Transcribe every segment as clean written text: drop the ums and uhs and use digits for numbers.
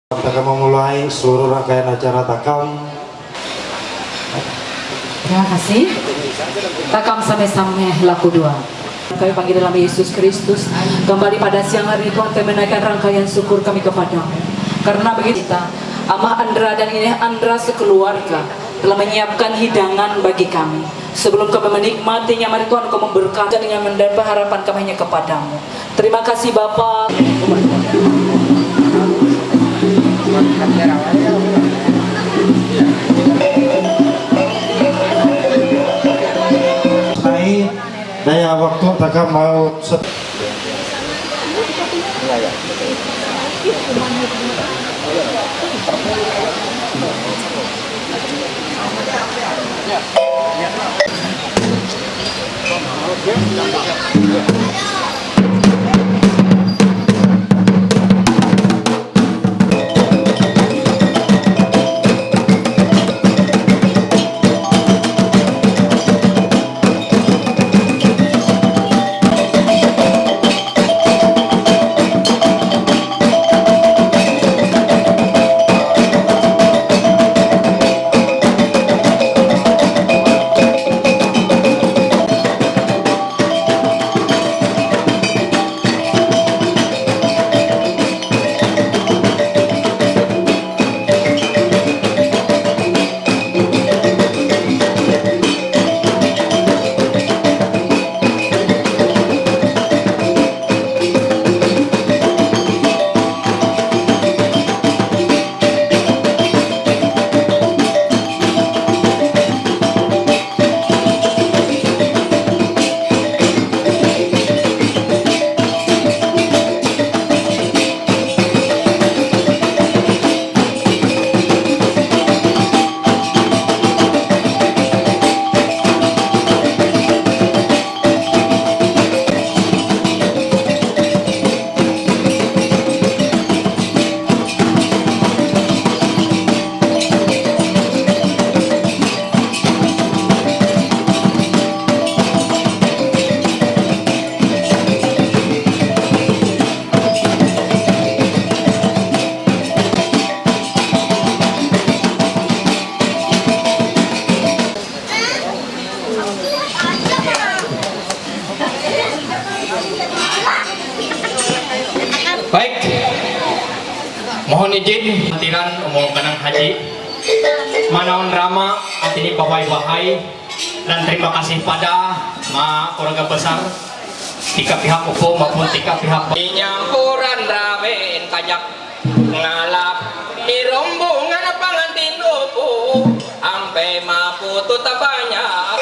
Kita memulai seluruh rangkaian acara takam. Terima kasih. Takam sampai laku 2. Kami panggil dalam Yesus Kristus. Kembali pada siang hari ini Tuhan, kami menaikkan rangkaian syukur kami kepadamu. Karena begitu kita, Amah Andra dan ini Andra sekeluarga telah menyiapkan hidangan bagi kami. Sebelum kami menikmatinya, mari Tuhan Kau memberkati dengan mendapat harapan kami hanya kepadamu. Terima kasih Bapa. Daya waktu takam mau baik, mohon izin hadiran umum kanang haji manaon rama atini bahai-bahai dan terima kasih pada keluarga besar tika pihak UPO maupun tika pihak nyampuran ramen kajak ngalap di rombongan pangantin UPO ampe maputu tak banyak.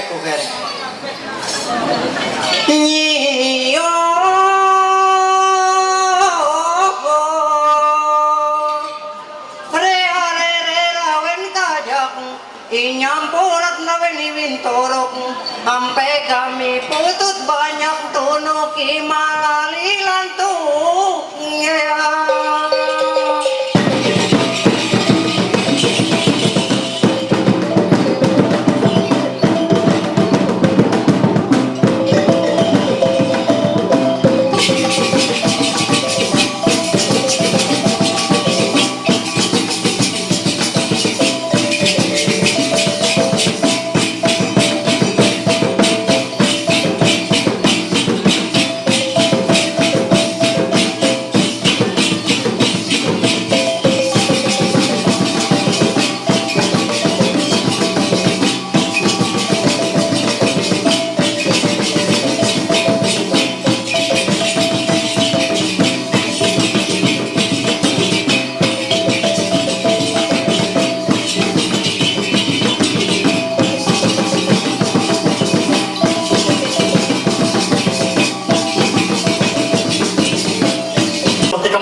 ko kere. Iyo re are re rawen kajak inyampurat na winiwintorok ampe kami putut banyak tunuk imalalilan tuh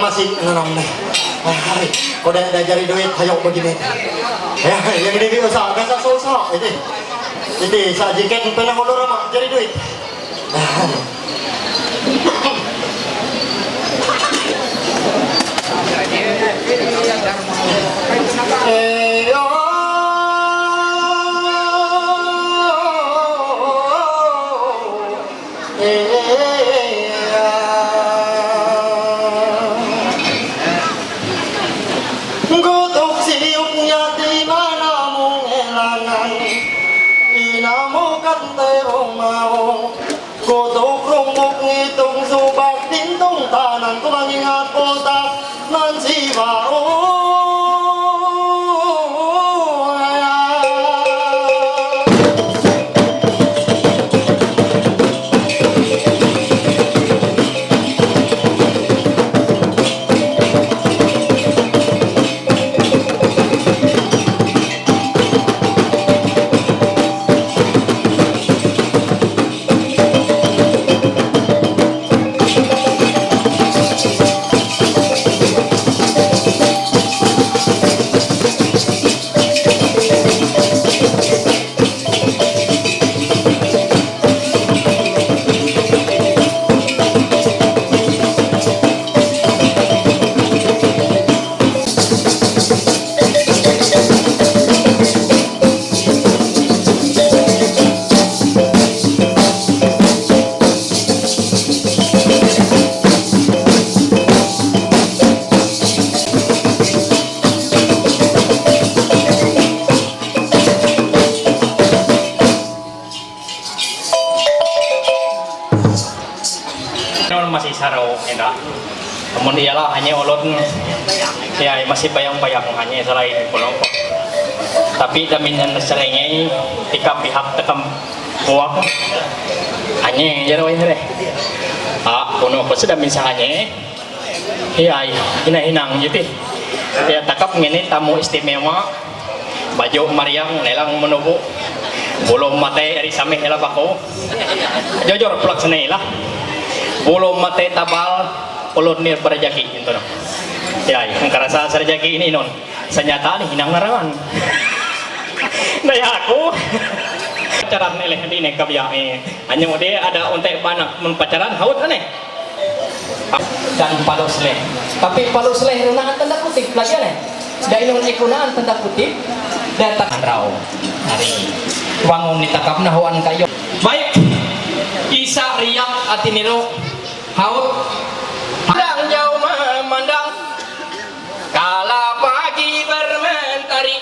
masih nanam nih. Kau dah cari duit, hayok begini. Yang ini usaha, kan susah ini sajikan pernah ulur mak cari duit. Kutuk rumbuk ngitung subak tintung tanan ku mengingat kota nan siwao. Masih sarau enak. Namun ialah hanya ulun ya masih bayang-bayang hanya selain kelompok. Tapi daminan seringnya ketika pihak tekam buang hanya jero ini deh. Kuno ko sudah misalnya iya hinang gitu. Ya takap ngene tamu istimewa baju Mariang nelang menubu belum mate eri sameh hela bako. Jujur pelaksana lah. Belum mate tabal ulun nir berjaki gitu no. Ya, yang kerasa serjaki ini non. Senyata nih hinang narangan. Nah ya aku pacaran eleh di nek kabia hanya mode ada ontek banak mun pacaran haut aneh. Dan palos leh. Tapi palos leh nunaan tanda kutip lagi aneh. Da inon ikunaan tanda kutip datang raw hari wangun nitakap nahuan kayo. Baik. Isa riang atiniro haut mandang jauh memandang kala pagi bermentari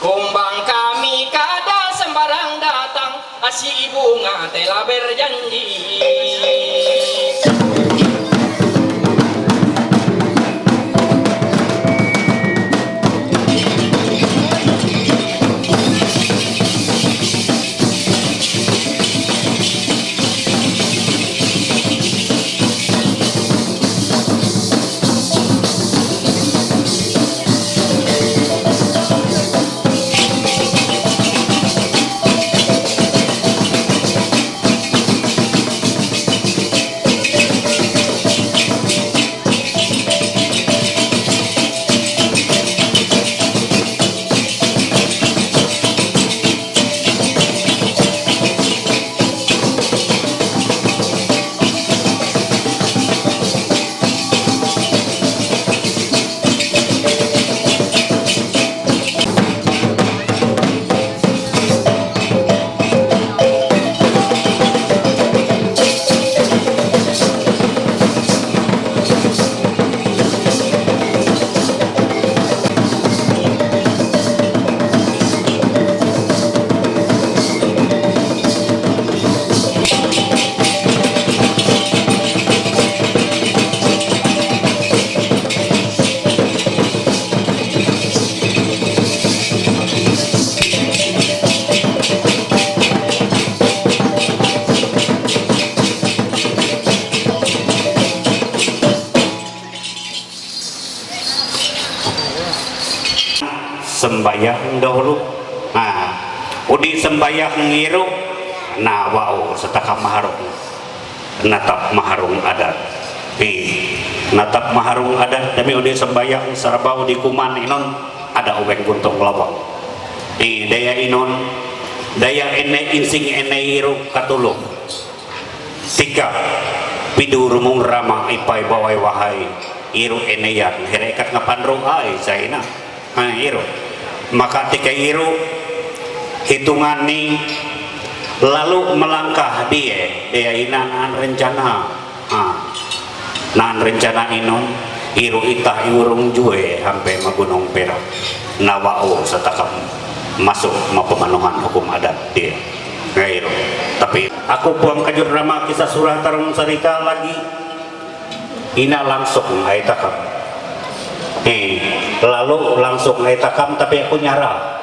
kumbang kami kada sembarang datang si bunga telah berjanji. sembayang dahulu. Nah, udi sembayang ngiru nah wau setakam maharung natap maharung adat. Natap maharung adat demi udi sembayang sarabau di kuman inon ada ubeng guntung lawang. Daya inon daya ene insing ene iru katulung. Tiga pidurumung ramah ipai bawai wahai iru eneyan herekat ngapandro ai saina iru maka tika iru hitungan nih lalu melangkah dia inangan rencana nan rencana inon iru itah iurung jue hampe magunung perak nawao setakam masuk mau pemanuhan hukum adat dia iru. Tapi aku buang kajur drama kisah surah tarung sarita lagi ina langsung ngaitakam lalu langsung ngaitakam tapi aku nyara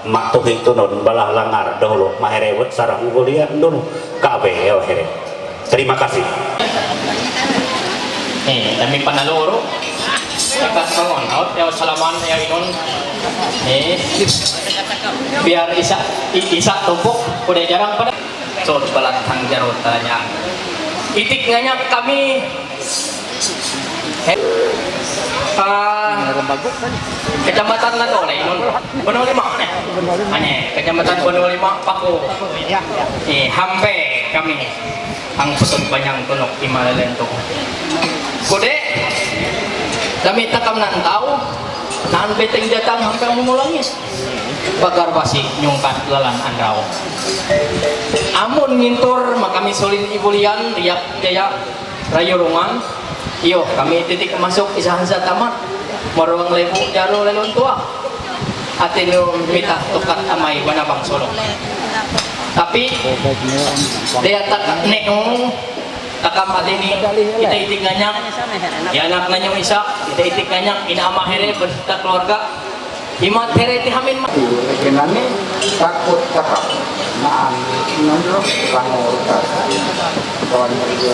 mak tuh itu non balah langar dahulu maherewet sarang gulian dulu kabe ya here. Terima kasih. Dami panaluro ikat bangon out ya salaman ya inon biar isa tumpuk udah jarang pada so balantang jarot tanya itik nganyak kami kecamatan Lato lah inon Bono 5 ane kecamatan Bono 5 Paku hampe kami ang pusod banyang tunok imalalentong kude kami takam nantau naan beteng datang hampe mumulangis bagar basi nyungkat lalan andraw amun ngintur makami solin ibulian riak jaya rayurungan iyo kami titik masuk isahan sa tamat maruang lebu jaro lelon tua atino mitah tukat amay wanabang solong tapi dia tak neong takam adini kita itik nganyang ya anak nanyong isa kita itik nganyang ina ama here berserta keluarga imat here tihamin Kenani takut takap naan nandro kangor kawan kerja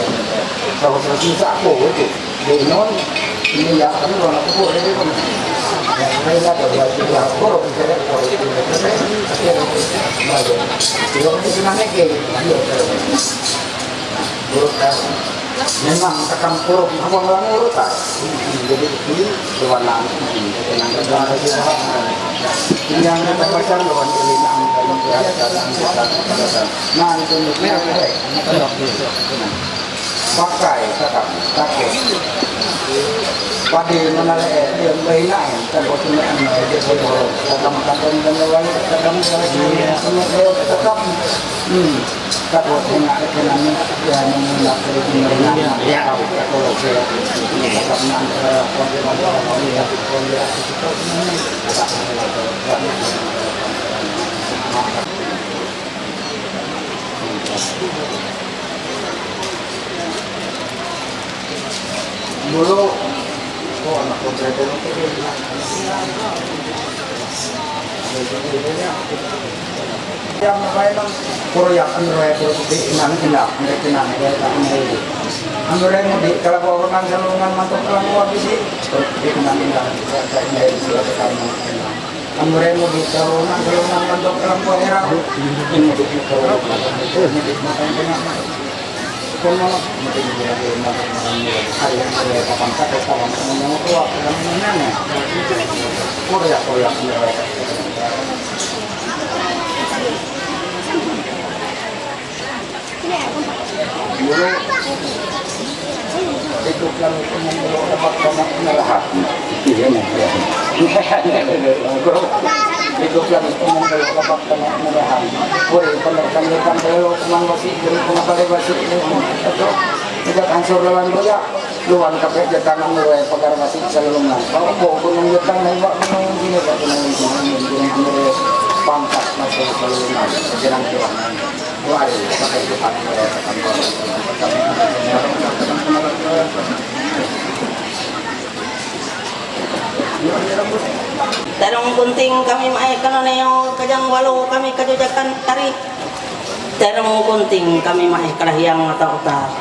kalau sisa aku itu denon ini ya kan orang aku ini kan saya ada dua tiga orang bicara kalau itu itu sebenarnya kayak memang takam puruk apa orang urutan jadi ini berwarna dengan kerjaan yang kita baca lawan kelinang dalam keadaan nah itu merah pakai takam pakai pada mana yang lain kan bosan dia boleh takam dan lain takam takam tak buat enak dengan yang menggunakan ya kalau saya dulu anak komputer yang memang proyek anroy di inang mereka nang mereka ini anroy di kalau orang salungan mantuk orang luar di inang mereka ini silakan anroy di salungan mantuk orang luar era ini di kalau ini kono mungkin dia hari yang saya papan kata kawan yang tua yang mana proyek dulu itu kan menurut dapat banyak pengalaman iya nih itu kan menurut dapat banyak pengalaman boleh penerbangan kalau kemang masih dari pengabaran masih itu tidak hancur lawan dia luan kapek jatang menurut pagar masih selungan kalau gunung jatang naik gunung ini pak gunung pangkat masih selungan jarang-jarang wah pakai cepat Tarong kunting kami may kanoneo kajang walo kami kajujakan tari tarong kunting kami may kalahiyang mata utar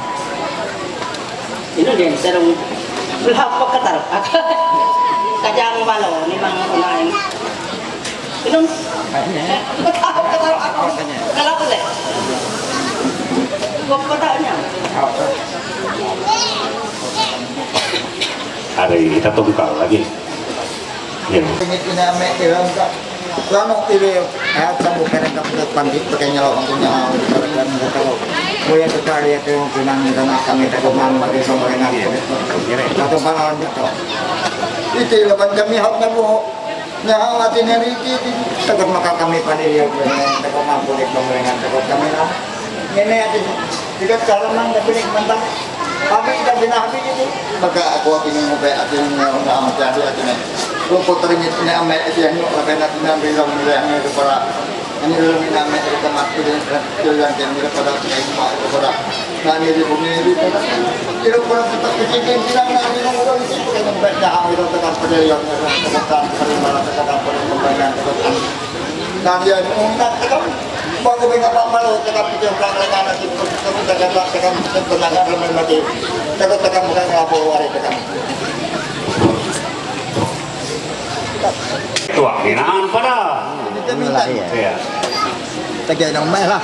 ini din tarong belah pagkatar kajang walo ni bang unain Minum. Ketawa aku. Kalau aku deh. Gua kotaknya. Ada kita tungkal lagi. Ya. Ini ame ilang ka. Lano ile at sa bukan ka pandi pakai nyala untuk nyala kan kalau kuya tertarik itu pinang dan kami teman bagi sama dengan satu pangan itu. Itu laban kami hak na po. Nya atin ni tagot maka kami paniyo tagot mampu di pemerintah tagot kami na. Ini atin tidak kalaman tapi mentang kami kita binahabi itu maka aku akin mo ba atin na amat jadi atin Rupo terimit ini amat yang lakukan natin bilang nila yang itu para ini dalam ini amat kita masuk dan jalan dan nila pada semua itu pada nani di bumi ini itu pun tetap kecil bilang nani orang itu yang baca itu tetap pada yang tetap terima tetap pada pembayaran tetap dan dia mengingat tetap bagus dengan apa malu tetap kita belakang nanti tetap tenang dalam mati tetap bukan apa wari tetap Tua, kinaan pada. Ya. Tagay ng may lah.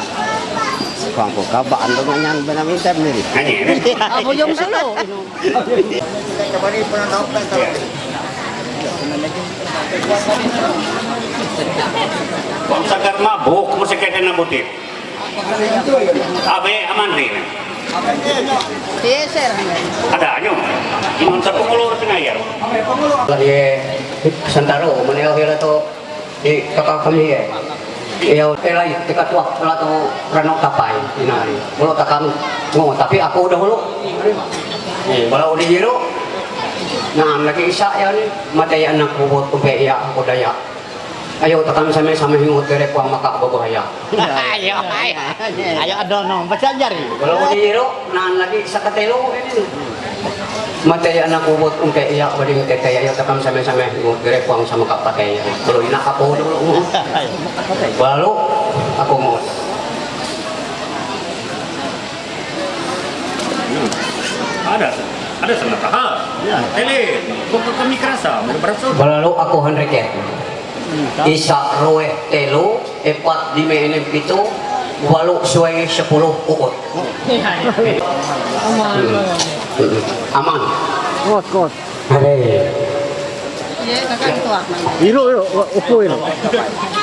Kuang ko kabaan ko nyan benami tem ni. Hanya ini. Ako yung solo. Kabari pa na dapat ka. Kung sagar mabuk, mo sa kaya na butit. Abe, aman rin. Yes, sir. Ada nyo. Inon sa pungulor sinayar. Lagi santaro maneo hila to di kakak kami ya iyo elai tikat wak la to ranok tapai inari mulo takam ngo tapi aku udah hulu kalau di jero nah lagi isa ya ni matay anak bubot kumpe ya aku daya ayo takam sama-sama hingut kere kuang maka bobohaya Ayo adono, baca jari. kalau di jero nah lagi isa katelo matay anak ubot ungke iya bading tetay ayo takam sama-sama gere kuang sama kapatay kalau ina ako dulu lalu aku mau Ada sangat tahap. Tele, kok kami kerasa berberasa. lalu aku handreket isa roe telo epat di menem pito walu suai 10 ukot aman Kot. are Iya, kakak tuak mana? Iro upo iro.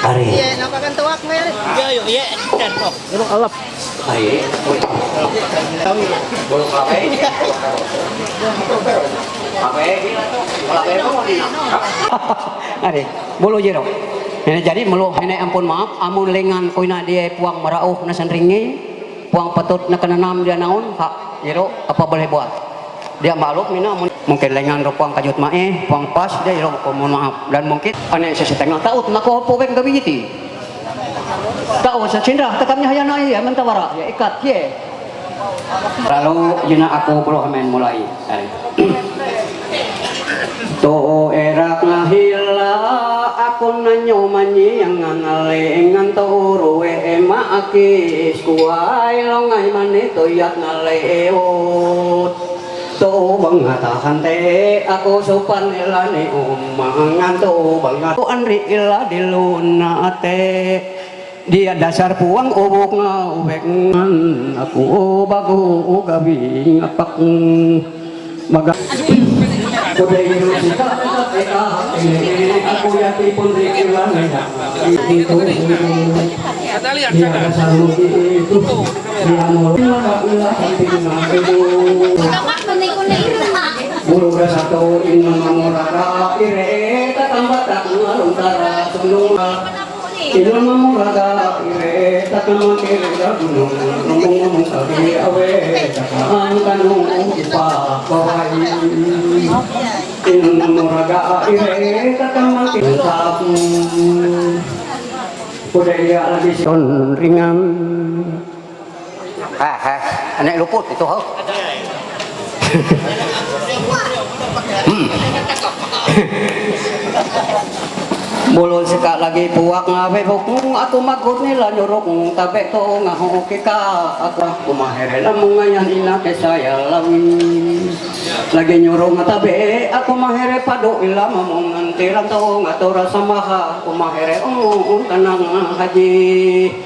are Iya, kakak tuak mana? Iya, iya, tentok. Iro alap. are bolu kape are bolu jero ini jadi melu ini ampun maaf amun lengan koina dia puang marauh na sanringi puang patut na kananam dia naon hak jero apa boleh buat dia maklum mina mungkin lengan puang kajut mae puang pas dia jero mohon maaf dan mungkin ane sa setengah taut nako po bek gabi iti tahu sa cindra tekamnya hayana ya mentawara ya ikat ye lalu jena aku perlu amen mulai to erak ngahila aku nanyo manyi yang ngalengan turu ema akis kuai longai manito yak ngaleot to bangatahan te aku sopan elane umangan to bangat anri ila diluna te dia dasar puang ubuk ngawek aku bagu gabi ngapak maga kuda itu sita aku yati pun dikilang itu dia dasar itu dia mau ulah bulu satu ini mengurara ire tambah tak ngalungtara sulung Ilmu muraga ire takama kira gunung ngomong sabi awe takang kanung upa kawai ilmu muraga ire takama kira budaya lagi son ringan anek luput itu ho Bulol sika lagi puak ngabe bukung aku magot nila nyuruk tabe to ngaho kika aku kumahere lamungan ina ke saya lawi lagi nyuruh ngatabe aku mahere padu ila mamong ngantiran tau ngatura samaha umahere kanang haji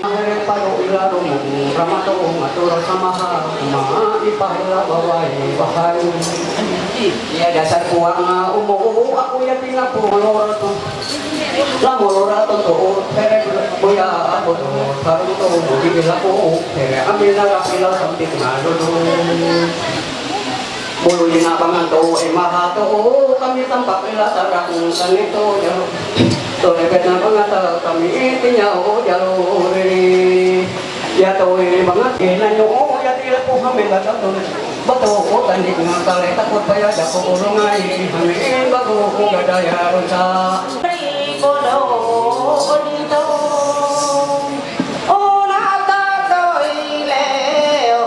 mahere padu ila rumong ramato ngatura samaha uma ipahila bawai bahai iya dasar puang umuh aku ya tinggal pulor tuh lamur rato tuh here boya aku tuh sarung tuh dibilaku here ambil narapila sampai ngadu bulu dina panganto maha to kami tampak ila sarang sanito jalo to lebet na pangata kami tinyao jalo ri ya to ini banget inanyo ya tila po kami bata to bato ko tandik nga kare takot pa ya dako ulungai kami bago ko gadaya ron sa bodo dito una ta toile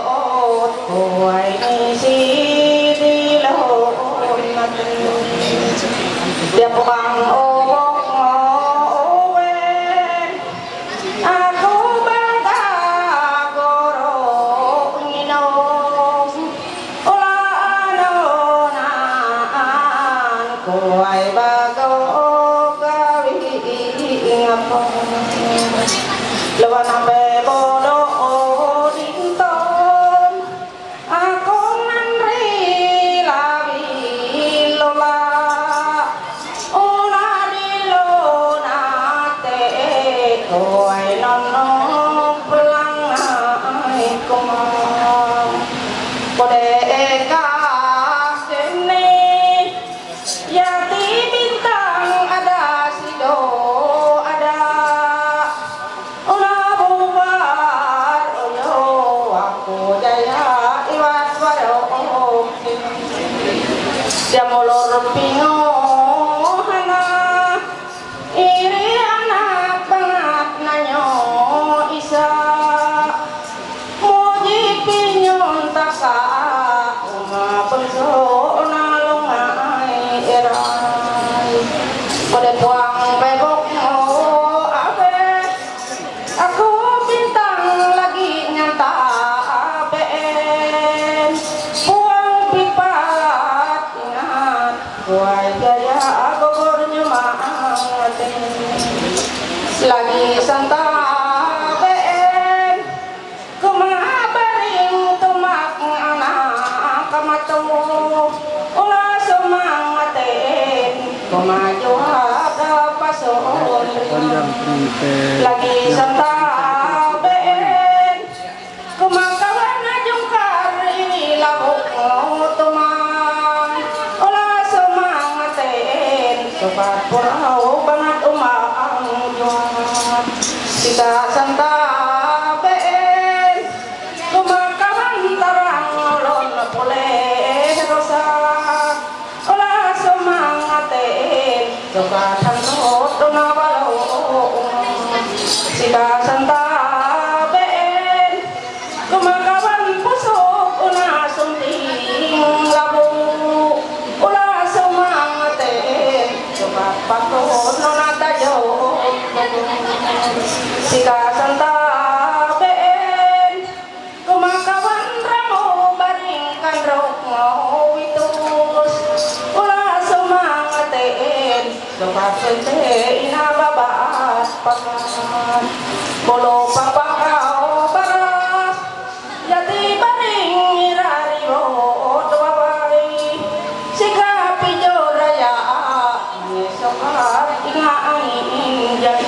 o ai si dia bukan obok ngowe aku bangga goro nginom ulah anonan kuai bago gawi ngapa lewan ambe bodo dinton aku nandri lawi lola dia molor pingo hana iri anak banget nanyo isa muji pinyon taka uma penso nalungai erai pada puang bebok mau abe aku bintang lagi nyata ben puang pipat ingat kuai gaya gogornya mati lagi santa ben kumaha baring tumak anak kamatu ulah semangaten kumaju ada pason lagi santa ben kumakawan jungkar ini labuk tuman ulah semangaten sobat purau banget umang jual kita santa ben kumakawan tarang lon boleh rosa ulah semangaten sobat hanot nawalau kita santa ben kumakawan pusok una sunting labu ulah semangaten sobat patot nonata jauh kita santa ben kumakawan ramo baringkan rok mau itus ulah semangaten sobat sente ina babat pakat bolo papakau baras jati baring irariwo doawai sikapi joraya sokat inga angin jadi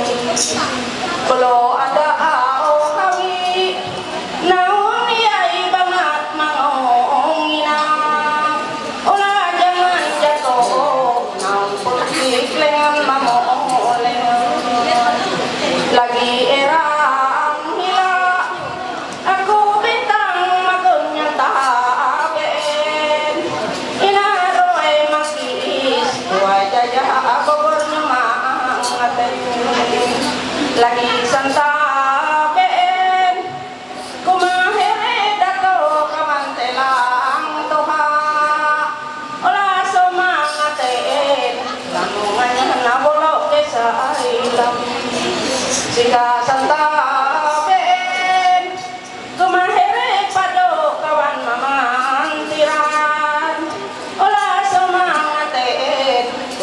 bolo ada au kawi naon yai banget mangongina ulah jangan jatuh naon politik lengan mamoleng lagi erang hila aku bintang magunya taben inaroe makis wajah gogornya mangaten lagi santa ben kumahere dato kamantelang toha olah semangaten lamungan nabolok desa ilam jika santa ben kumahere pado kawan mamantiran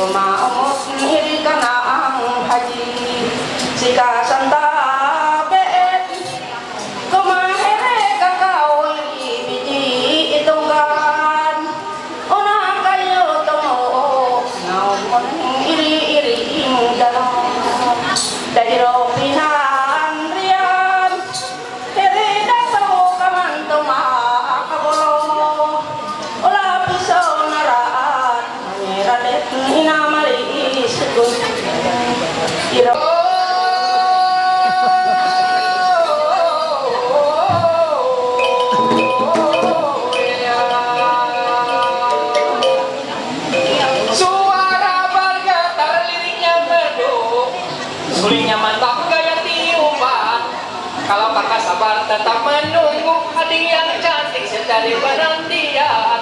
kumaumot iri ka na ang haji sika santa beet kumahere kakao ibiji itunggan una kayo tungo naumon iri-iri ing dalam dahiro pinan riyan iri dato kaman tumakabolo ula piso naraan maniradet inamali sekun iro Suara warga terliriknya beduk, sulingnya mantap gaya tiupan. Kalau kakak sabar tetap menunggu hadiah yang cantik secari penantian.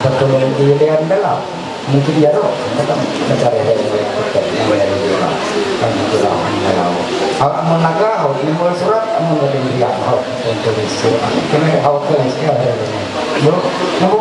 Pertolongan dilihat dalam mungkin ya roh tetap mencari dari kan itulah kalau amun naga au ilmu surat amun ada dia au untuk surat kena au tulis ya bro nabo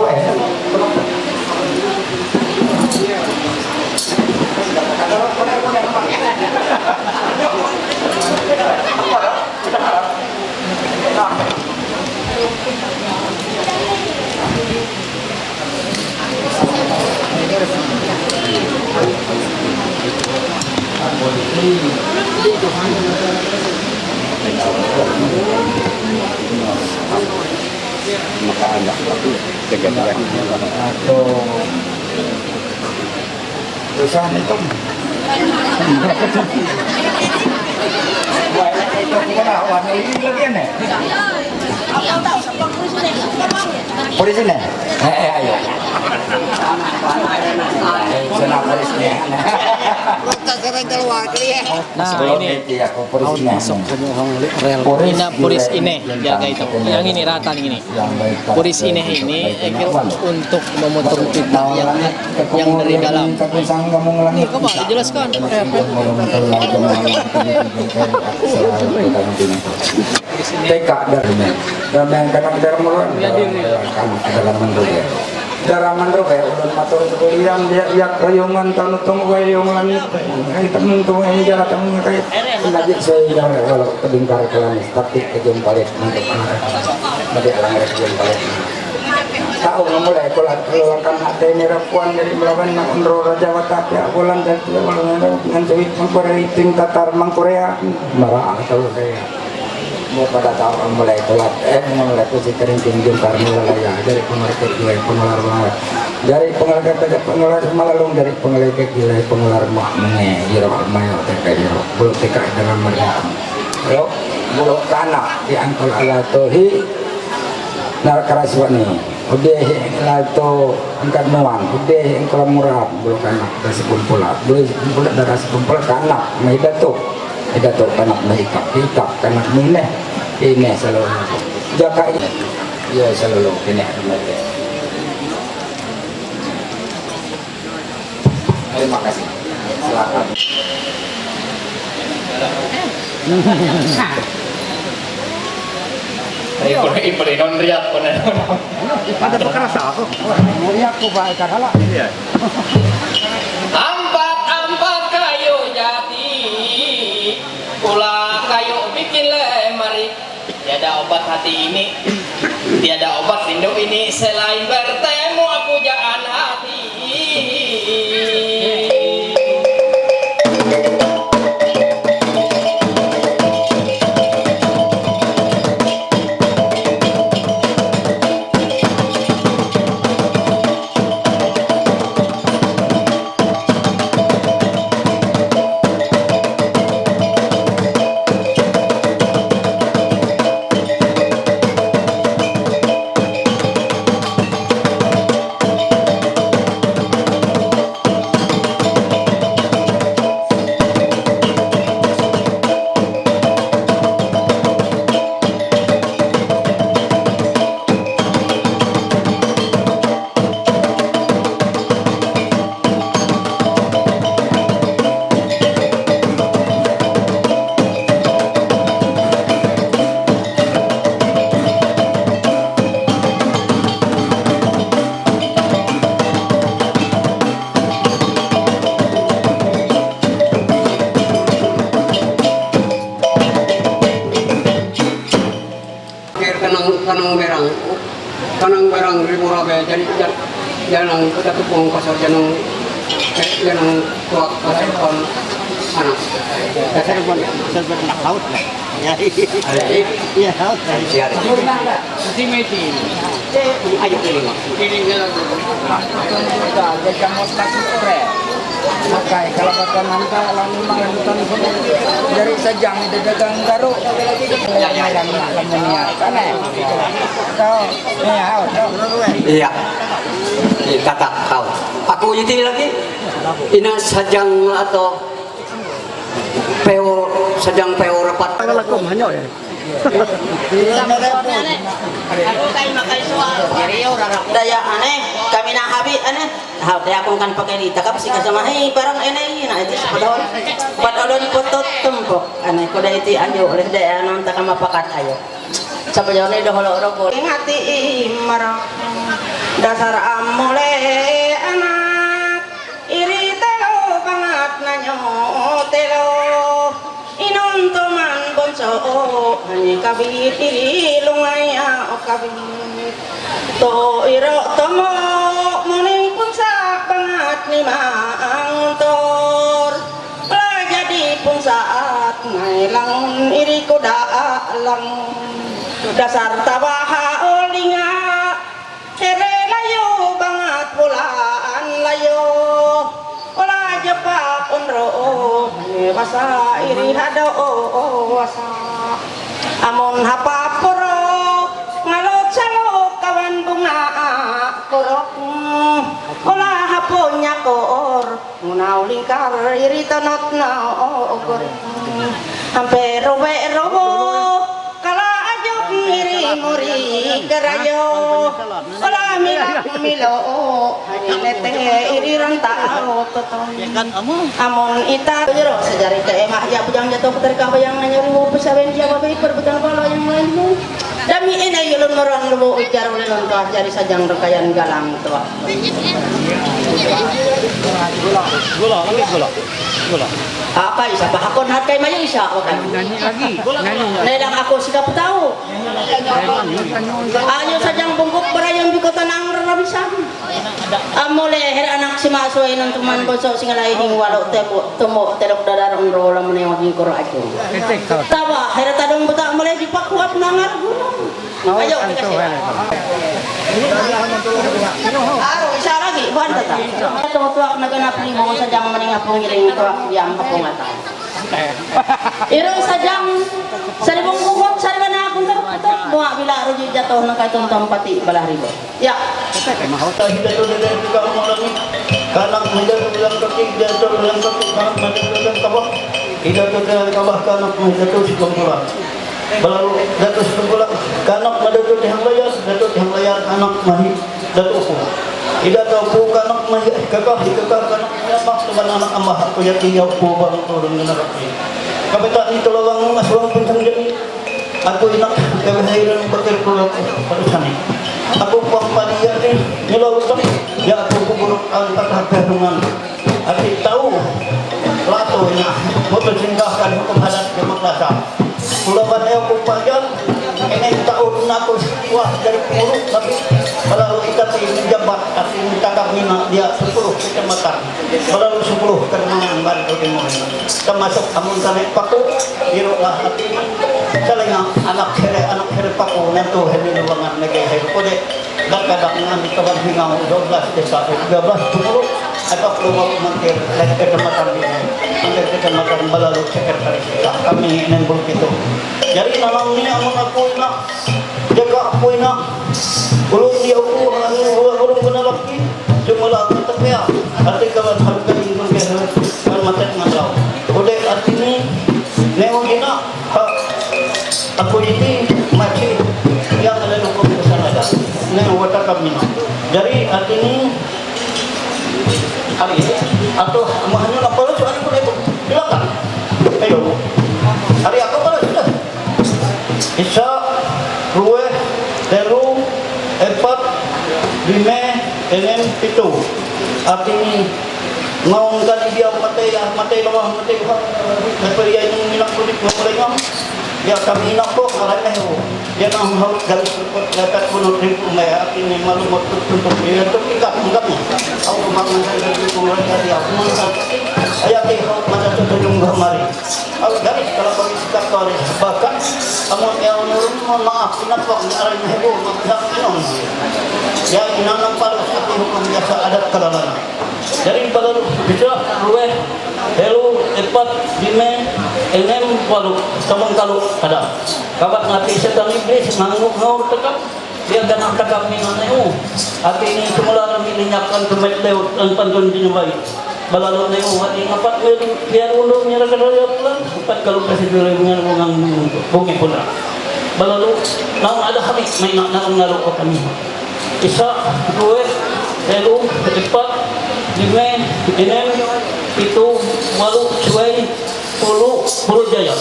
maka anak itu tegak-tegak atau dosan itu itu kena warna ini lagi nih polisi nih ayo sana polisi Nah ini puris ini jaga itu. Yang ini rata nih ini. Puris ini untuk memotong fitnah yang dari dalam. Nih coba dijelaskan. TK dan yang kadang dalam mulut dalam menduga darah menduga ulun matur kuliam dia kayungan tanu tunggu kayung langit temen tunggu ini jalan temen kayak najib saya yang kalau kedingkar kelan tapi kejum balik untuk mati alang kejum balik tahu mulai kolat keluarkan hati ini rapuan dari melawan nak unro raja watak ya bulan dan dengan cuit mengkorea tatar mangkorea marah atau saya mau pada tahun mulai kolat mulai posisi kering tinjung karena ya dari pengelola gilai pengelar banget dari pengelola pengelar malalung dari pengelola gilai pengelar mak mengejiro mayo terkejiro bulu tekai dalam mereka lo bulu tanah diangkul ala tohi Nak kerasuan ni. Udah lah itu angkat nuan. Udah engkau murah belum kanak dah sekumpulan. Boleh sekumpulan dah sekumpulan kanak. Mai datuk. Datuk kanak mai ikap kanak mineh. Ini selalu. Jaga ini. Ya selalu kena rumah. Terima kasih. Silakan. Ipuri non riak konen. Ada perkara aku. Riak ku baik kalah. Ampat kayu jati, ulah kayu bikin lemari. Tiada obat hati ini, tiada obat rindu ini selain bertemu pujaan hati. kanang barang ribu rabe jadi janang kita tepung pasar janang tuak pasar kon sana pasar kon nak laut lah ya iya laut ya di meeting ayo kirim Ada kamu satu orang. Makai kalau kata nanta lalu memang hutan dari sajang di dagang garuk. Yang lamunya kana. Tahu? iya kata kau aku jadi lagi ini sajang atau peo sajang peo rapat Lakum hanya ya. Daya aneh, kami nak habis aneh. Daya aku kan pakai di takap sih sama barang aneh nah itu padahal padahal potot tempok aneh kau dah itu ayo oleh daya non takam pakat ayo. Sampai jauh ni dah holok-holok ingati marah dasar amole anak iri telo banget nanyo telo inon teman bonso hanya kabit iri lungai kabit to iro tomo muning pun sak banget ni mangtor lah jadi pun saat ngailang iri kuda lang dasar tabaha olinga here layo banget pulaan layo olah jepak unro basa iri hado wasa amun hapa poro ngalot salok kawan bunga korok olah haponya kor munau lingkar iri tonot na ogor hampir robo iri muri kerayo olah milo hanya nete iri rantau totong amun ita jero sejari ke emah ya bujang jatuh terkah bayang nanya ribu pesawen jawab perbutan pala yang lain dami ini yulun meron lubu ujar ulun tuah jari sajang rekayan galang tuah gula apa isa pa hakon hat kay mayo isa wakan nani lagi nani lang ako sikap tahu ayo sajang bungkuk barayang bikotan ang rarabisan amole her anak si masoy nang tuman boso singalahing walo tumo telok dadarong rola mo na yung maging kuro ako tawa her tadong buta mole di pakuap nangar ayo aro isa lagi buwan tata tuwak naganap ni mo sadyang maningapong iring tuwak yang kapungatan irong sadyang saribong bungkok saribang na akong taruputok muak bila rujuk jatuh nak kaitan tampati balah ribu. Ya. Kita tu dari juga orang ni, kanak menjadi dalam kaki jatuh dalam kaki kanak menjadi dalam kabah. Kita tu dari kabah kanak menjadi si kumpulan. Baru jatuh si kumpulan kanak menjadi di hang layar, jatuh di hang layar kanak mahi jatuh pun. Ida tahu kanak mahi kakak kanak nyamah teman anak ambah aku ya tiap pun bang turun dengan rapi. Kapitan itu lawang mas lawang pencang jadi. Aku nak kebahagiaan berkeluarga pada sana. Aku puang padian ni nyelawang ya aku kubur antara perungan. Aku tahu latonya motor singgahkan hukum adat demokrasi. Ulapan aku panjang ini tahu aku wah dari pengurus tapi kalau kita menjabat tapi menangkap mina dia 10 kecamatan baru 10 kerenangan Bantul Timur termasuk amun tanek paku irolah hati saling anak kere paku nentu hemi nubangan negeri saya kode dan kadang dengan kawan hingau 12 desa 13 10 atau perlu mengkir lagi kecamatan ini mengkir kecamatan Balalu sekretaris kami nembul itu jadi nanam ini amun aku nak jaga aku nak belum dia belum kena lagi cuma lagi tapi ya arti kawan harga ini mungkin kan mata ngandau udah arti ini neo gina aku ini masih yang ada hukum besar ada neo watak kami jadi arti ini hari ini atau mahanya apa lo cuma itu silakan ayo hari apa kalau sudah Isya Ruwe Telu Empat Lima Enem Pitu artinya ngaung kali dia mati lawang tapi dia yang minang kulit mereka ya kami nak kok marah dia nak harus garis lekat punut ribu maya artinya malu untuk dia untuk ikat enggaknya aku makan saya dari mereka dia aku makan ayat ihok mana terjun kemari aku garis kalau bagi sikap garis bahkan kamu yang menurut mohon maaf ingat kok arah ibu maksud minum ya inang palu satu hukum biasa adat kalangan jadi pada bisa ruweh helu empat lima enem walu samang kalu ada kabat ngati setan iblis mangguk ngau tekap dia ganang tekap minaneu ati ini semula kami linyakan kemet lewat dan pantun dinyubai balalu neu hati ngapat biar ulung nyara kadaya pulang empat kalau kasih dulu dengan bungang bungi pula balalu nang ada habis main nang ngalu kami isa ruweh helu empat lima enem itu walu cuai puluh jaya.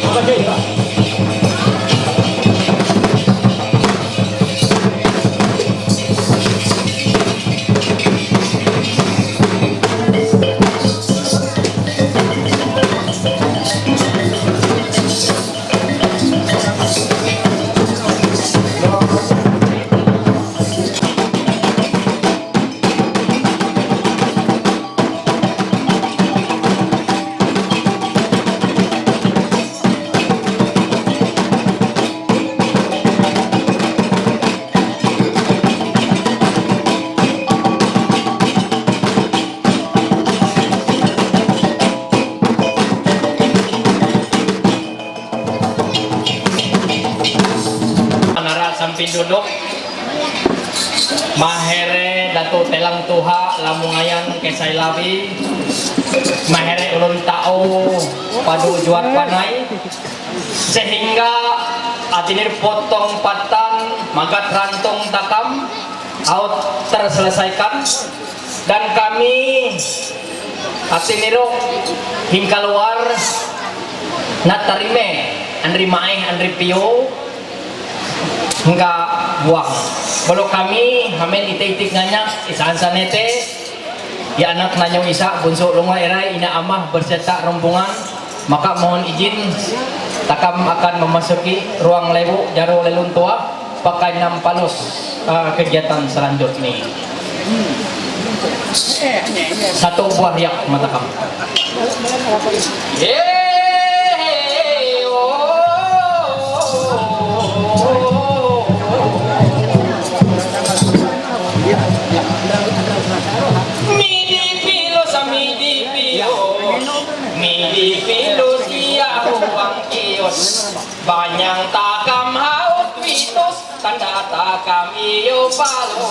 Makasih ya. Samping duduk mahere datu telang tuha lamungayan kesai labi mahere ulun tau padu juat panai sehingga atinir potong patan magat rantung takam out terselesaikan dan kami atiniro hingga luar natarime andri maeh andri pio hingga buang. Kalau kami hamen ite-itik nanya isaan sanete ya anak nanya isa bunso lunga erai ina amah bercetak rombongan maka mohon izin takam akan memasuki ruang lewu jaro lelun tua pakai nampalos kegiatan selanjutnya. Satu buah riak mata kamu. Midi filos ya takam iyo palo.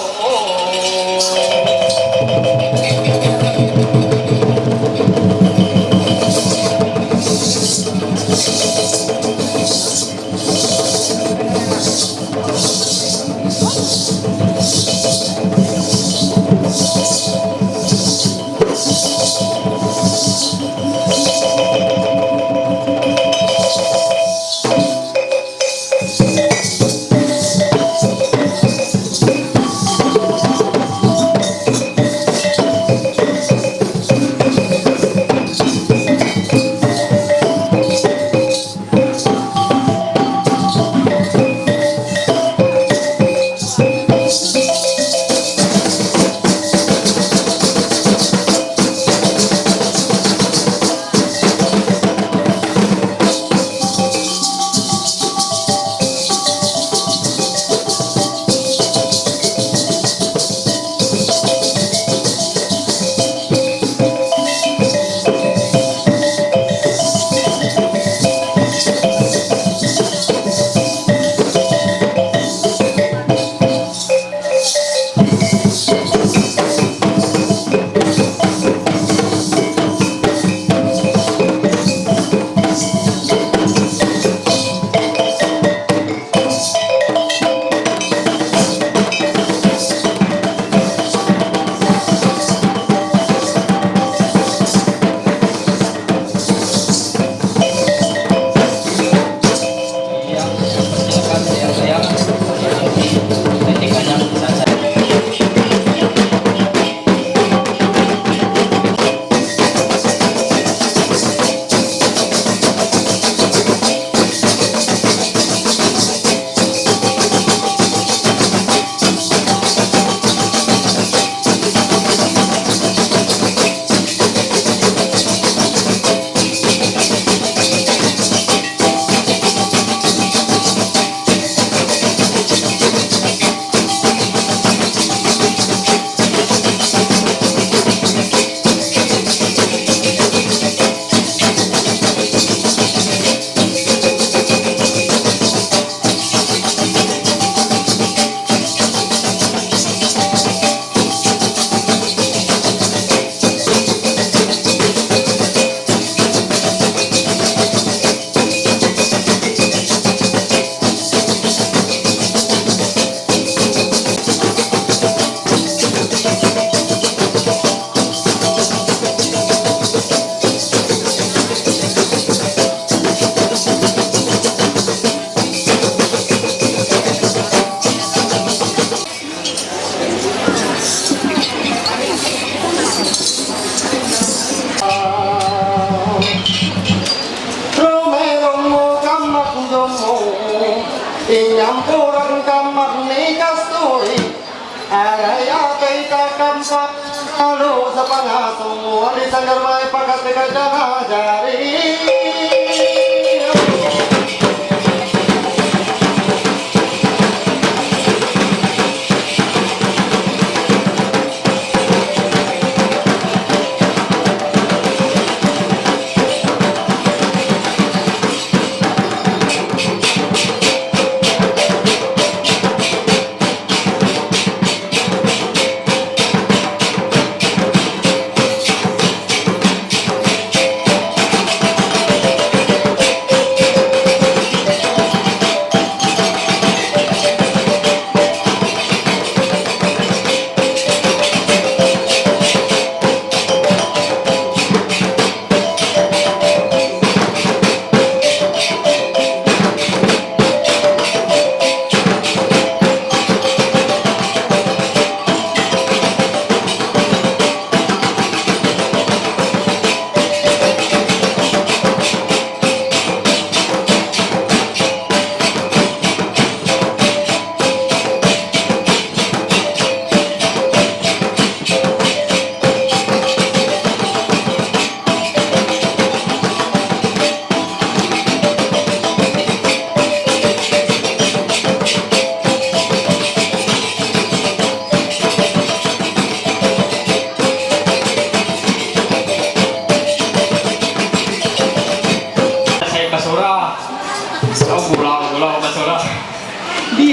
Inyampuran kamar ni kasturi Araya kita kamsak Lalu sepangasung Wali sanggar mai pakas dikajana jari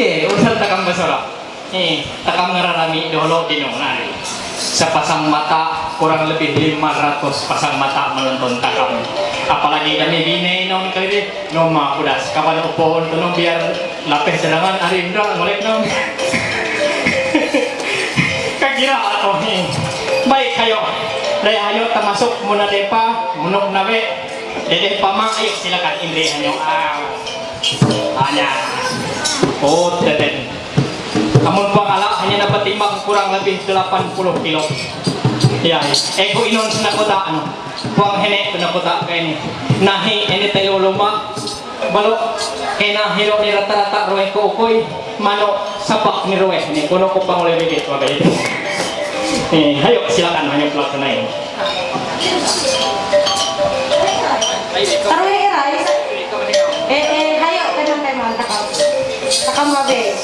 Iya, urusan takam basara. Takam ngararami dolo dino nari. Sepasang mata kurang lebih 500 pasang mata menonton takam. Apalagi kami bine non kali ini noma kudas kapan upon tunong biar lapeh serangan hari indra molek non. Kira atau baik ayo daya ayo termasuk muna depa munuk nabe dede pama ayo silakan Indri hanyo hanya deden namun pangala hanya dapat timbang kurang lebih 80 kilo ya ego inon sa kota ano puang hene na kota kaini nahi ini tayo luma balo kena hero ni rata-rata roe ko koy mano sapak ni roe ni kuno ko pang oleh bibit wagay ayo silakan hanya pelaksanain. Taruh Rais. Hayo teman-teman takam mabe.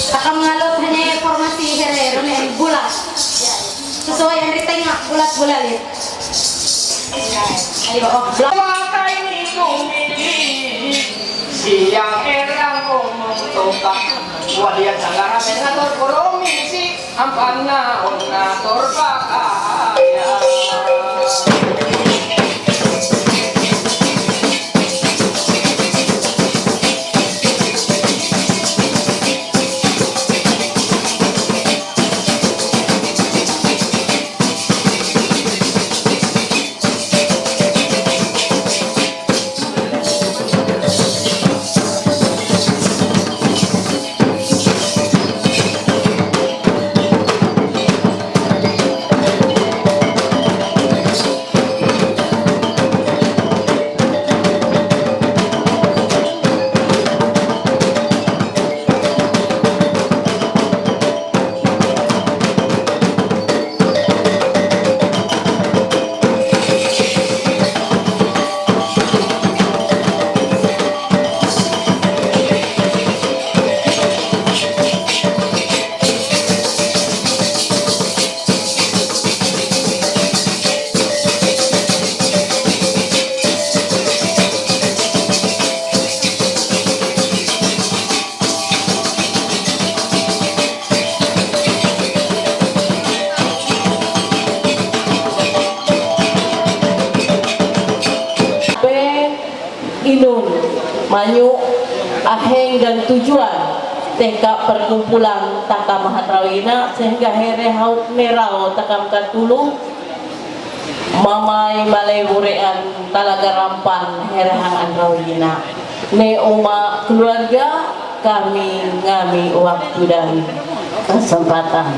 Takam ngalot hanya formasi herero nih bulat. Sesuai yang ditengah bulat-bulat ya. Ayo Maka ini kumili siang erang ngomong tongkang wadian sanggara menator koromisi ampana onator pakaya. Inung, Manyu, Aheng dan tujuan teka perkumpulan Taka Mahatrawina sehingga here haut merau takam katulu mamai malai burean talaga rampan here hang Andrawina ne uma keluarga kami ngami waktu dan kesempatan.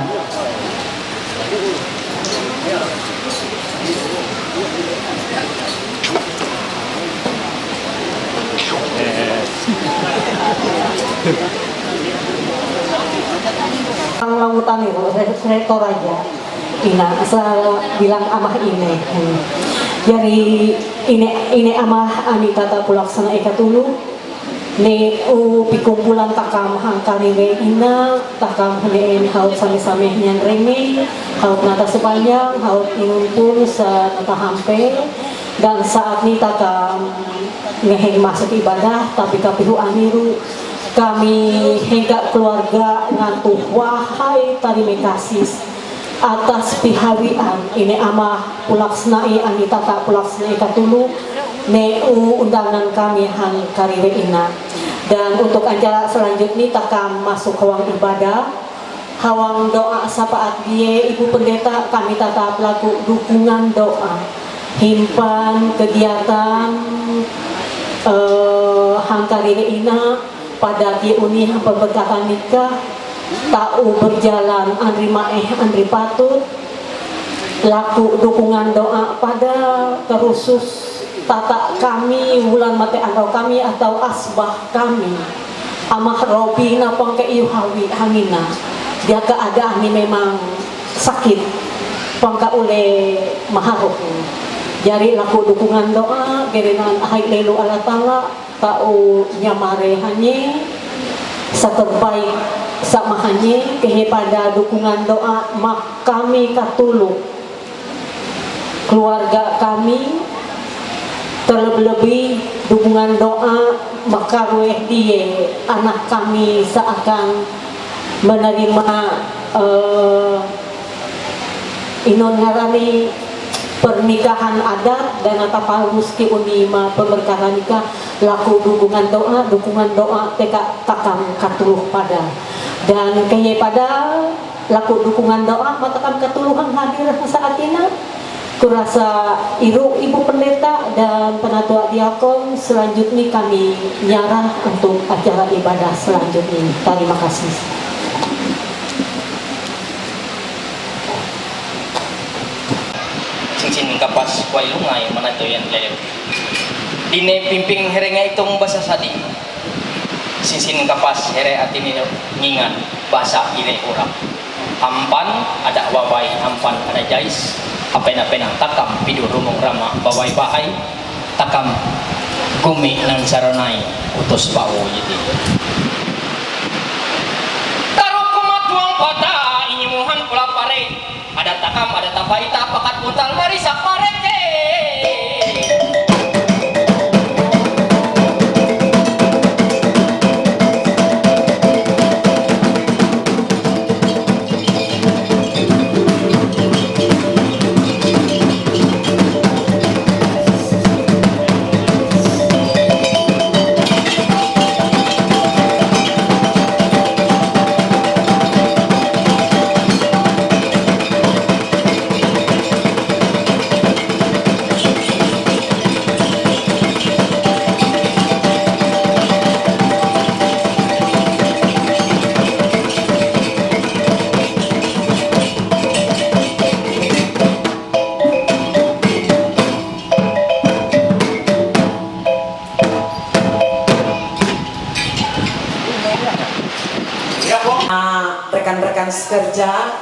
Langutan itu saya Toraja ina asal bilang amah ini jadi ini amah ani tata pulaksana eka tulu ne pikumpulan takam hangkariwe ina takam hene haut sami-sami nyan reme haut nata sepanjang haut inun pun sa nata hampe dan saat ini takam ngeheng masuk ibadah tapi kapihu aniru kami hingga keluarga ngantuh wahai tarime kasih atas pihawian ini amah pulaksnai ani tata pulaksnai katulu ne undangan kami hang kariwe ina dan untuk acara selanjutnya takam masuk ruang ibadah hawang doa sapaat dia ibu pendeta kami tata pelaku dukungan doa himpan kegiatan hang kariwe ina pada dia uni pemberkatan nikah tahu berjalan andri maeh andri patut laku dukungan doa pada terusus tata kami bulan mate atau kami atau asbah kami amah robi napang ke iuhawi hangina dia keadaan ini memang sakit pangka ule maharuk jari laku dukungan doa gerengan ahai lelu ala ta'ala tau nyamare hanye saterbaik sama hanye kepada dukungan doa mak kami katulu keluarga kami terlebih-lebih dukungan doa makarueh dia anak kami seakan menerima inon ngarani pernikahan adat dan atau musti unima pemberkatan nikah laku dukungan doa teka takam katuluh pada dan kaya pada laku dukungan doa matakam katuluhan hadir saat ini kurasa ibu pendeta dan penatua diakon selanjutnya kami nyarah untuk acara ibadah selanjutnya. Terima kasih. Cincin kapas kuai lungai mana tu yang lele. Dine pimping herengnya itong bahasa sadi. Cincin kapas here atini ngingan bahasa ile orang. Ampan ada wawai, ampan ada jais. Apena-pena takam pidur rumong rama bawai bahai takam gumi nan saranai utus bau jadi. Taruh kumat tuang pada inyimuhan pula pare. Ada takam, ada tapaita, pakat putal marisak mareke. Rekan-rekan sekerja,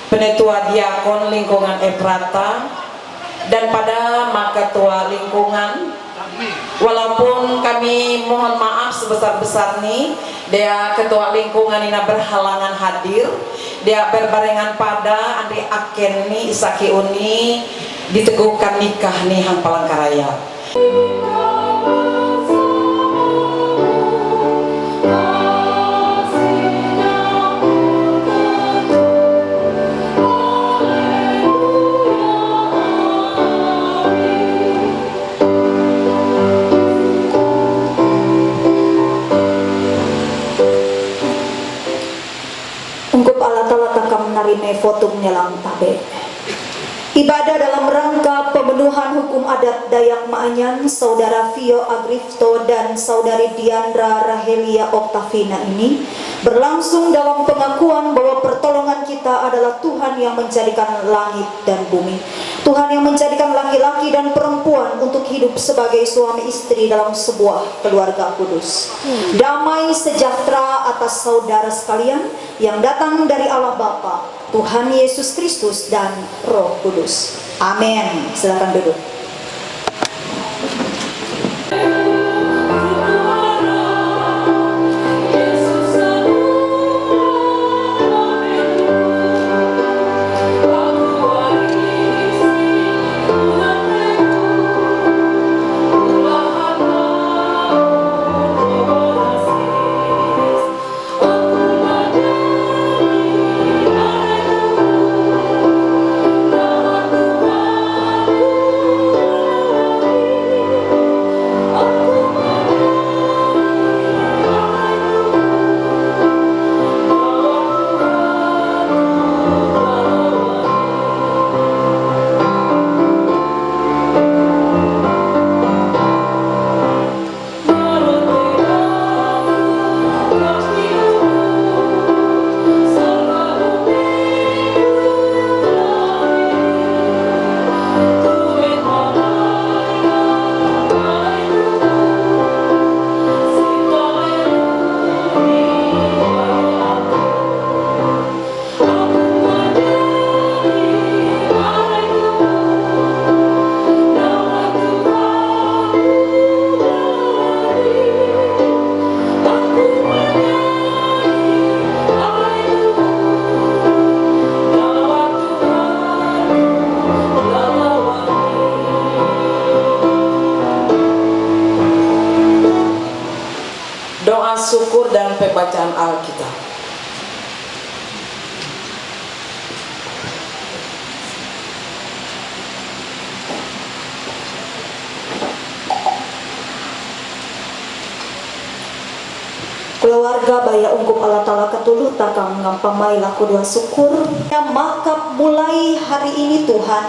penetua diakon lingkungan Efrata, dan pada makatua lingkungan, walaupun kami mohon maaf sebesar-besar nih, dia ketua lingkungan ini berhalangan hadir, dia berbarengan pada Andri Aken nih Isaki Uni diteguhkan nikah nih Hang Palangkaraya. Narime fotum nyelang tabe. Ibadah dalam rangka pemenuhan hukum adat Dayak Maanyan, Saudara Vio Agrifto dan Saudari Diandra Rahelia Oktavina ini berlangsung dalam pengakuan bahwa pertolongan kita adalah Tuhan yang menjadikan langit dan bumi. Tuhan yang menjadikan laki-laki dan perempuan untuk hidup sebagai suami istri dalam sebuah keluarga kudus. Damai sejahtera atas saudara sekalian yang datang dari Allah Bapa, Tuhan Yesus Kristus dan Roh Kudus. Amin. Silakan duduk. syukur dan pembacaan Alkitab. Keluarga baya ungkup Allah Ta'ala ketuluh takang ngampamai laku dua syukur. Maka mulai hari ini Tuhan,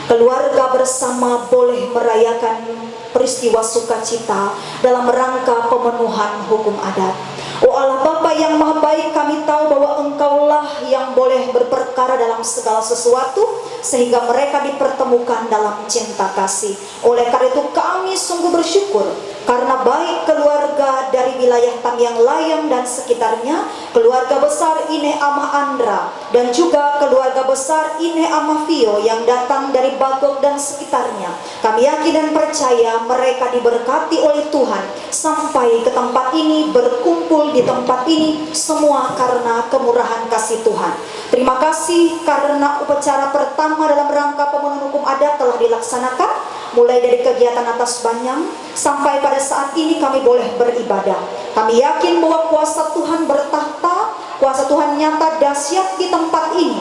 keluarga bersama boleh merayakan peristiwa sukacita dalam rangka pemenuhan hukum adat. Oh Allah Bapa yang Maha Baik, kami tahu bahwa Engkaulah yang boleh berperkara dalam segala sesuatu sehingga mereka dipertemukan dalam cinta kasih. Oleh karena itu kami sungguh bersyukur karena baik keluarga dari wilayah Tamyang Layang dan sekitarnya, keluarga besar Ine Amah Andra, dan juga keluarga besar Ine Amah Fio yang datang dari Bagok dan sekitarnya. Kami yakin dan percaya mereka diberkati oleh Tuhan sampai ke tempat ini, berkumpul di tempat ini, semua karena kemurahan kasih Tuhan. Terima kasih karena upacara pertama dalam rangka pemenuhan hukum adat telah dilaksanakan, mulai dari kegiatan atas Banyang sampai pada saat ini kami boleh beribadah. Kami yakin bahwa kuasa Tuhan bertahta, kuasa Tuhan nyata dahsyat di tempat ini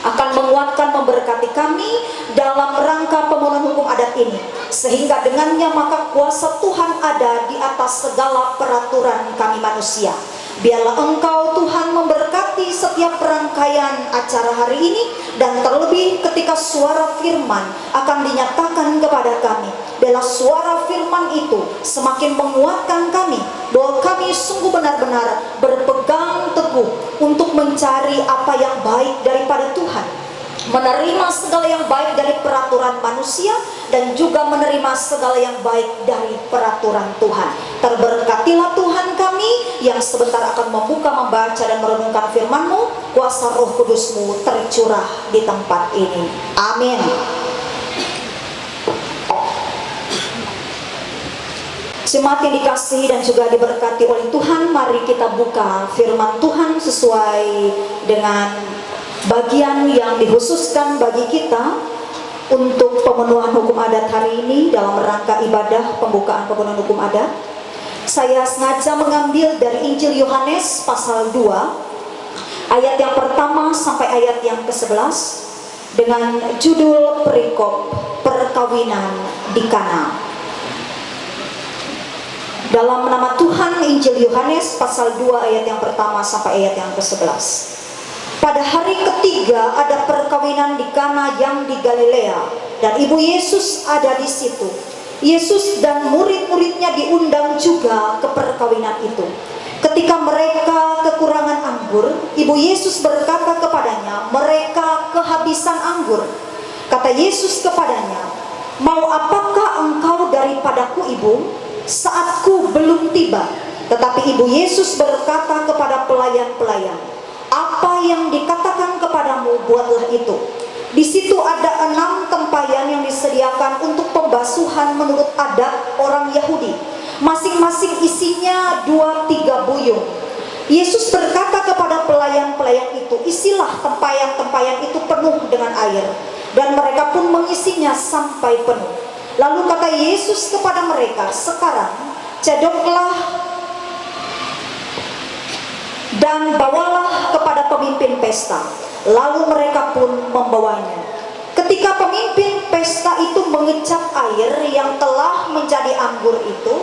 akan menguatkan, memberkati kami dalam rangka pemenuhan hukum adat ini, sehingga dengannya maka kuasa Tuhan ada di atas segala peraturan kami manusia. Biarlah Engkau Tuhan memberkati setiap rangkaian acara hari ini, dan terlebih ketika suara firman akan dinyatakan kepada kami. Biarlah suara firman itu semakin menguatkan kami bahwa kami sungguh benar-benar berpegang teguh untuk mencari apa yang baik daripada Tuhan, menerima segala yang baik dari peraturan manusia, dan juga menerima segala yang baik dari peraturan Tuhan. Terberkatilah Tuhan kami yang sebentar akan membuka, membaca dan merenungkan firman-Mu. Kuasa Roh Kudus-Mu tercurah di tempat ini. Amin. Jemaat yang dikasihi dan juga diberkati oleh Tuhan, mari kita buka firman Tuhan sesuai dengan bagian yang dikhususkan bagi kita untuk pemenuhan hukum adat hari ini dalam rangka ibadah pembukaan pemenuhan hukum adat. Saya sengaja mengambil dari Injil Yohanes pasal 2 ayat yang pertama sampai ayat yang ke-11 dengan judul perikop perkawinan di Kana. Dalam nama Tuhan, Injil Yohanes pasal 2 ayat yang pertama sampai ayat yang ke-11. Pada hari ketiga ada perkawinan di Kana yang di Galilea, dan ibu Yesus ada di situ. Yesus dan murid-muridnya diundang juga ke perkawinan itu. Ketika mereka kekurangan anggur, ibu Yesus berkata kepadanya, mereka kehabisan anggur. Kata Yesus kepadanya, mau apakah engkau daripadaku, ibu? Saatku belum tiba. Tetapi ibu Yesus berkata kepada pelayan-pelayan, apa yang dikatakan kepadamu, buatlah itu. Di situ ada 6 tempayan yang disediakan untuk pembasuhan menurut adat orang Yahudi. Masing-masing isinya 2-3 buyung. Yesus berkata kepada pelayan-pelayan itu, isilah tempayan-tempayan itu penuh dengan air. Dan mereka pun mengisinya sampai penuh. Lalu kata Yesus kepada mereka, sekarang cedoklah dan bawalah kepada pemimpin pesta. Lalu mereka pun membawanya. Ketika pemimpin pesta itu mengecap air yang telah menjadi anggur itu,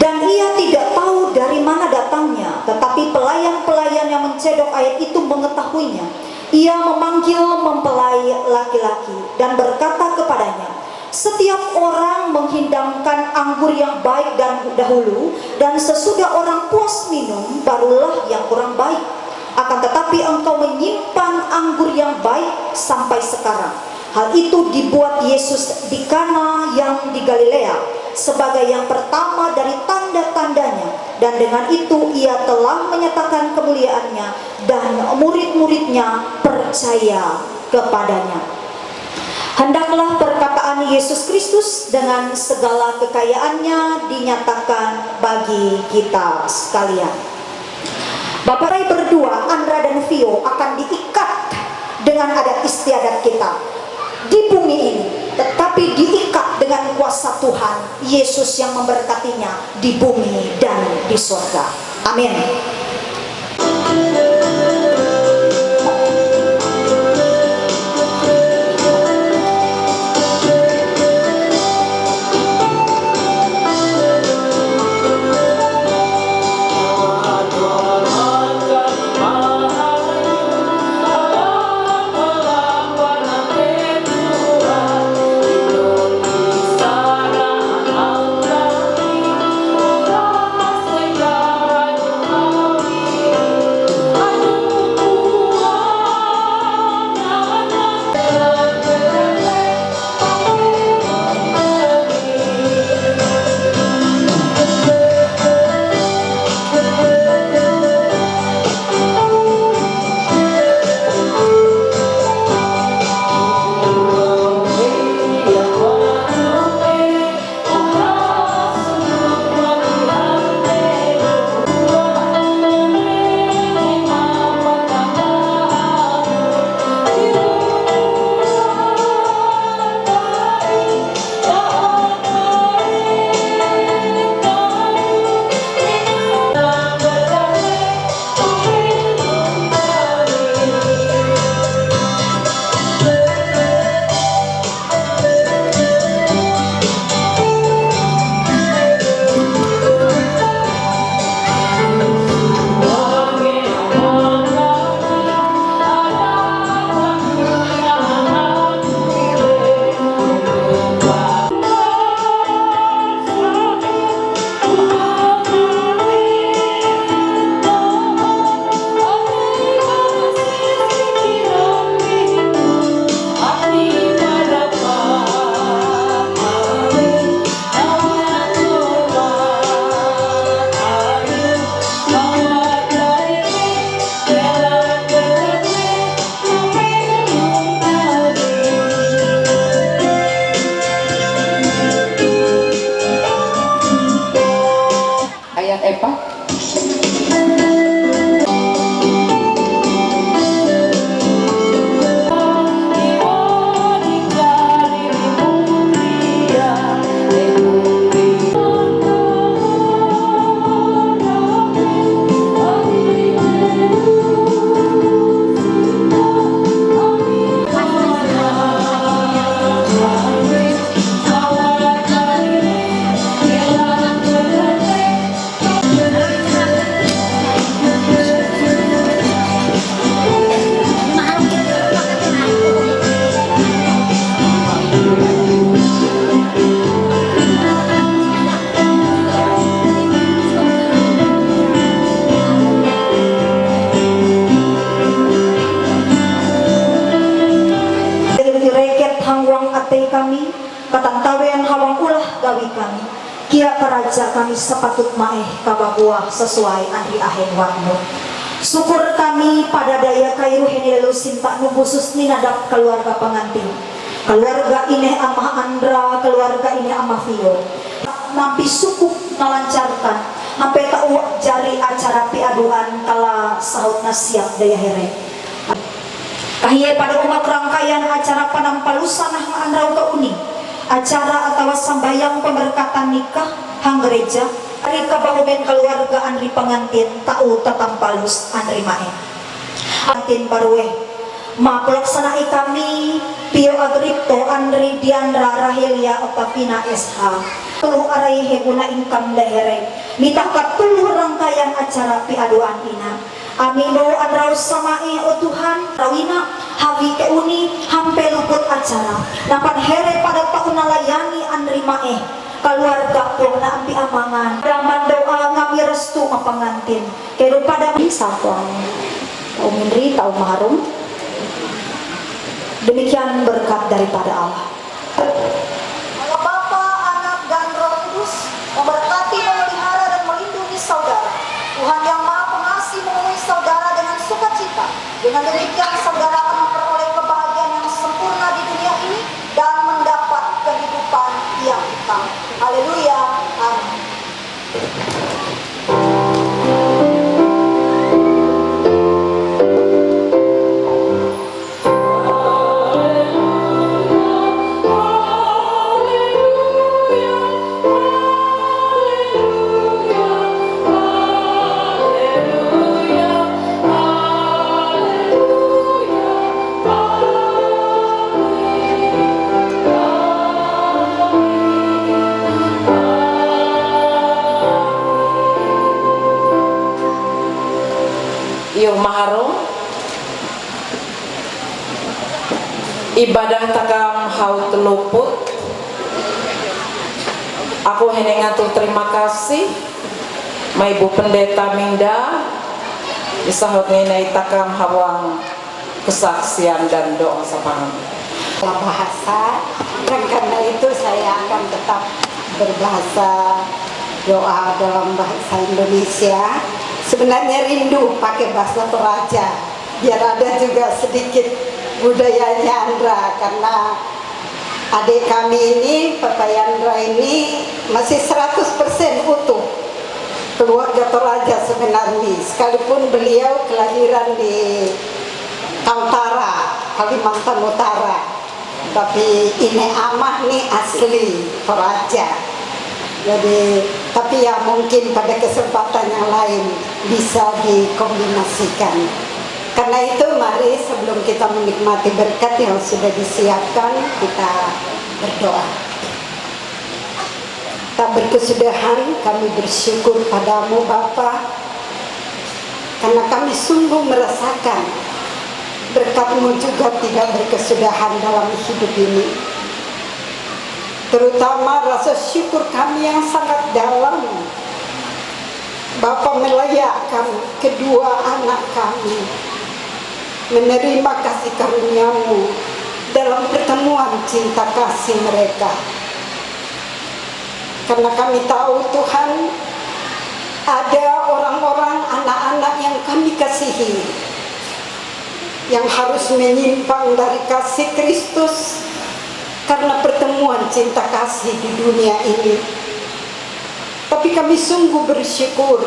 dan ia tidak tahu dari mana datangnya, tetapi pelayan-pelayan yang mencedok air itu mengetahuinya. Ia memanggil mempelai laki-laki dan berkata kepadanya, setiap orang menghidangkan anggur yang baik dan dahulu, dan sesudah orang puas minum, barulah yang kurang baik. Akan tetapi engkau menyimpan anggur yang baik sampai sekarang. Hal itu dibuat Yesus di Kana yang di Galilea sebagai yang pertama dari tanda-tandanya, dan dengan itu ia telah menyatakan kemuliaannya, dan murid-muridnya percaya kepadanya. Hendaklah perkataan Yesus Kristus dengan segala kekayaannya dinyatakan bagi kita sekalian. Bapak Rai berdua, Andra dan Vio, akan diikat dengan adat istiadat kita di bumi ini. Tuhan Yesus yang memberkatinya di bumi dan di surga. Amin. Ayat Epa. Kami katantawean hawang ulah gawi kami kira karaja kami sepatut maeh kababuah sesuai ahli ahen waktu syukur kami pada daya kairu henilalu sinta nu khusus ninadap keluarga pengantin keluarga ini amah Andra keluarga ini amah Vio nampi suku melancarkan sampai tau jari acara piaduan kala sahutna siap daya here kahiyai pada umat rangkaian acara panampalusanah Andrau ke uni acara atau sambayang pemberkatan nikah hang gereja hari kabahuben keluarga Andri pengantin tau tatampalus Andri mae antin barwe ma pelaksanai kami Pio Agripto Andri Diandra Rahelia Oktavina SH tuluh arai heguna ingkam dahere mitakat tuluh rangkaian acara piaduan ina amino Andrau samae o Tuhan rawina hawi ke uni hampe luput acara dapat here pada tahun layani Andri mae keluarga pun nampi amangan daman doa ngami restu pengantin kedu pada satuan Om Indri tahu maharum demikian berkat daripada Allah. Allah Bapa, Anak dan Roh Kudus memberkati, memelihara dan melindungi saudara. Tuhan yang Maha Pengasih memenuhi saudara dengan sukacita. Dengan demikian saudara akan memperoleh kebahagiaan yang sempurna di dunia ini dan mendapat kehidupan yang kekal. Haleluya. Amin. Hallelujah. maharum ibadah takam haut luput. Aku hanya ngatur terima kasih ma Ibu Pendeta Minda disahut ngenai takam hawang kesaksian dan doa sapaan bahasa, dan karena itu saya akan tetap berbahasa doa dalam bahasa Indonesia. Sebenarnya rindu pakai bahasa Toraja biar ada juga sedikit budayanya Andra, karena adik kami ini, Papa Yandra ini masih 100% utuh keluarga Toraja sebenarnya, sekalipun beliau kelahiran di Kaltara, Kalimantan Utara, tapi ini amah nih asli Toraja. Jadi, tapi ya mungkin pada kesempatan yang lain bisa dikombinasikan. Karena itu mari sebelum kita menikmati berkat yang sudah disiapkan, kita berdoa. Tak berkesudahan kami bersyukur padamu Bapa, karena kami sungguh merasakan berkat-Mu juga tidak berkesudahan dalam hidup ini. Terutama rasa syukur kami yang sangat dalam, Bapa melayakkan kedua anak kami menerima kasih karunia-Mu dalam pertemuan cinta kasih mereka. Karena kami tahu Tuhan, ada orang-orang anak-anak yang kami kasihi yang harus menyimpang dari kasih Kristus karena pertemuan cinta kasih di dunia ini. Tapi kami sungguh bersyukur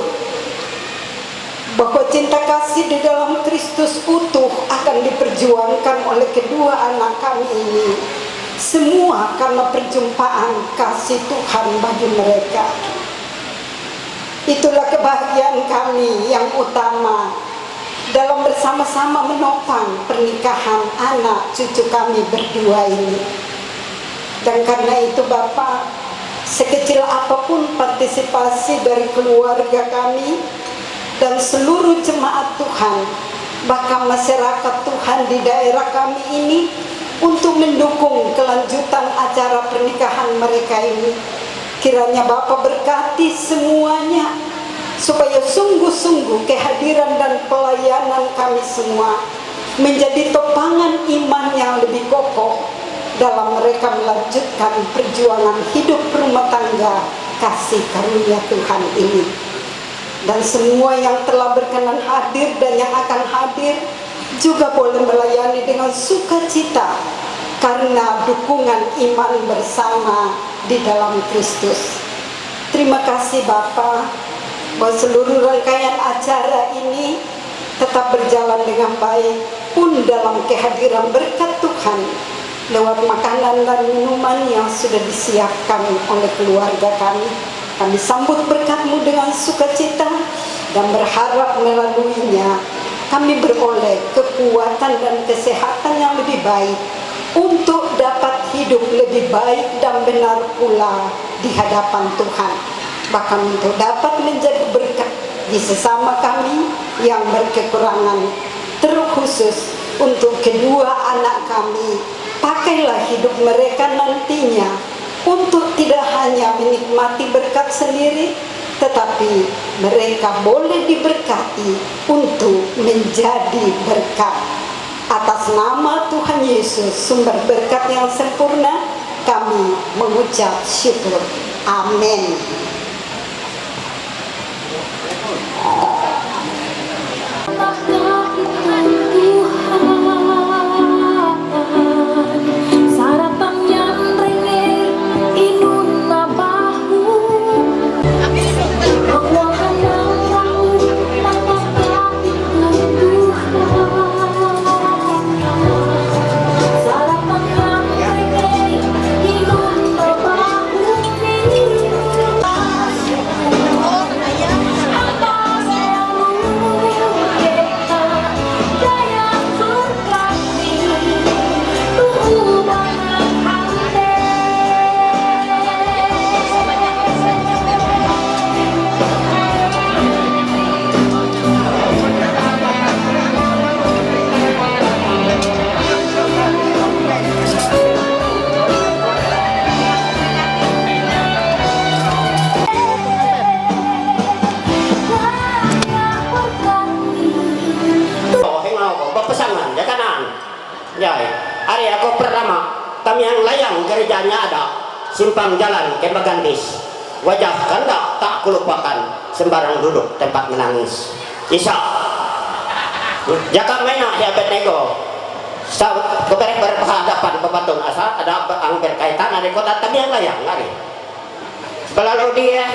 bahwa cinta kasih di dalam Kristus utuh akan diperjuangkan oleh kedua anak kami ini. Semua karena perjumpaan kasih Tuhan bagi mereka. Itulah kebahagiaan kami yang utama dalam bersama-sama menopang pernikahan anak cucu kami berdua ini. Dan karena itu Bapak, sekecil apapun partisipasi dari keluarga kami dan seluruh jemaat Tuhan, bahkan masyarakat Tuhan di daerah kami ini, untuk mendukung kelanjutan acara pernikahan mereka ini, kiranya Bapak berkati semuanya, supaya sungguh-sungguh kehadiran dan pelayanan kami semua menjadi topangan iman yang lebih kokoh dalam mereka melanjutkan perjuangan hidup rumah tangga kasih karunia Tuhan ini. Dan semua yang telah berkenan hadir dan yang akan hadir juga boleh melayani dengan sukacita karena dukungan iman bersama di dalam Kristus. Terima kasih Bapa, bahwa seluruh rangkaian acara ini tetap berjalan dengan baik pun dalam kehadiran berkat Tuhan lewat makanan dan minuman yang sudah disiapkan oleh keluarga kami. Kami sambut berkat-Mu dengan sukacita dan berharap melaluinya kami beroleh kekuatan dan kesehatan yang lebih baik untuk dapat hidup lebih baik dan benar pula di hadapan Tuhan, bahkan untuk dapat menjadi berkat di sesama kami yang berkekurangan. Terkhusus untuk kedua anak kami, pakailah hidup mereka nantinya untuk tidak hanya menikmati berkat sendiri, tetapi mereka boleh diberkati untuk menjadi berkat. Atas nama Tuhan Yesus, sumber berkat yang sempurna, kami mengucap syukur. Amin. simpang jalan ke Bagantis, wajah kanda tak kulupakan, sembarang duduk tempat menangis. Isa jaka maina si Abednego saat keberek berhadapan pembantu asa ada ang berkaitan ada kota kami yang layang lari lalu dia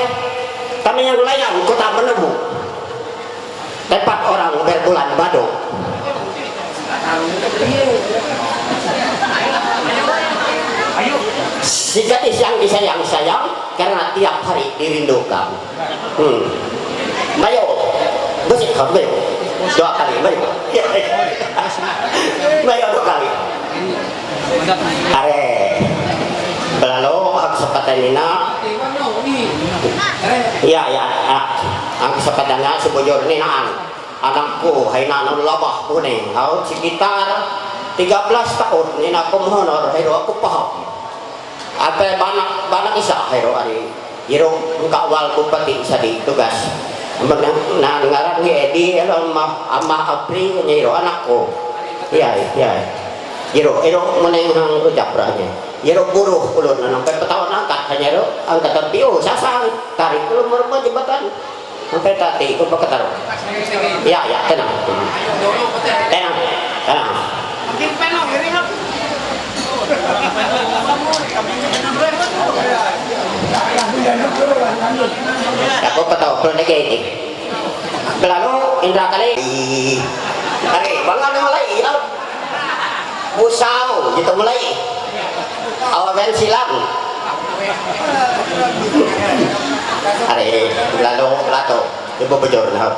kami yang layang kota menemu tempat orang berbulan badu. Si gadis yang disayang-sayang karena tiap hari dirindukan. Mayo, bersih kamu dua kali, mayo. Mayo 2 kali. Are, lalu kesempatan ini ya, ang kesempatannya sebujur ini anakku, hai nanon labah kuning, hau sekitar 13 tahun ini aku menghonor, hai aku paham. Apa banak isa hai ari, jero kawal bupati sadi tugas. Nah ngarang Edi amah Apri nyiro anakku. Iya. Jero menengang ucap rahnya. Jero buruh ulun nang petawon angkat hanya ro angkatan piu sasang tarik ulun merubah jembatan. Sampai tadi ku baketaro. Ya, tenang. Aku ketahu kalau negatif. Lalu Indra kali, hari bangga mulai, musau gitu mulai, awan silam. Hari lalu ibu bejor nah.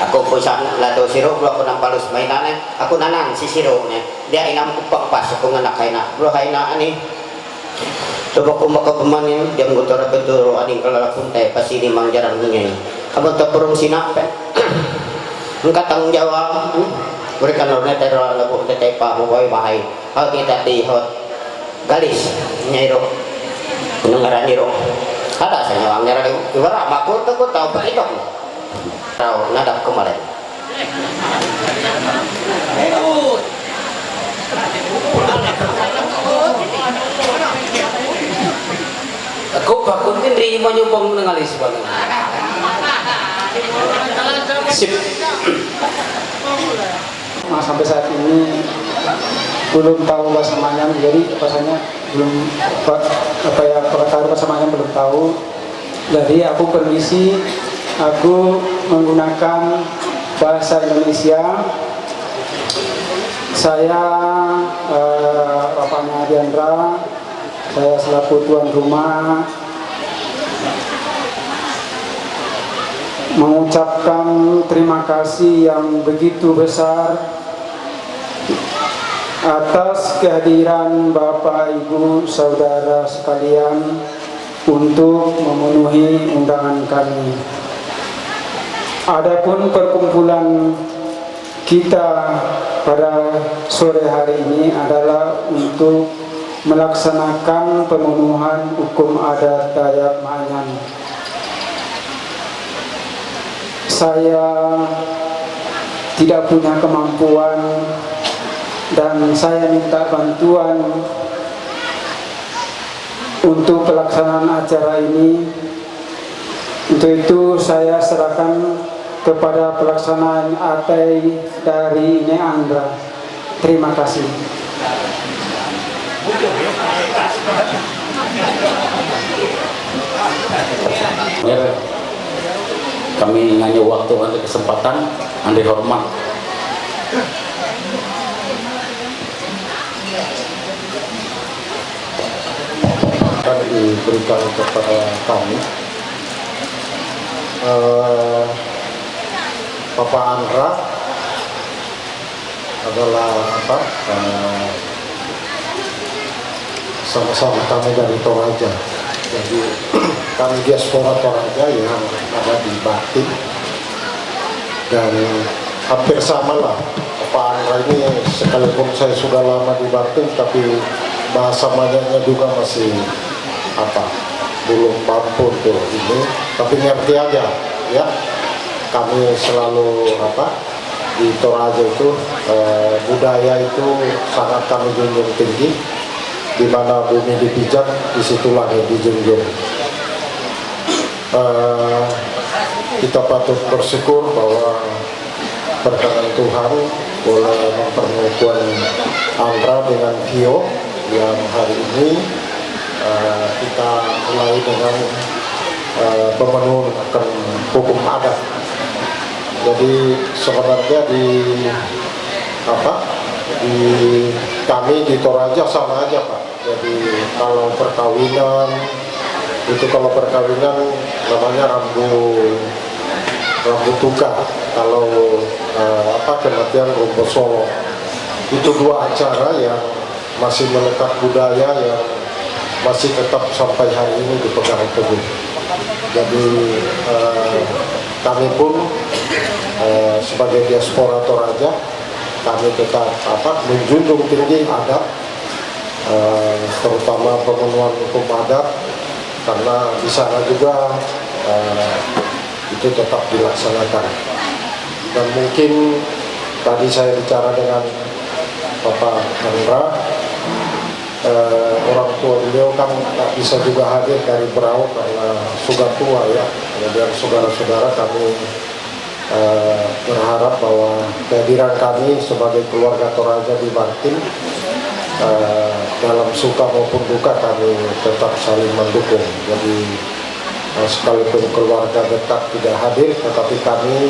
Aku pusan lato siro bro aku nampalus mainannya aku nanang si siro nya dia inam kupang pas aku nganak kaina bro kaina ani coba aku maka pemanin jam gutor betul aning kalau pun teh pasti di mang jarang ngene kamu tak perung sinapen engkau tanggung jawab berikan orangnya teror lagu teh pa mau bahai hal kita di hot galis nyairo nengaran niro ada saya orang nyara ibarat makul tuh tahu begitu tahu nadap kemarin aku bakun tindri mau nyumpang menengalis banget sip. Nah, sampai saat ini belum tahu bahasa Manyang, jadi bahasanya belum tahu bahasa Manyang belum tahu. Jadi aku permisi, aku menggunakan bahasa Indonesia. Saya Bapaknya Diandra, saya selaku tuan rumah mengucapkan terima kasih yang begitu besar atas kehadiran Bapak Ibu Saudara sekalian untuk memenuhi undangan kami. Adapun perkumpulan kita pada sore hari ini adalah untuk melaksanakan pemenuhan hukum adat Dayak Ma'anyan. Saya tidak punya kemampuan dan saya minta bantuan untuk pelaksanaan acara ini. Untuk itu saya serahkan kepada pelaksanaan ATI dari Ine Andra. Terima kasih. Kami nganyo waktu ada kesempatan andai hormat akan diberikan kepada kami. Bapak Andra adalah sama-sama kami dari Toraja. Jadi kami diaspora Toraja yang ada di Batin, dan hampir sama lah. Bapak Andra ini sekalipun saya sudah lama di Batin, tapi bahasa Manyangnya juga masih belum mampu tuh ini, tapi ngerti aja ya. Kami selalu di Toraja itu budaya itu sangat kami junjung tinggi, di mana bumi dipijak, di situ langit dijunjung. Kita patut bersyukur bahwa berkenan Tuhan boleh mempertemukan Andra dengan Vio yang hari ini kita mulai dengan pemenuhan akan hukum adat. Jadi sebenarnya kami di Toraja sama aja Pak. Jadi kalau perkawinan namanya rambu tuka. Kalau kematian rumput Solo. Itu dua acara yang masih melekat budaya yang masih tetap sampai hari ini dipegang teguh. Jadi kami pun sebagai diaspora Toraja, kami tetap menjunjung tinggi adat, terutama pemenuhan hukum adat, karena di sana juga itu tetap dilaksanakan. Dan mungkin tadi saya bicara dengan Bapak Andra, orang tua beliau kan tak bisa juga hadir dari Berau karena sudah tua ya. Kemudian saudara-saudara kami berharap bahwa kehadiran kami sebagai keluarga Toraja di Banting dalam suka maupun duka kami tetap saling mendukung. Jadi sekalipun keluarga dekat tidak hadir, tetapi kami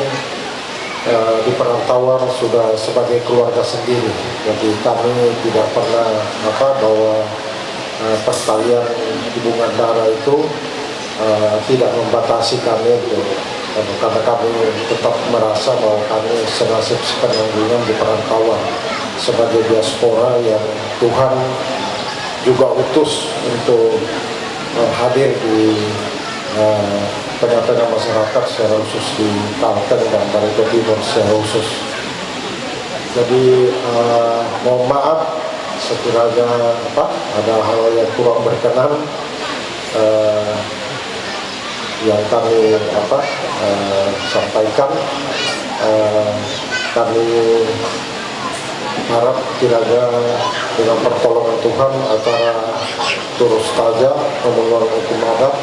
di perantauan sudah sebagai keluarga sendiri. Jadi kami tidak pernah bahwa pertalian hubungan darah itu tidak membatasi kami karena kami tetap merasa bahwa kami senasib sepenanggungan di perantauan sebagai diaspora yang Tuhan juga utus untuk hadir di tengah-tengah masyarakat secara khusus di Kalteng dan Barito Timur secara khusus. Jadi mohon maaf sekiranya ada hal yang kurang berkenan yang kami sampaikan. Kami harap kiranya dengan pertolongan Tuhan acara Turus Taja pemenuhan hukum adat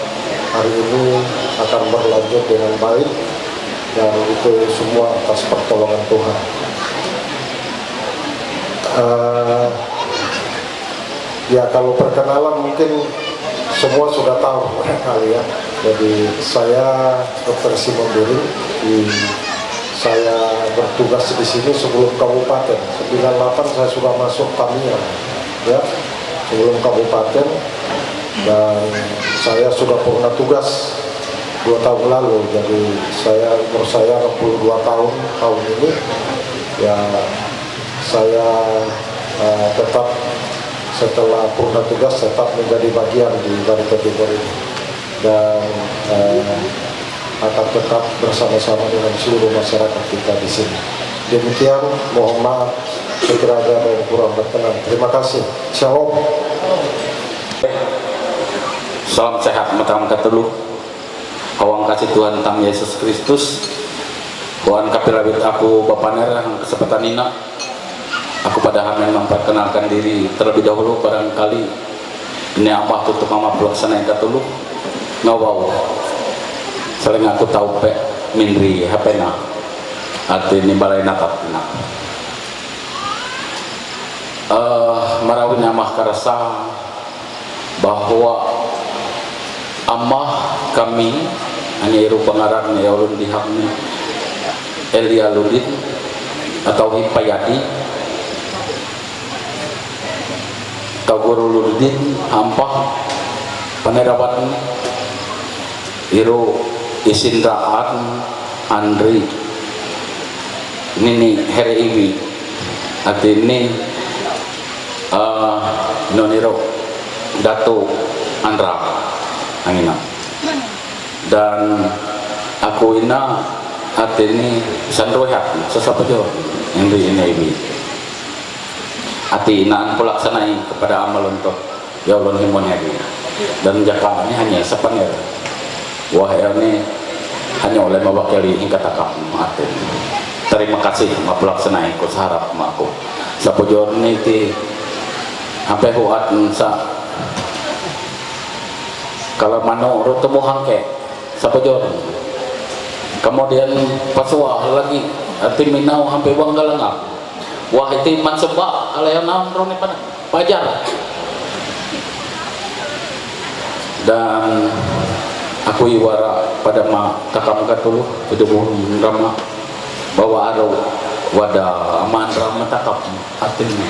hari ini akan berlanjut dengan baik, dan itu semua atas pertolongan Tuhan. Ya kalau perkenalan mungkin semua sudah tahu kali ya. Jadi saya Dr. Simon During, saya bertugas di sini sebelum kabupaten. 98 saya sudah masuk Tamiya ya, sebelum kabupaten. Dan saya sudah pernah tugas 2 tahun lalu, jadi umur saya 62 tahun ini ya. Saya tetap setelah purna tugas tetap menjadi bagian di Barito Timur ini, dan akan tetap bersama-sama dengan seluruh masyarakat kita di sini. Demikian, mohon maaf sekiranya ada yang kurang berkenan. Terima kasih. Shalom. Salam sehat matang katelu. Hawang kasih Tuhan Tam Yesus Kristus. Tuhan kapilabit aku Bapak Nera kesempatan ini. Aku pada memang memperkenalkan diri terlebih dahulu. Barangkali ini apa tutup mama pelaksana yang katelu ngawau. Sering aku tahu pe mindri hapena arti ini balai natapna. Marawin amah karasa bahwa amah kami hanya iru pengarang ya ulun dihamni Elia Ludin atau Hipayadi Kaguru Ludin ampah penerawat iru Isindraan Andri Nini Heriwi artinya noniro Dato Andra Angina, dan aku ina artinya sandrohat sesuatu yang di ini hati inaan pelaksanai kepada amal untuk ya Allah himon hari dan jaka ini hanya sepanjang wah ini hanya oleh mewakili hingga takap mati. Terima kasih pelaksanai ku sarap aku sapojor ini sampai huat sa kalau mano rutemu hangke sapojor kemudian paswa lagi arti minau sampai bang galangap wah itu man seba alayana roni pada pajar dan aku iwara pada ma takam katuluh kedemuh rama bawa aro wada aman rama takap artinya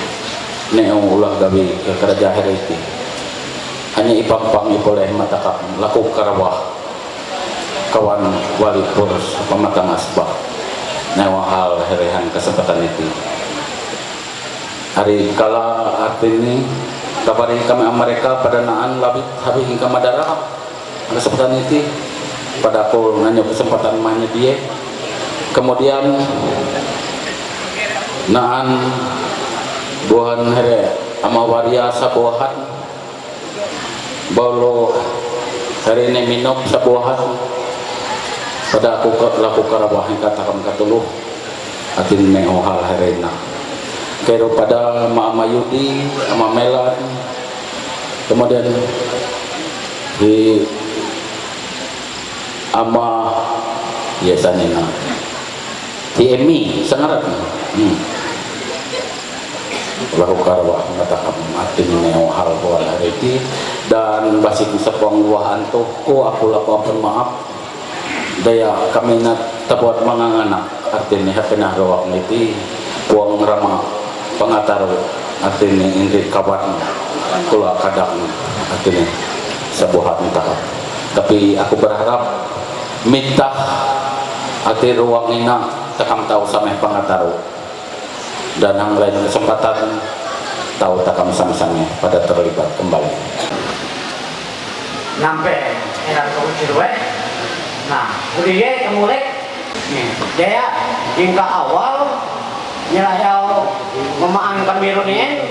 neo ulah gawi ke kerajaan heriti hanya ipang-pang boleh matakap laku karawah kawan wali purus pematang asbah neo hal herehan kesempatan itu hari kala artinya kabari kami mereka pada naan labit habis hingga madara kesempatan itu pada aku nanya kesempatan mahnya dia kemudian naan buahan here ama waria sabuahan bolo hari ini minum sabuahan pada aku laku karawah yang katakan katuluh atin neo hal herena kero pada Mama Yudi ama Melan kemudian di ama biasanya di Emi sangarat laku karawah mengatakan atin neo hal bual hereti dan basi sepong luahan tuh aku lakukan maaf daya kami nak terbuat menganganak artinya hapenah rawak niti puang rama pengatar artinya indri kawan kula kadang artinya sebuah entah tapi aku berharap minta arti ruang ina takam tahu sampai pengatar dan yang lain kesempatan tahu takam sama-sama pada terlibat kembali nampe enak kau cirwe nah udah kemulek jaya hingga awal nyerahau memaangkan birunya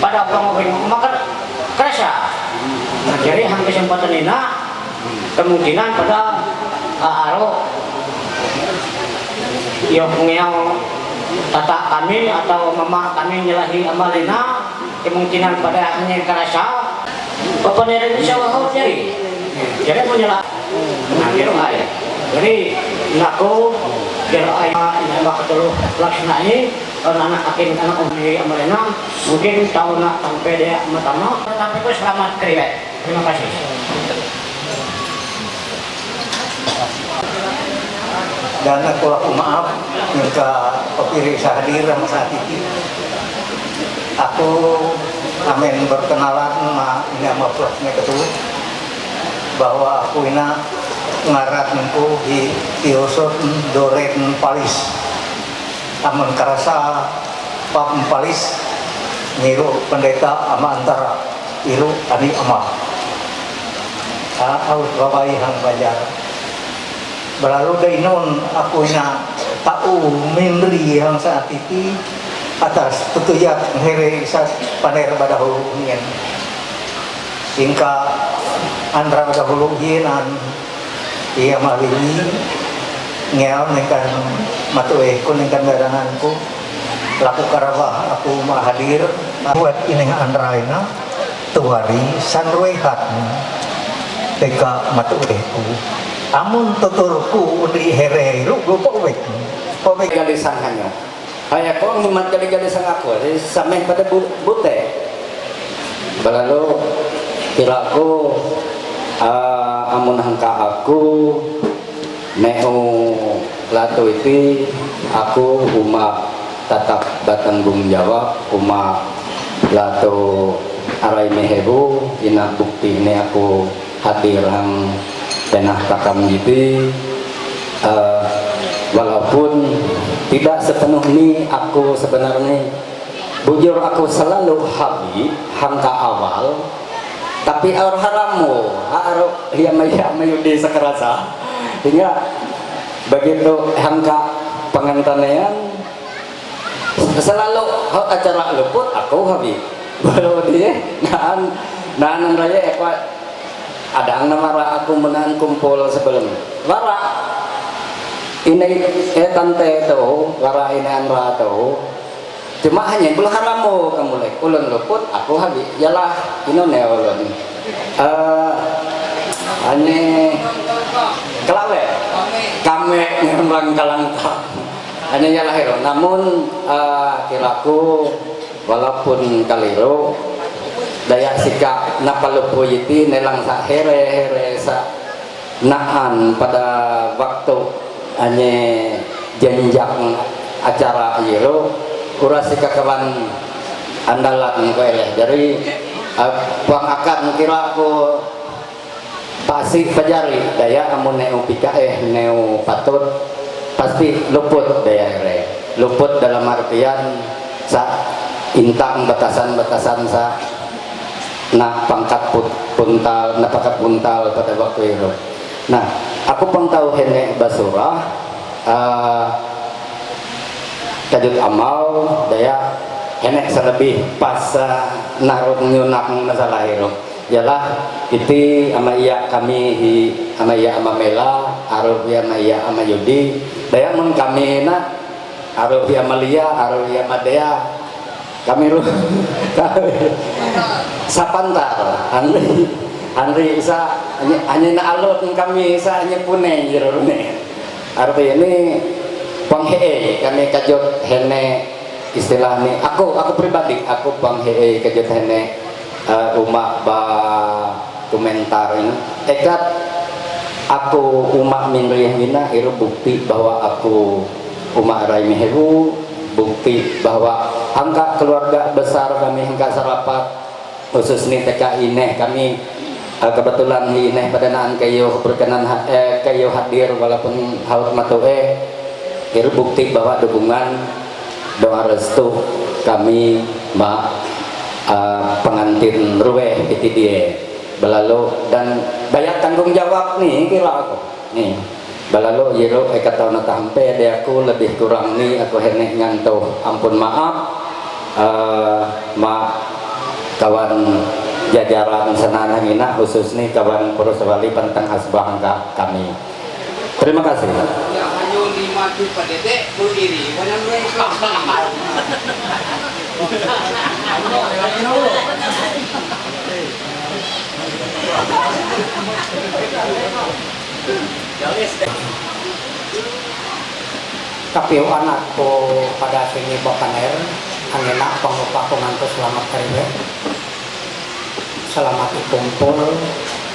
pada orang makan kerasa nah jadi hang kesempatan ini kemungkinan pada aro yang tata kami atau mama kami nyelahi amalina kemungkinan pada hanya kerasa Bapak Nere bisa wahau jadi punya lah nah kira aja jadi aku kira aja ini bakal terus laksananya anak akin anak umri amalina mungkin tahun nak sampai dia matama tapi aku selamat kerja terima kasih dan aku maaf jika kepiri hadir saat ini aku amin berkenalan ini sama plasnya ketua bahwa aku ini ngarat nengku di tiosot doren palis amun karasa pap palis ngiru pendeta ama antara iru ani ama aus babai hang bajar berlalu dainon aku ini tahu memberi yang saat itu atas petuyat here paner pada huluhian hingga andra pada huluhian ia malini ngel nengkan matue kuningkan garanganku laku karawah aku hadir buat ini andra ina tuari sanruehat teka matueku amun tuturku di here lu powek galisan hanya hanya kau ngimat galisan aku sampai pada bute balalu kiraku amun hangka aku neo latu itu aku uma tatap batanggung jawab uma latu arai mehebu ina bukti ini aku hadir hang tenah takam gitu walaupun tidak sepenuhnya aku sebenarnya bujur aku selalu habib hangka awal tapi ar haramu aro yudi sekerasa hingga begitu hangka pengantanean selalu acara luput aku habib baru dia nahan raya ada yang nama aku menahan kumpul sebelum lara ini tante itu lara ini anra itu cuma hanya belum haramu kamu lek ulun luput aku habis yalah ino ne ulun ane kelawe kame ngerang kalangka hanya yalah hero namun kiraku walaupun kaliro daya sikap napalupo yiti nelang sa here sa naan pada waktu hanya jenjang acara yero kurasi kakawan andalan ko jadi pang akan kira aku pasti pajari daya amun neo pika neo patut pasti luput daya luput dalam artian sa intang batasan-batasan sa nah pangkat puntal nah pangkat puntal pada waktu itu. Nah aku pang tahu hene basura kajut amal daya hene selebih pas naruk nyunak masalah itu ialah itu ama iya kami ama iya ama Mela aruf ya ama iya ama Yudi daya mun kami na aruf ya Malia aruf ya Madea kami sapantar Andri isa hanya na alot kami isa hanya pune jero ne arti ini panghee kami kajut hene istilah ni aku pribadi aku panghee kajut hene umak ba komentar ini ekat aku umak minriyah mina itu bukti bahwa aku umak raimi heru bukti bahwa angka keluarga besar kami hingga serapat khusus nih TK Ineh kami kebetulan Ineh pada naan kayu berkenan kayu hadir walaupun haut matue itu bukti bahwa dukungan doa restu kami pengantin ruweh itu dia belalu dan banyak tanggung jawab nih kira aku nih belalu yero kata na tampe de aku lebih kurang nih aku hene ngantuk ampun maaf kawan jajaran senana mina khusus nih kawan Purwosewali Pantang Hasbah kami terima kasih. Kapiu anakku pada sini Bokaner angena panglupa pengantu selamat kariwe selamat kumpul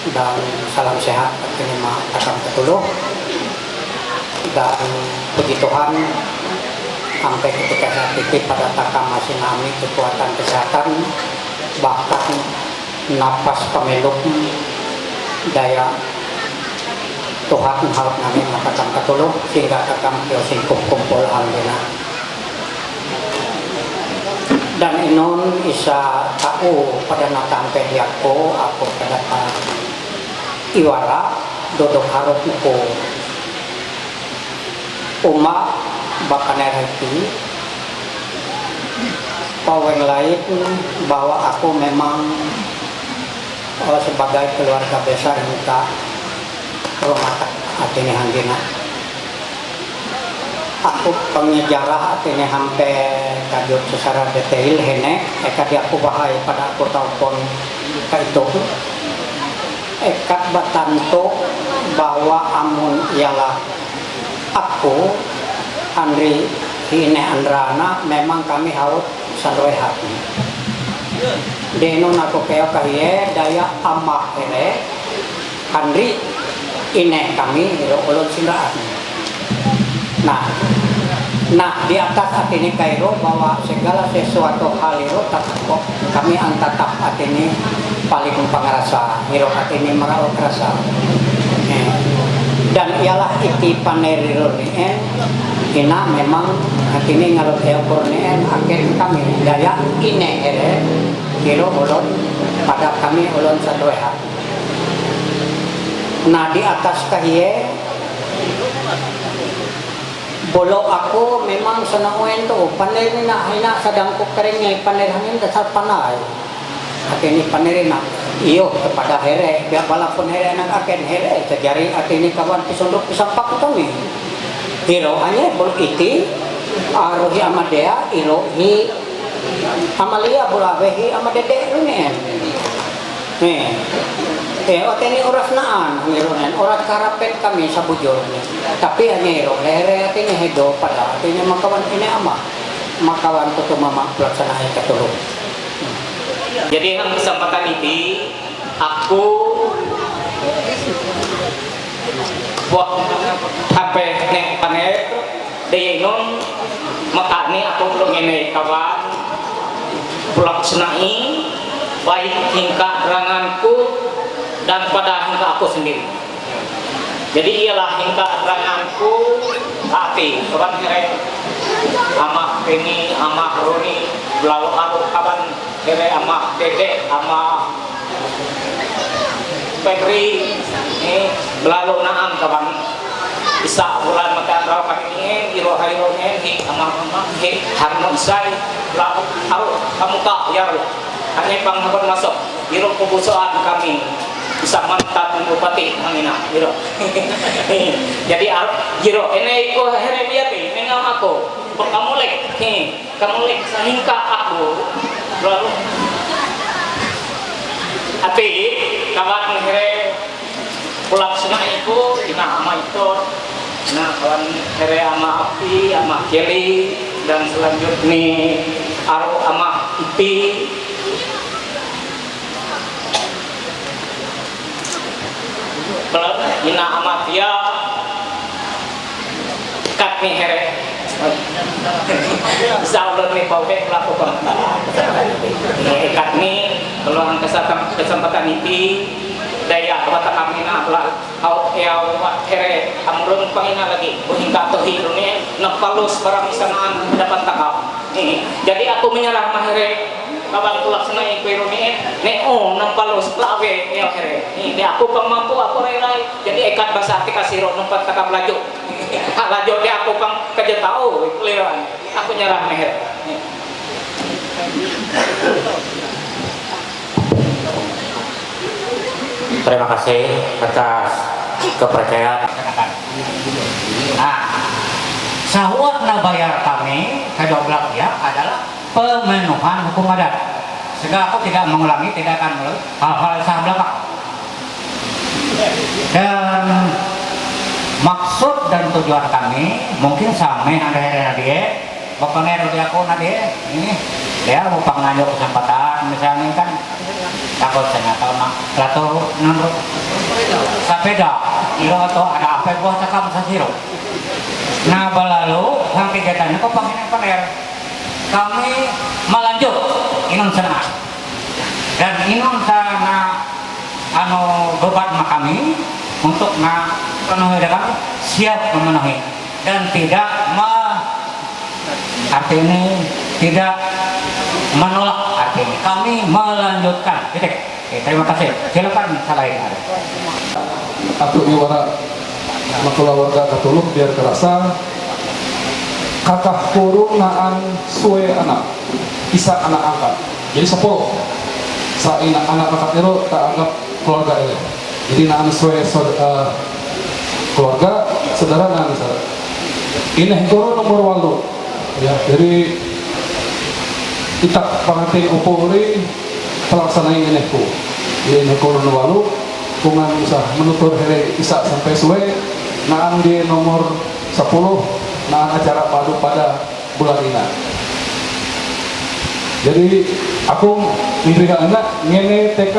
dan salam sehat terima takam ketuluh dan puji Tuhan sampai ketika saat ini pada takam masih nami kekuatan kesehatan bahkan napas pemeluk daya Tuhan harap nami mengatakan ketuluh sehingga takam kiosing kumpul alhamdulillah dan inon isa tahu pada natampe diako aku pada iwara dodok harap ko umat Bakaner itu paweng lain bahwa aku memang sebagai keluarga besar kita rumah hati hanggina aku pengejarah hati hampir kajut secara detail hene ekat aku bahaya pada aku telepon ke itu ekat batanto bahwa amun ialah aku Andri Hine Andrana memang kami haut sarwe hati deno nako kaya kahiye daya amah hele Andri Ine kami ulun sindaan nah di atas hati ini kairo bahwa segala sesuatu hal itu tetap kami antatap hati ini paling pangrasa hiro hati ini merauh rasa dan ialah iti panerirun ina memang hati ini ngaluk eokur akhir kami daya ine ere kiro ulun pada kami ulun sadweha nah di atas kahiye bolo aku memang senangin tuh paner na hina sadang ko kering paner hangin dasar panay hati ini paner na iyo kepada here biar walaupun here nang aken here sejari hati ini kawan pisondok pisampak kami hero hanya bol iti aruhi amadea irohi amalia bulawehi amadede runen oteni oras naan ngirunen oras karapet kami sa bujurnya tapi hanya iro lere artinya hedo pada artinya makawan ini ama makawan tutu mama pelaksanaan ketulung. Jadi ang kesempatan ini aku buat sampai neng panel dari non makani aku belum ini kawan pelaksanai baik hingga ranganku dan pada hingga aku sendiri. Jadi ialah hingga ranganku hati kawan kere amah ini amah roni belau aku kawan kere amah dede amah Pedri belau naam kawan bisa bulan mata rawan ini iro hayrone hi amah hi harmonsai belau kamu tak ya hanya panghapan masuk iro kebusuan kami bisa mantap bupati mangina iro jadi iro ini ko heremiati mengang aku kamu lek sehingga aku lalu tapi kawan here pelaksana itu dina ama itu nah kawan here ama api ama keli dan selanjutnya aru ama ipi kalau dina ama dia kat nih here Saudara nih bau deh melakukan ikat nih kalau ang kesempatan ini daya kata kami na kau here amrun pangina lagi buhingka to hirune napalus barang isanaan dapat takap jadi aku menyerah mahere kawan pulaksana ekonomi neo napalus lawe ya here ini aku pemampu aku relai jadi ikat bahasa hati kasiro numpat takap laju laju dia aku pang kerja tahu keliruan aku nyerah meher terima kasih atas kepercayaan. Nah, sahur na bayar kami kedua belah pihak adalah pemenuhan hukum adat. Sehingga aku tidak mengulangi, tidak akan mengulangi hal-hal yang belakang. Dan maksud dan tujuan kami mungkin sama ada dia pokoknya dia aku dia ini dia mau penganjur kesempatan misalnya kan takut saya nggak tahu lato nanduk sepeda ilo atau ada apa buah cakap sasiro nah balalu yang kegiatannya kok pengen pamer kami melanjut inun senang dan inun sana anu bebat kami untuk penuhi kami siap memenuhi dan tidak artinya tidak menolak artinya kami melanjutkan titik. Terima kasih silakan salahin ada atau iwara keluarga ketuluh biar terasa kakak kurung naan suwe anak bisa anak angkat jadi 10 sa anak angkat itu tak anggap keluarga ini jadi naan suwe keluarga saudara naan saudara ini kurung nomor walu ya jadi kita perhati upuri pelaksanaan ini ku ini kurun walu kungan usah menutur hari isa sampai suwe naan di nomor 10 naan acara padu pada bulan ini jadi aku mimpi anak ngene TK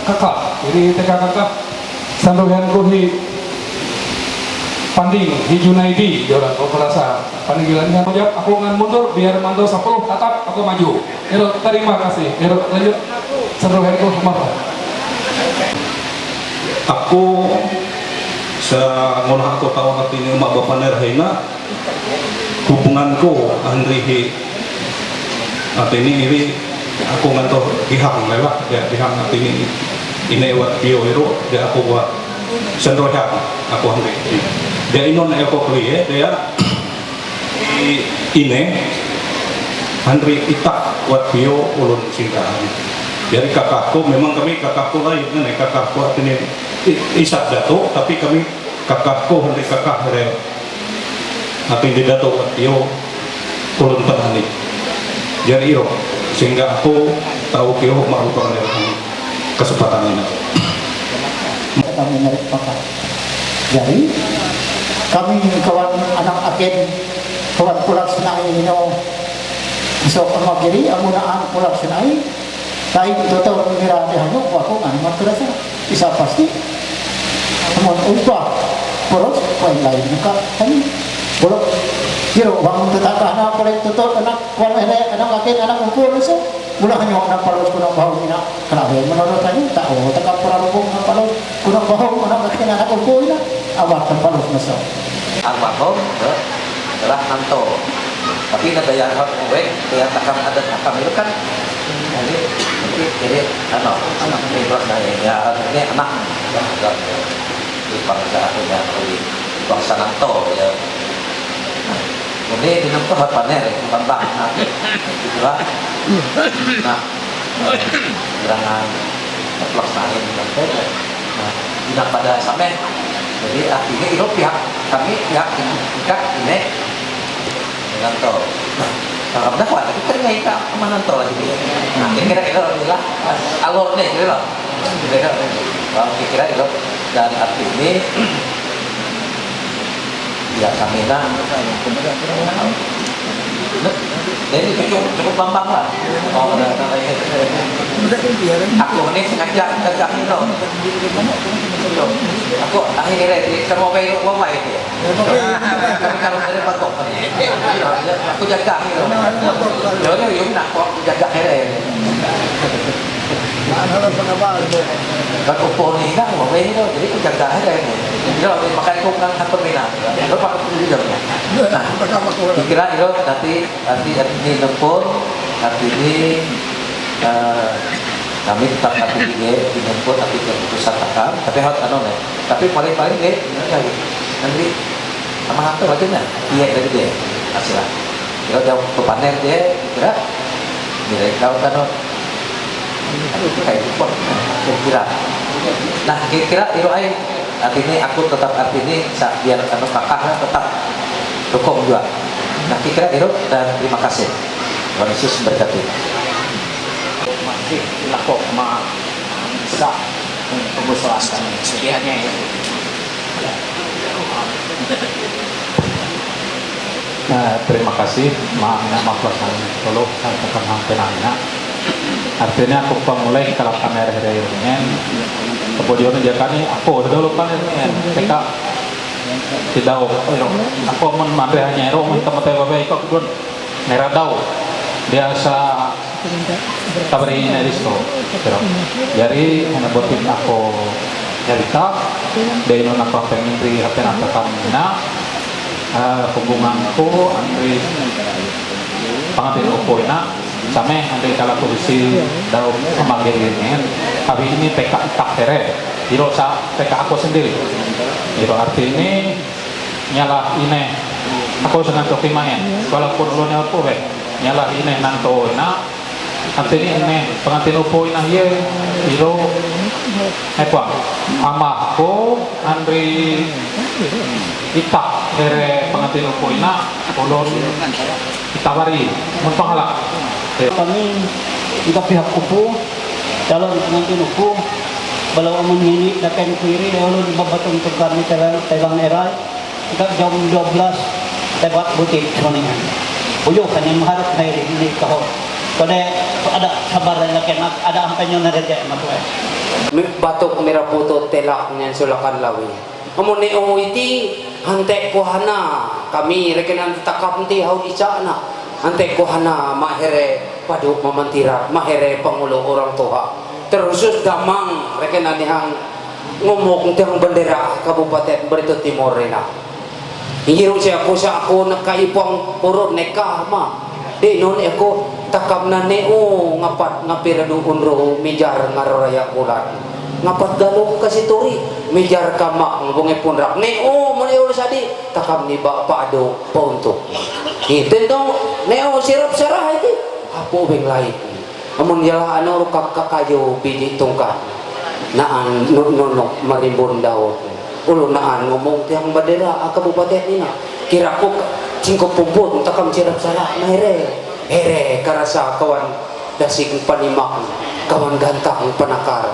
kakak jadi TK kakak sandohan kuhi Panding di Junaidi orang kau merasa panggilannya aku ngan mundur biar mantul 10 tatap aku maju terima kasih lanjut seru hari itu kemana aku sa ngolah aku tahu hati ini mak bapak nerhina hubunganku andrihi hati ini aku ngantor dihang lewat ya dihang hati ini buat bio itu dia aku buat senrohak aku andri dia inon eko kli dia ini Andri itak buat bio ulun singkaran dari kakakku memang kami kakakku lain nih kakakku ini isak dato tapi kami kakakku Andri kakak dari tapi di dato buat bio ulun penani jadi iro sehingga aku tahu kio marukan dari kesempatan ini kami narik pakai jadi kami kawan anak agen kawan pulang senai ini so magiri amunaan pulang senai lain total mengira dia hanya aku kan madrasah bisa pasti teman ubah poros poin lain muka kami boleh jero bangun tetangga anak boleh tutup anak kuan anak agen anak ukur so mula hanya anak poros kuno bau ina kenapa menurut kami tak tekap perarubung anak poros kuno bau anak agen anak ukur ina awak poros masuk almarhum adalah nanto tapi ada yang harus yang takam adat takam itu kan jadi anak ini dari ya ini anak di bangsa akhirnya di bangsa nanto ya ini di nanto harus panen bambang itulah nah serangan pelaksanaan nanto tidak pada sampai jadi artinya itu pihak kami pihak ini nanto kalau dah kuat tapi teringat kita mana nanto lagi nah kira-kira inilah alur nih gitu loh kalau kira itu dan arti ini ya kami nak jadi cukup gampang lah oh aku ini sengaja tegak itu aku akhirnya semua bayi rumah itu kami kalau dari patok aku jaga gitu jadi yuk nak aku jaga akhirnya kan upo nih kan mau bayi itu jadi aku jaga akhirnya jadi makan itu kan satu minat itu pakai tujuannya nah kira itu nanti ini nelfon nanti ini kami tetap nanti dijemput nanti keputusan takam tapi harus nih tapi paling deh nanti sama hantu wajahnya iya dari dia hasilnya kalau jauh ke panen dia kira kau kan itu kayak impor kira nah kira itu aja artinya aku tetap artinya biar kakak tetap dukung juga nah kira itu dan terima kasih Tuhan Yesus berkati masih laku ma bisa pengusahaan sedianya ya nah terima kasih maaf pelaksanaan tolong sampaikan hampenanya artinya aku pemulai kalau kamera ini kemudian menjakannya aku dulu kan ini kita tidak aku menmandai hanya ero teman-teman bapak ikut pun neradau biasa kabari neristo jadi menebutin aku cerita dari nona aku pengen beri apa yang akan hubunganku antri pengantin upoina sampai antri kalau polisi dalam memanggil ini tapi ini PK tak tere itu PK aku sendiri itu arti ini nyala ini aku senang toki main walaupun ulunnya upo nyala ini nanto na artinya ini pengantin upo ina ye itu apa amahku andri itak dari pengantin upo ina ulun itawari mumpangala kami juga pihak upo calon pengantin upo balau menghini dakan kiri ulun babatong tegar ni telang erai kita jam 12 lewat butik soningan uyo kanya maharap hari ini kau pada ada sabar dakan ada ampenyo na reja matwe batok merah puto telak nyan sulakan lawi amon ni iti hante ko hana kami rekenan takap ti hau di sana hante ko hana mahere paduk mamantira mahere pangulo orang tua terusus damang rekenan dihang ngomong tentang bendera Kabupaten Barito Timur rena hirung siya ako nakaipang purot nekah ma di non ako takam na neo ngapat ngapiradu unro mijar ngaroraya ulan ngapat galong kasi turi mijar kama ngubungi punrak neo maliul sadi takam ni bapak do pauntuk itu dong neo sirap sarah itu apo beng lain amun jala ano kakayo biji tungkat naan nunok marimbun daw ulo naan ngomong tiyang badera Kabupaten ina kira ko cingkop pumput takam cirap salah nah here karasa kawan dasing panimak kawan gantang penakar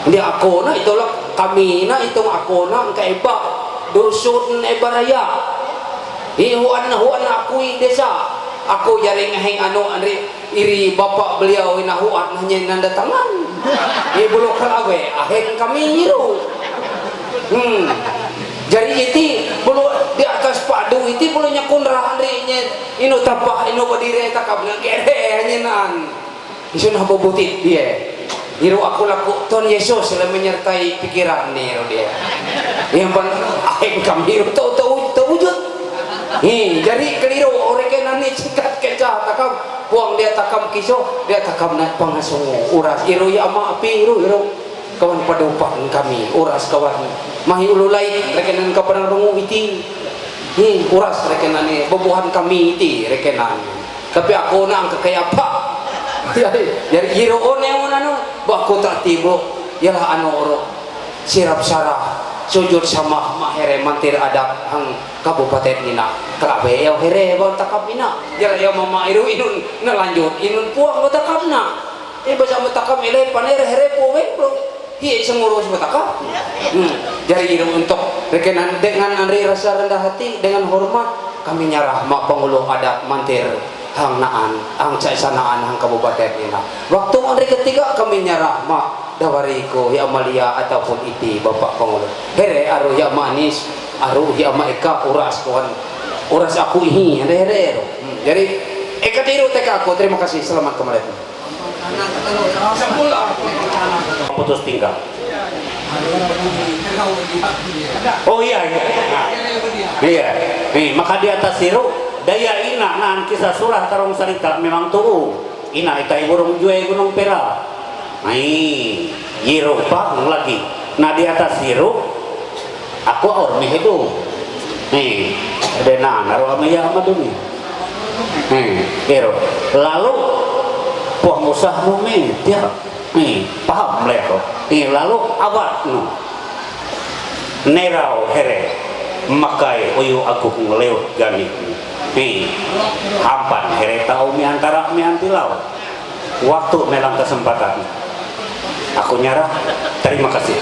dia aku na itulah kami na itong aku na ang kaiba dusun ebaraya huan aku desa aku jaring ngahing iri bapak beliau inahuan hanya nanda tangan bulok kalawe aheng kami iru jadi iti bulu di atas padu iti bulu nyakun raharinya inu tapah inu badire takap ngere hanya nan isu nah bobutit dia iru aku laku Tuhan Yesus sila menyertai pikiran nih dia yang pan aheng kami iru tahu wujud jadi keliru orang kena ni cikat kecah takam buang dia takam kiso dia takam nak pangasung uras iru ya ma api iru kawan pada upahan kami uras kawan mahi ululai rekenan kapan rungu iti uras rekenan ni bebuhan kami iti rekenan tapi aku nang kaya apa jadi hero one yang mana baku tak tibo yalah anu oro sirap sarah sujud sama mahere mantir adat hang kabupaten nina kelabe yo here bon takapina jara yo mama iru inun nalanjut inun puang takapna basa matakam ile paner here powe bro hi sengurus matakam jadi iru untuk rekenan dengan andri rasa rendah hati dengan hormat kami nyarah mak penghulu adat mantir hang naan hang sanaan hang kabupaten nina waktu andri ketiga kami nyarah mak dawariko ya Amalia ataupun iti bapak penghulu here aru ya manis aru ya maika uras kawan uras aku ini here jadi ekatiru teka aku terima kasih selamat kembali putus tinggal oh iya maka di atas siru daya ina nan kisah surah tarong sarita memang tuh ina itai burung jue gunung pera yiru pang lagi nah di atas yiru aku ormi itu dena naruh amaya amaduni yiru lalu pengusaha mumi dia paham leko lalu awak nerau here makai uyu aku ngeleut gani hampan here tahu miantara miantilau waktu melang kesempatan aku nyarah terima kasih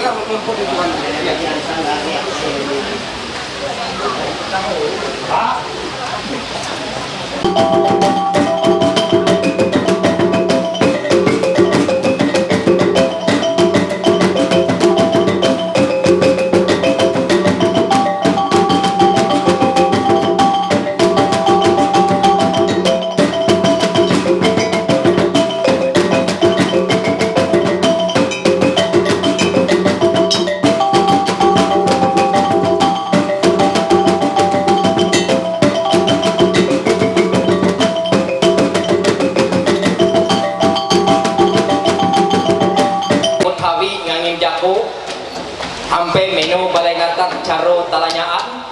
sampai menu balai ngatak caro talanyaan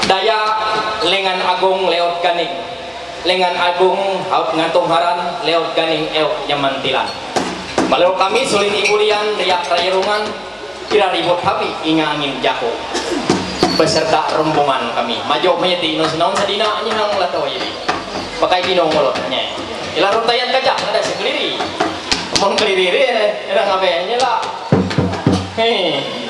daya lengan agung leot ganing lengan agung haut ngantung haran leot ganing eok nyamantilan balau kami sulit ibulian riak rayerungan kira ribut habi inga angin jako beserta rombongan kami majo menyeti non sadina nyang latau jadi pakai binong molot hanya ilarun tayan kajak ada sekeliri mon keliri era ngabe nyela hei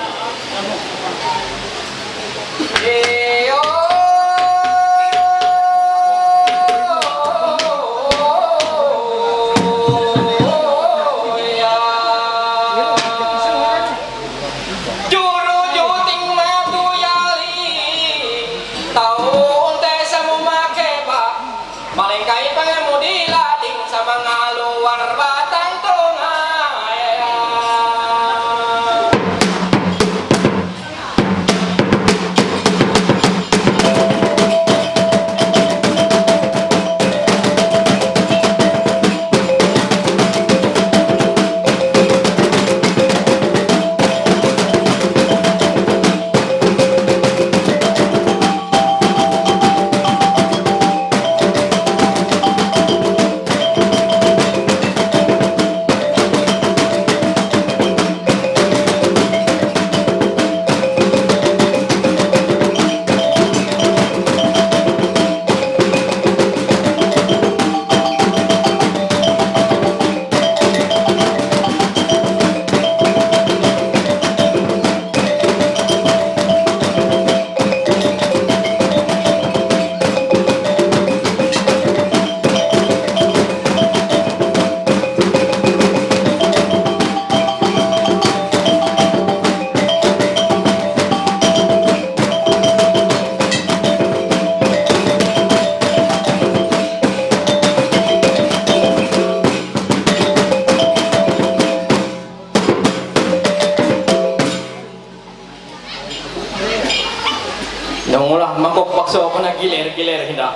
Nangulah mangkok pakso ako na giler-giler hinda.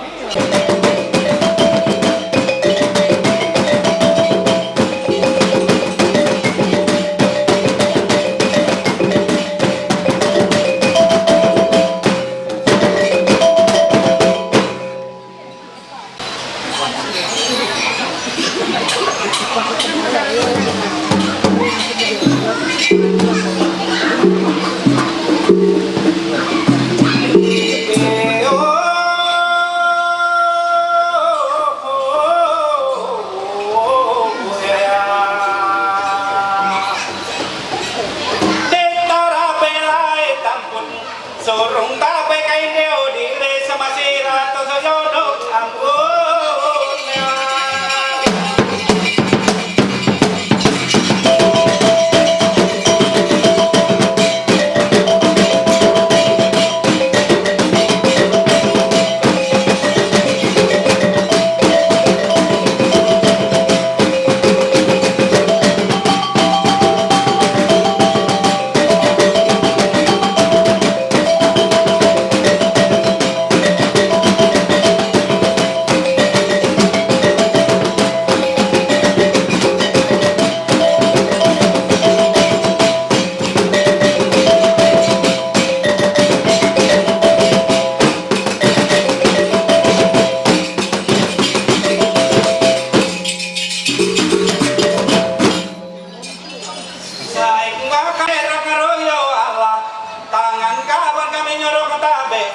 Sorong tape kay neo dire sa masira to sa yodok ampun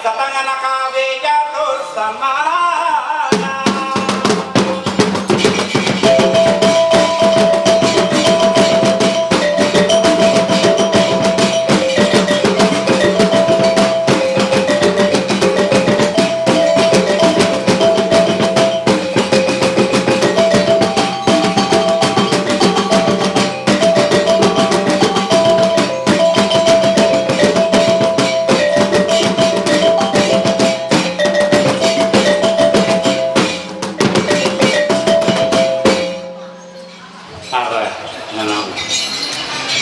sa tangan nakabe jatuh sama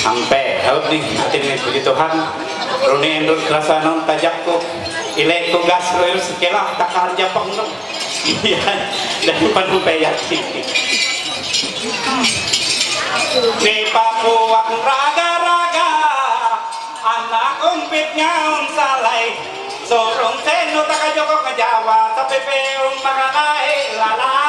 sampai haut nih hati nih puji Tuhan runi endut rasa non tajakku ilek ku gas roir sekelah tak harja pengnuk iya dan penuh peyati di Papua raga-raga anak umpitnya salai sorong senu tak kajoko ke Jawa tapi peung makanai lalai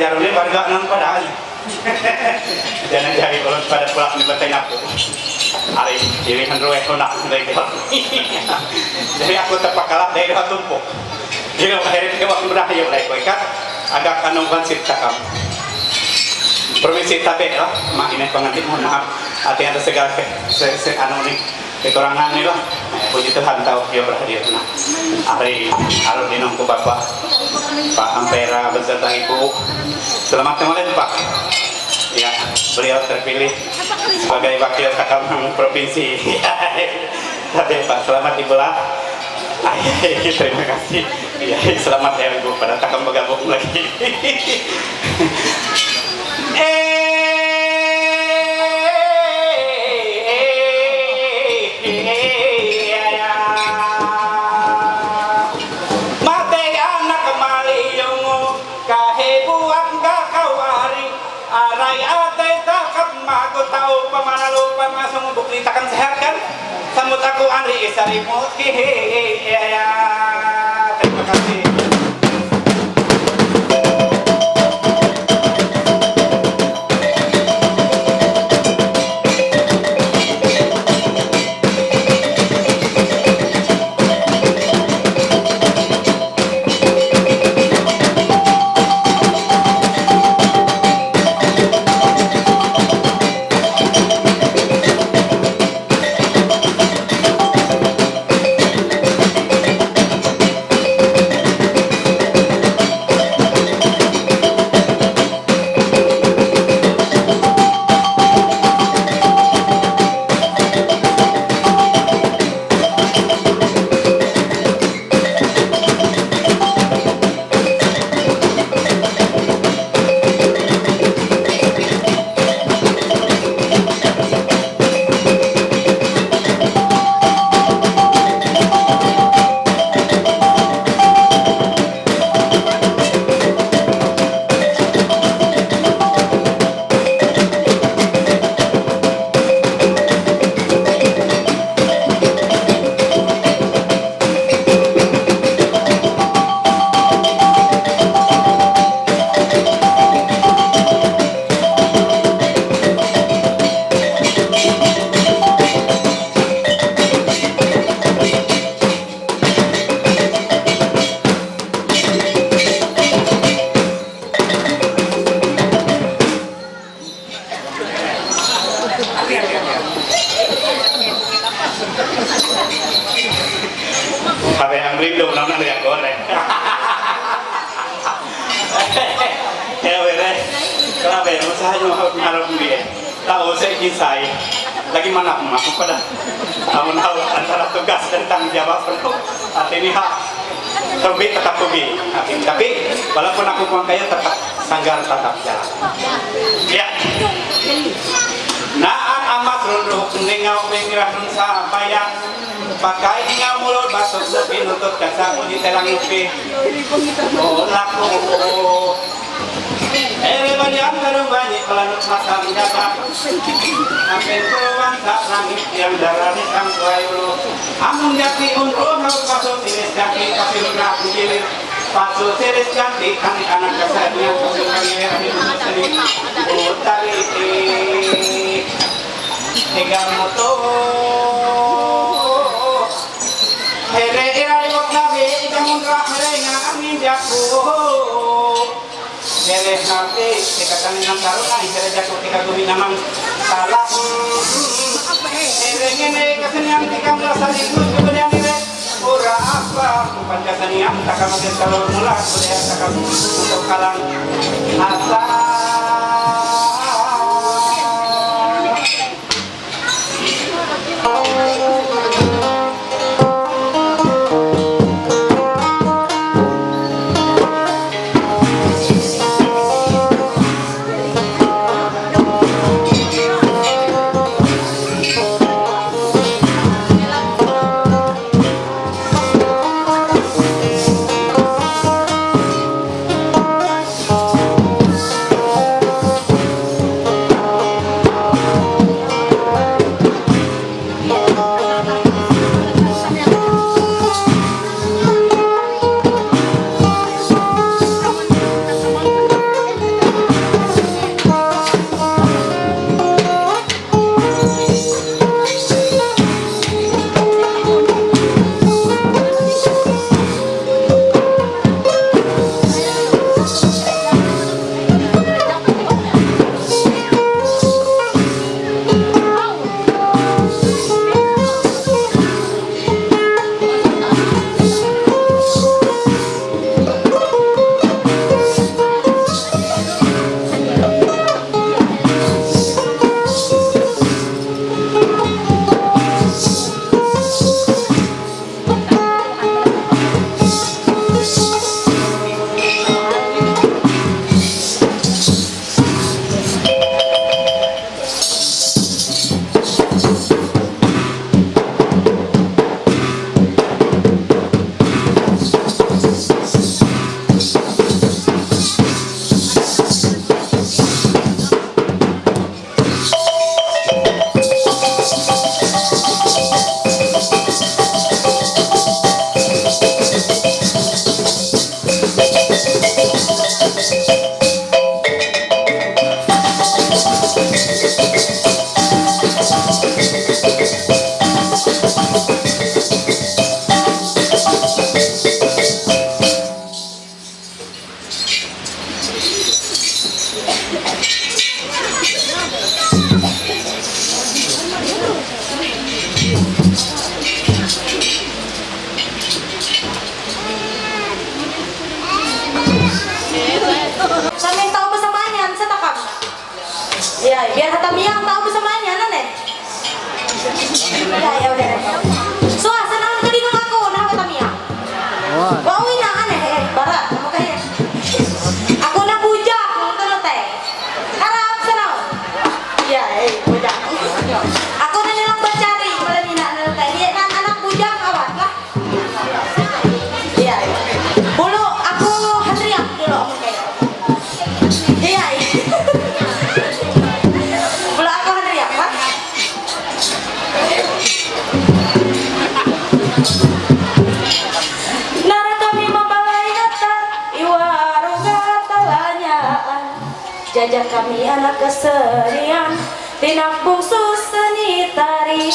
jarumnya warga non padahal. Jangan jadi kalau pada pulang di batang aku. Hari ini kan ruwet konak dari dia. Jadi aku terpakalah dari dia tumpuk. Jadi akhirnya dia waktu berakhir mulai kau ikat agak kanungkan takam. Permisi tapi lah, mak ini pengantin mohon maaf. Hati ada segala anu nih kekurangan nih lah. Puji Tuhan tahu dia berhadir. Nah, hari harus dinungku bapak Pak Ampera beserta ibu. Selamat kemarin Pak. Ya, beliau terpilih sebagai wakil kakak provinsi. Tapi Pak, selamat Ibu lah. Terima kasih. Ya, selamat ya Ibu pada takam bergabung lagi. Takkan sehat kan? Sambut aku Andri Isarimut. Ya. Terima kasih. Sampai yang rindu nona yang goreng. Ya beres. Kenapa ya? Usaha harus dia. Tahu saya kisah. Lagi mana aku pada tahun antara tugas dan tanggung jawab penuh. Artinya hak terbit tetap terbit. Tapi walaupun aku kurang kaya tetap sanggar tetap jalan. Ya. Naan amat runduk nengau mengira nusa payah pakai hingga mulut basuk lebih nutut kaca di telang lupi oh laku banyak karung banyak pelanut masa menjaga sampai keluar tak langit yang darah sang kuayu amun jati untuk harus pasuk siris jati tapi lunak gilir pasuk siris jati anak kasarnya pasuk gilir hidup seni utari Egang moto Here irai nabi ikang muntra mereka amin jaku Here nabi ikatan enam taruna here jaku tika gumi namang salah Here ngene kesenian tika merasa itu kemudian dire ora apa pancasanian takam den kalor mula budaya takam untuk kalang asa Ya, biar Hatamia tahu bisa mainnya nih. Ya udah. Suasana tadi nang aku nah Hatamia. Wah, ina aneh barat makanya. Aku na puja ngono teh. Harap senang. Iya, puja. Aku na nilang bacari malah ina teh. Dia anak puja kawan lah. Iya. Bulu aku hatriak dulu aku kayak. Iya. Bulu aku hatriak, Pak. Nara kami membalai datar iwaruga talanyaan jajak kami anak keserian tinak bungsu seni tari.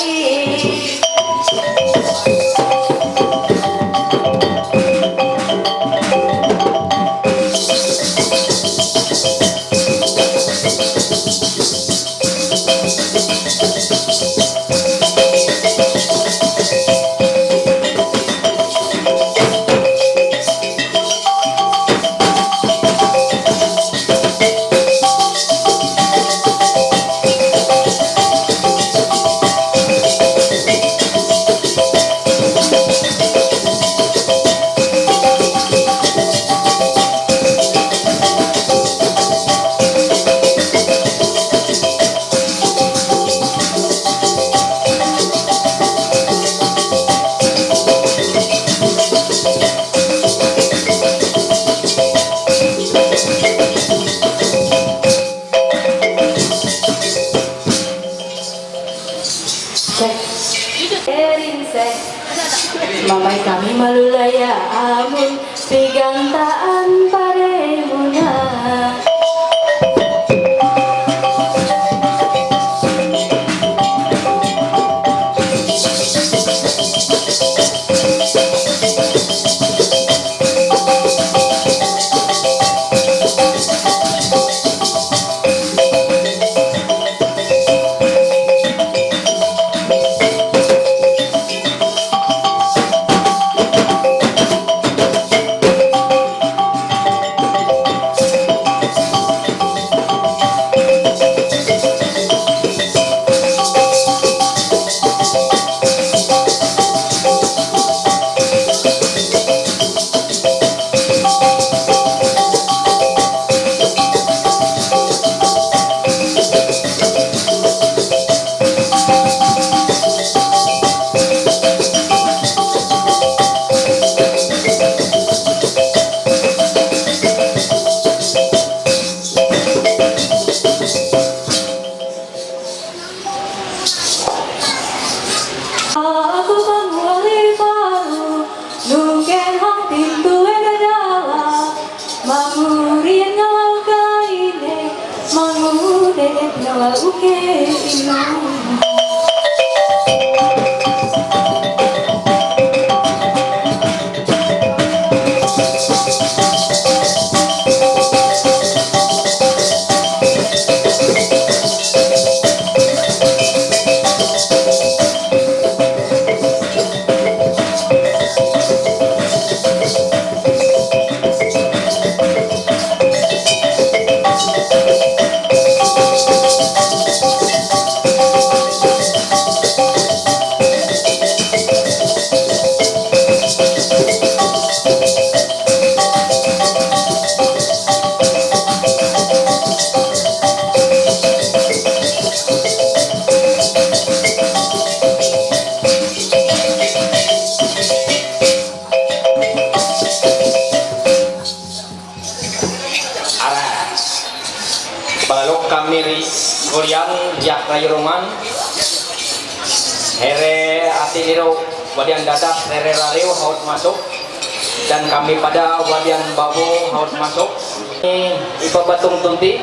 Mamai kami malulaya amun pigantaan paremuna. Aku pemulih baru nungken hang pintu edadala mangurin ngalau kaine mangudet ngalau keino. balok kami kuliang jak rayurungan here ati iro wadian dadak here rariu haut masuk dan kami pada wadian babu haut masuk ipa batung tunti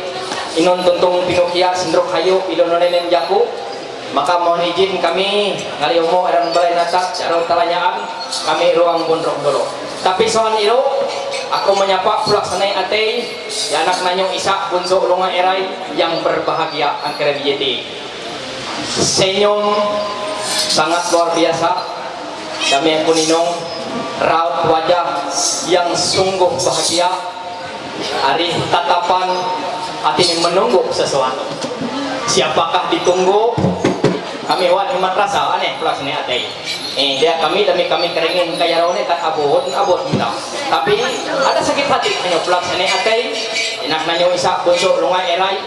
inun tuntung pinukia sendruk hayu idononenen jaku maka mohon izin kami ngaliomo erang balai natak jarang talanyaan kami ruang bondrok dulu tapi soal iro aku menyapa pelaksanai atei ya anak nanyong isa bunso ulunga eray yang berbahagia angkara bijeti senyum sangat luar biasa kami yang kuninong raut wajah yang sungguh bahagia ari tatapan artinya menunggu sesuatu. Siapakah ditunggu? Kami wan hemat rasa aneh plus ni atai. Dia kami demi kami keringin kaya raune kat abot minta. Tapi ada sakit hati hanya plus ni atai. Enak nanyo isa busuk lungai erai.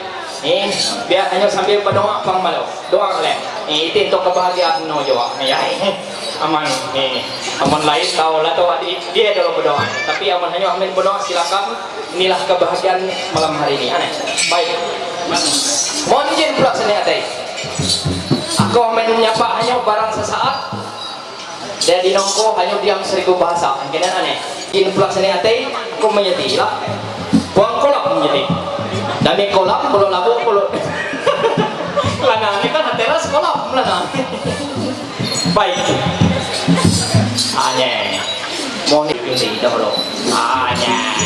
Biar hanya sambil berdoa pang malu. Doa oleh. Itu untuk kebahagiaan no jawa. Ya. Aman aman lain tahu lah tahu dia dulu berdoa. Tapi aman hanya amin berdoa silakan. Inilah kebahagiaan malam hari ini aneh. Baik. Mohon izin pula sini atai. Aku menyapa hanya barang sesaat. Dan di nongko hanya diam 1000 bahasa. Mungkin aneh. Izin pula sini atai. Aku menyeti lah. Buang kolak menyeti. Dami kolak kalau labu kalau. Lanang ini kan teras kolak lanang. Baik. Aneh. Mohon dipilih dahulu. Aneh.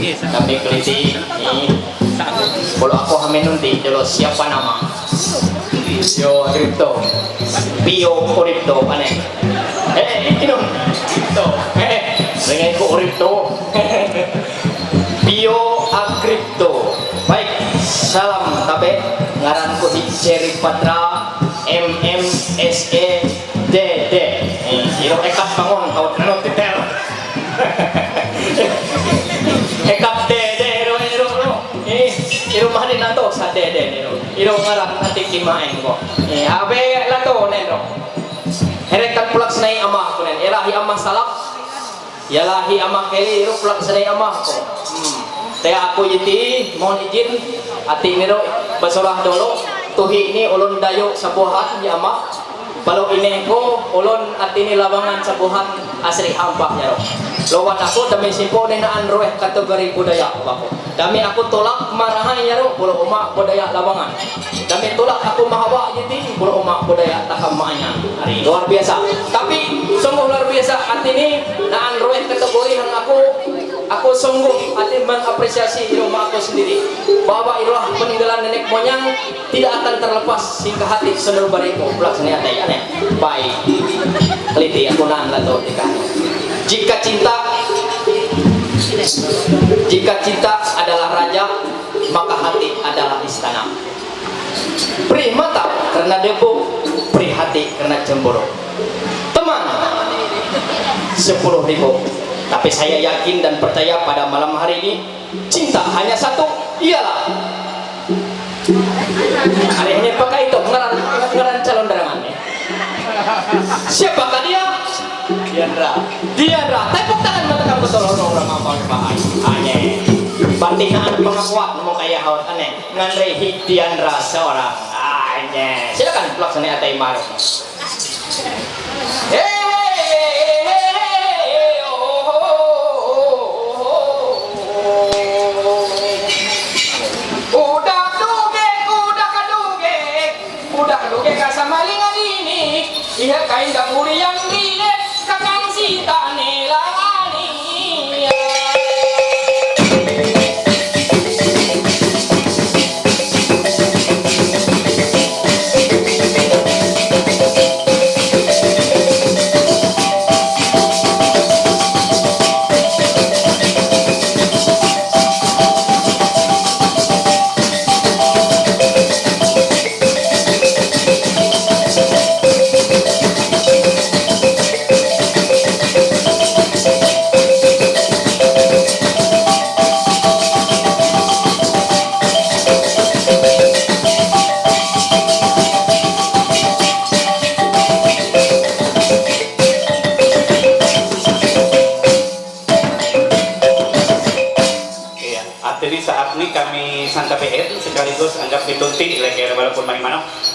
Tapi keliti ini. Kalau aku hamin nanti, kalau siapa nama? Yo Kripto, Pio Kripto, aneh. Itu Kripto. Dengan aku Kripto. Pio Kripto. Baik, salam tabe. Ngaranku Hiceri Patra MMSEDD. Iro ekat bangun kau terlalu titel. Ekat dede iro mahal nato sa dede iro ngarang nanti kimain ko abe lato nero erekan pulak senai amah ko nen elahi amah salak yalahi amah keli iro pulak senai amah ko taya aku yiti mohon izin ati nero basolah dolo tuhi ini ulun dayo sabuhan ya amah kalau ini ko ulun ati ni labangan sabuhan asri hampah nyaro lawan aku demi simpo nenaan roh kategori budaya aku dami aku tolak marahan nyaro pulau umak budaya labangan dami tolak aku mahawa jadi pulau umak budaya takamanya hari luar biasa tapi sungguh luar biasa hati ini naan roh kategori yang aku sungguh hati mengapresiasi rumah aku sendiri bahwa iroh peninggalan nenek moyang tidak akan terlepas hingga hati seluruh bariku pelaksana aneh baik teliti aku naan lato dikah. Jika cinta adalah raja, maka hati adalah istana. Pri mata karena debu, pri hati karena cemburu. Teman 10.000. Tapi saya yakin dan percaya pada malam hari ini cinta hanya satu, ialah hanya pakai itu ngaran calon darangannya. Siapakah dia? Diandra, tepuk tangan mata kamu betul orang apa hanya bandingan pengakuan mau kayak hawat aneh nganrehi Diandra seorang hanya silakan pelaksana atai maruf. Udah kaduge kasama lingan ini iya kain dapuri yang dia kakang sita nelani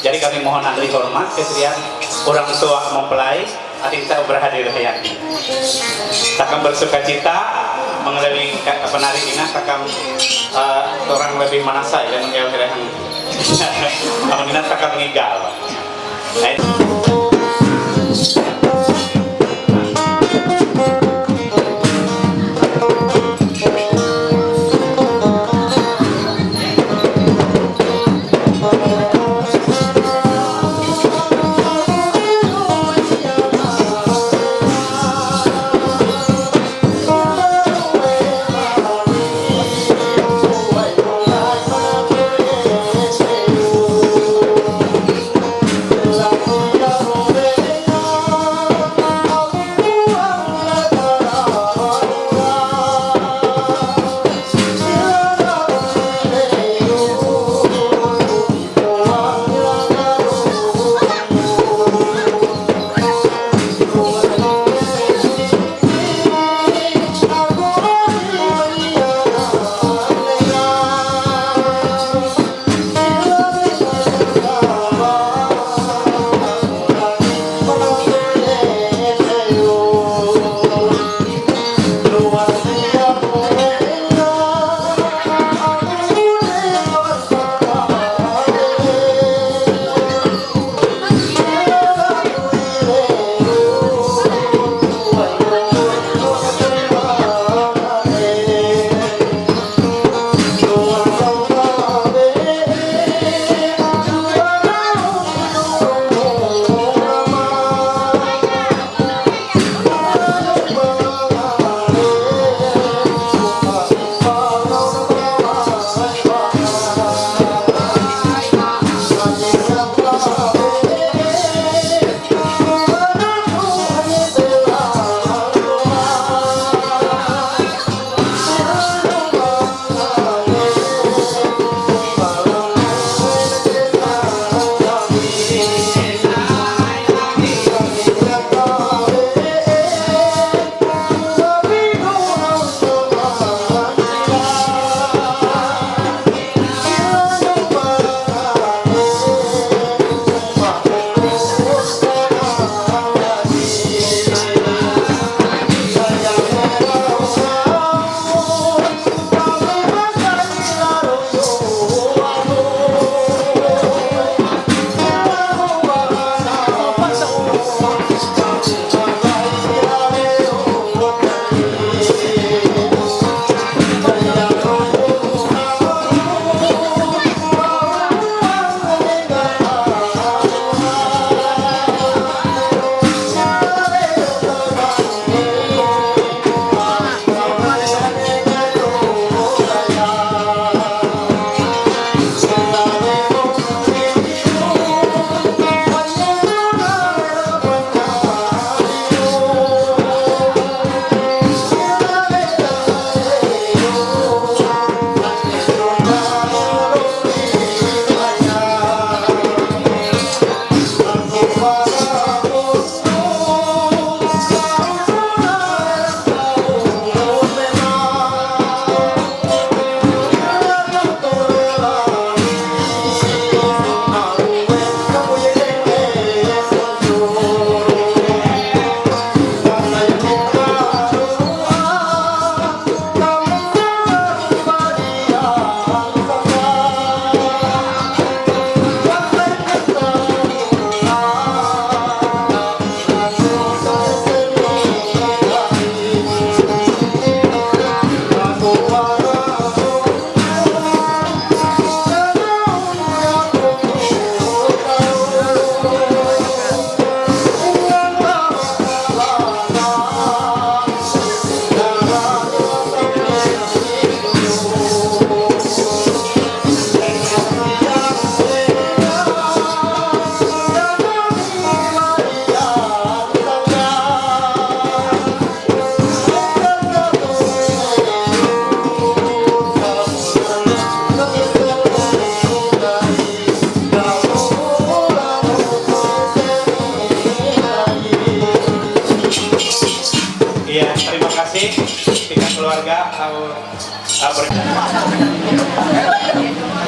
Jadi kami mohon antri hormat kesediaan orang tua mempelai hati kita berhadir ya. Takkan bersuka cita mengalami penari ini takkan orang lebih manasai dan menjauhkan amanina takkan mengigal.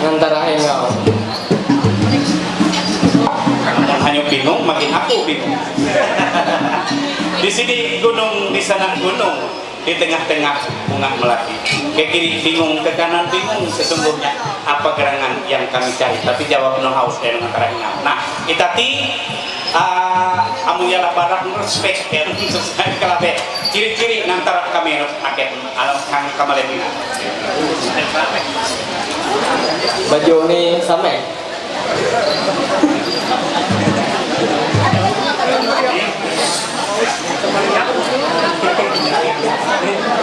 Ngantara engau. Hanya bingung, makin aku bingung. Di sini gunung, di sana gunung, di tengah-tengah bunga melati. Ke kiri bingung, ke kanan bingung. Sesungguhnya apa gerangan yang kami cari? Tapi jawab no haus dan ngantara engau. Nah, kita amun yala barak respect ya sesuai kalabe ciri-ciri nantara kami aket kang kamalebina baju ni sama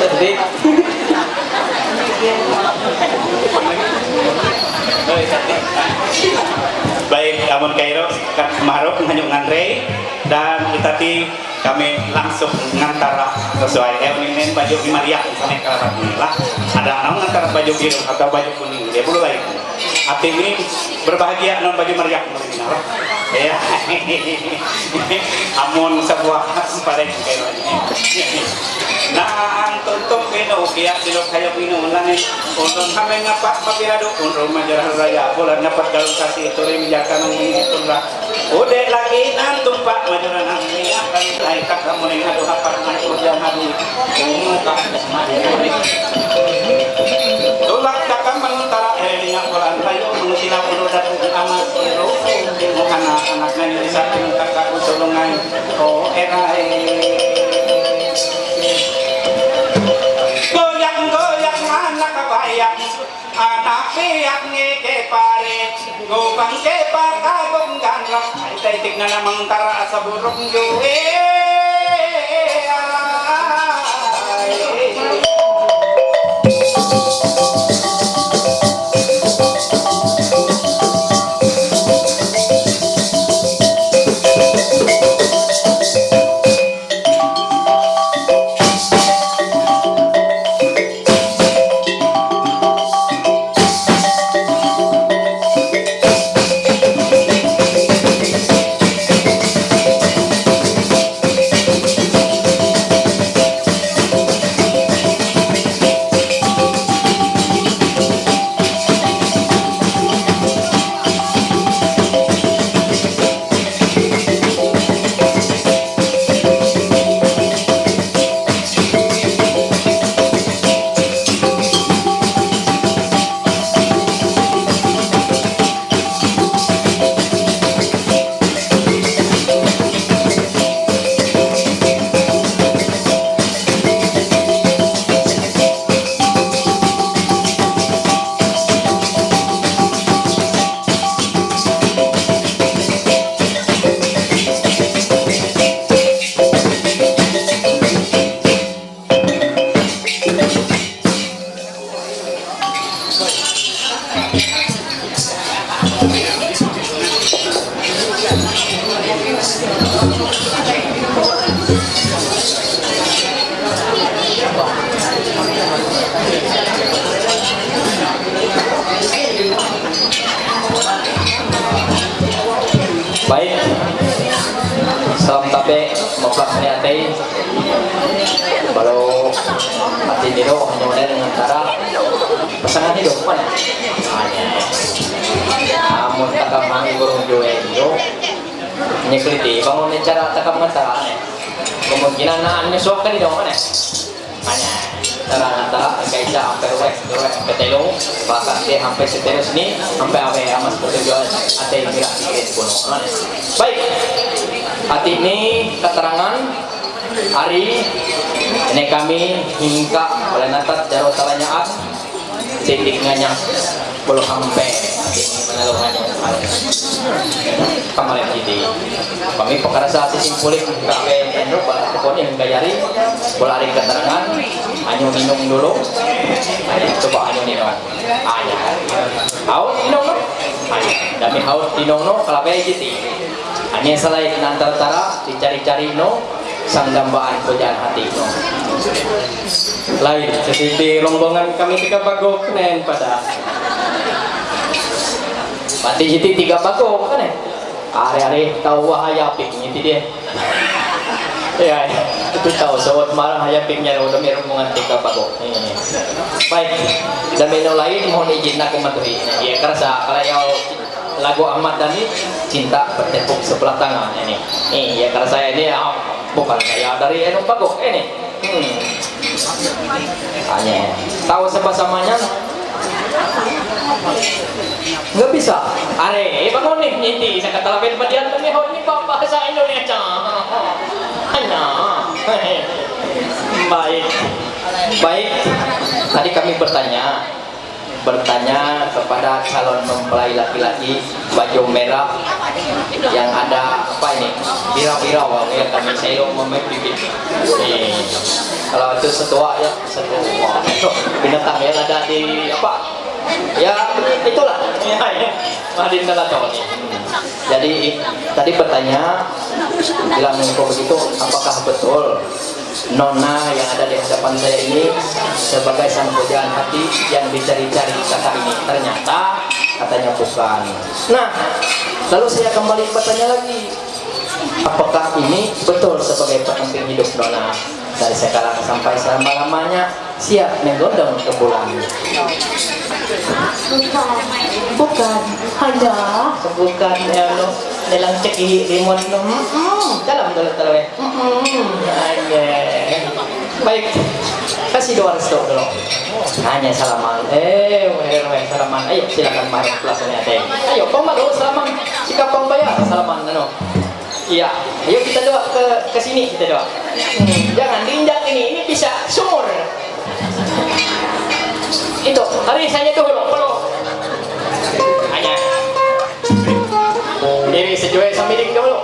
cerdik baik amun kairo kemarup hanyuk ngandre dan kita kami langsung ngantara sesuai ini baju Maria sampai ke arah lah ada namun ngantara baju biru atau baju kuning dia perlu lain hati ini berbahagia non baju Maria ya amun sebuah pada kairo nah untuk pino kia silok kayak pino ulangan untuk kami ngapak papirado untuk majalah raya bulan ngapak galung kasih itu menjaga mengitung lah udah lagi nantung pak majalah nanti akan naik kamu nih aduh apa ngatur yang hari tulak takkan mentara helinya bulan raya mengutina puluh datu amat iru anak-anaknya di samping kakak usulungan oh erai goyang-goyang anak kabayang anak piyak ngeke pare gobang kepa kagong ganrak ay taitik na namang tara sa burong yuwe baik salam tabe maplak niatei baru hati diro hanya dengan cara pasangan hidup mana amun takam mangi burung joe diro nyekliti bangun cara takam ngantara kemungkinan naannya suak kali dong mana hanya cara ngantara kaisa sampai ruwek ketelo bahkan dia sampai seterus ini sampai awe amas bertujuan ada yang gerak dikit pun baik hati ini keterangan hari ini kami hingga oleh natat jaro talanyaat titiknya belum sampai menelungannya kemarin jadi kami pekerja simpulik kami endo pokoknya hingga jari bola hari keterangan hanya minum dulu coba hanya minum hanya haus minum no hanya dami haus minum no kalau jadi hanya selain antara dicari-cari no sang dambaan pujaan hati no lain seperti rombongan kami tiga bagok nen pada mati hiti tiga bagok kan hari-hari tahu wahaya pik ini dia ya Itu tahu sawat malah hayapingnya udah merong mengantika pagok. Baik, dan menu lain mohon izin aku maturi. Ya kerasa kalau yang lagu Ahmad Dhani cinta bertepuk sebelah tangan ini. Ya karena saya ini bukan saya dari Enung Pagok ini. Hanya tahu sama-samanya nggak bisa. Are, bangun nih nyinti. Saya kata label padian ini bahasa Indonesia. Hanya. Baik. Tadi kami bertanya kepada calon mempelai laki-laki baju merah yang ada apa ini birau-birau ya kami saya memepipit kalau itu setua itu binatang yang ada di apa ya itulah Madin Galato nih. Jadi tadi bertanya bilang kok begitu apakah betul Nona yang ada di hadapan saya ini sebagai sang pujaan hati yang dicari-cari kata ini? Ternyata katanya bukan. Nah, lalu saya kembali bertanya lagi, apakah ini betul sebagai pendamping hidup Nona dari sekarang sampai selama-lamanya siap menggondong ke bulan? Bukan, hanya bukan ya lo dalam ceki remote lo dalam dulu ya. Baik, kasih doa restu dulu. Hanya salaman. Salaman. Ayo silakan mari pelaksana deh. Ayo pemba dulu salaman. Sikap pembayar salaman Iya, ayo kita doa ke sini kita doa. Jangan diinjak ini bisa sumur. Itu, hari saya dulu, hanya diri sejuai sambil dulu.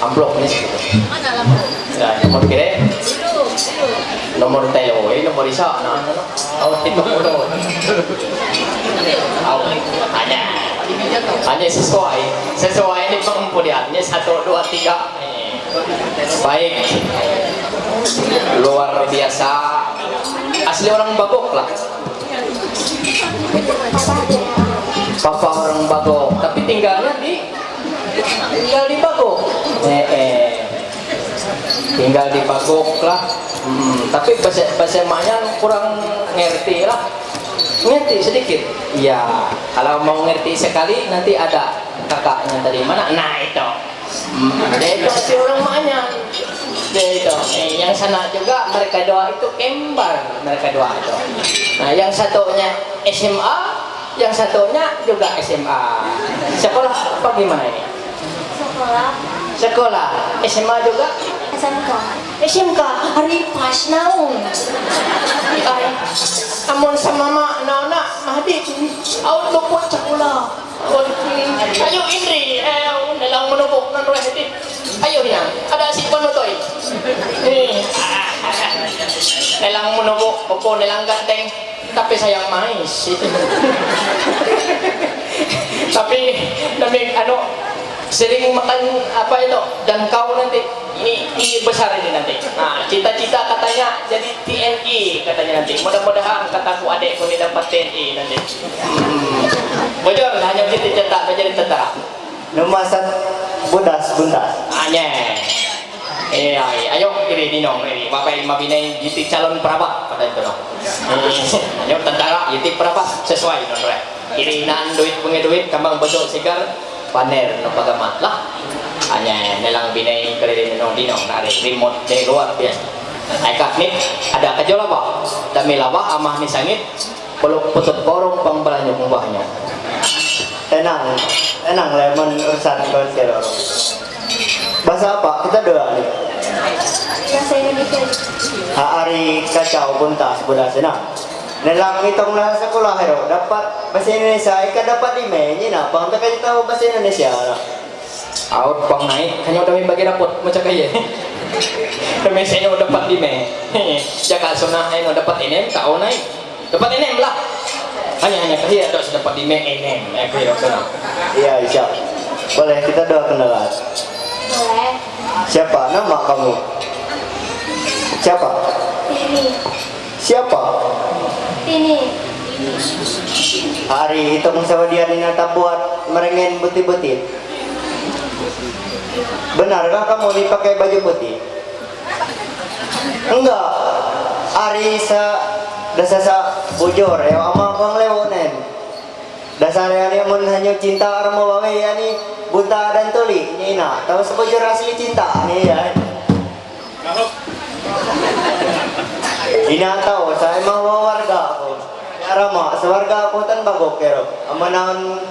Amplop nih gitu. Nah, nomor kira nomor telo, nomor isa, itu mulu. Hanya sesuai ini pengempudiannya 1, 2, 3. Baik, luar biasa, asli orang Bagok lah. Papa orang Bagok, tapi tinggal di Bagok. Tinggal di Bagok lah. Tapi bahasa emaknya kurang ngerti lah. Ngerti sedikit. Ya, kalau mau ngerti sekali nanti ada kakaknya dari mana. Nah itu. Itu si orang emaknya. Itu. Yang sana juga mereka doa itu kembar mereka doa itu. Nah, yang satunya SMA, yang satunya juga SMA. Sekolah apa gimana ini? Sekolah. SMA juga? SMK. Hari pas naon. Ay, amun sama mak naona mahdi. Aun luput sekolah. Ayo Indri, dalam menubuk nan roh hati. Ayo yang ada si panutoy. Nelang menubuk, opo nelang ganteng, tapi sayang mais. Tapi sering makan apa itu dan kau nanti ini besar ini nanti. Nah, cita-cita katanya jadi TNI katanya nanti. Mudah-mudahan kataku adekku ini dapat TNI nanti. Bocor hanya begitu cetak menjadi tentara. Numasan bundas. Hanya. Iya, ayo kiri dinong ini. Bapak Imam Binai jadi calon perabat kata itu dong. Ayo tentara jadi perabat sesuai dong re. Kiri nan duit duit kambang besok segar paner no pagamat lah. Hanya nelang Binai kiri dinong dari remote dari luar biasa. Aikak nih ada kajola pak. Dami lawah amah ni sangit. Peluk putut korong pang belanyuk mbahnya. Tenang lemon urusan kau sekarang. Bahasa apa? Kita doa nih. Bahasa Indonesia. Hari kacau buntas budasena. Nelang hitong lah sekolah hero dapat bahasa Indonesia. Ika dapat emailnya napa? Untuk kasih tahu bahasa Indonesia. Out pang naik hanya udah bagi rapot macam kaya. Demi saya udah dapat email. Jaka sunah ayo dapat email kau naik. Dapat email lah. Hanya kaya ada dapat email kaya sunah. Iya, siap. Boleh kita doa kenalan. Boleh. Siapa nama kamu? Siapa? Tini. Siapa? Tini. Hari hitung sama dia nata buat merengen putih-putih. Benarkah kamu dipakai baju putih? Enggak. Hari dasasa bujur ya ama bang lewonen. Dasarnya dia mun hanya cinta armo bawe ya nih buta dan tuli nyina. Tahu sebujur asli cinta nih ya. Ina tahu saya mau warga aku. Arama sewarga aku tan bagok kero. Amanan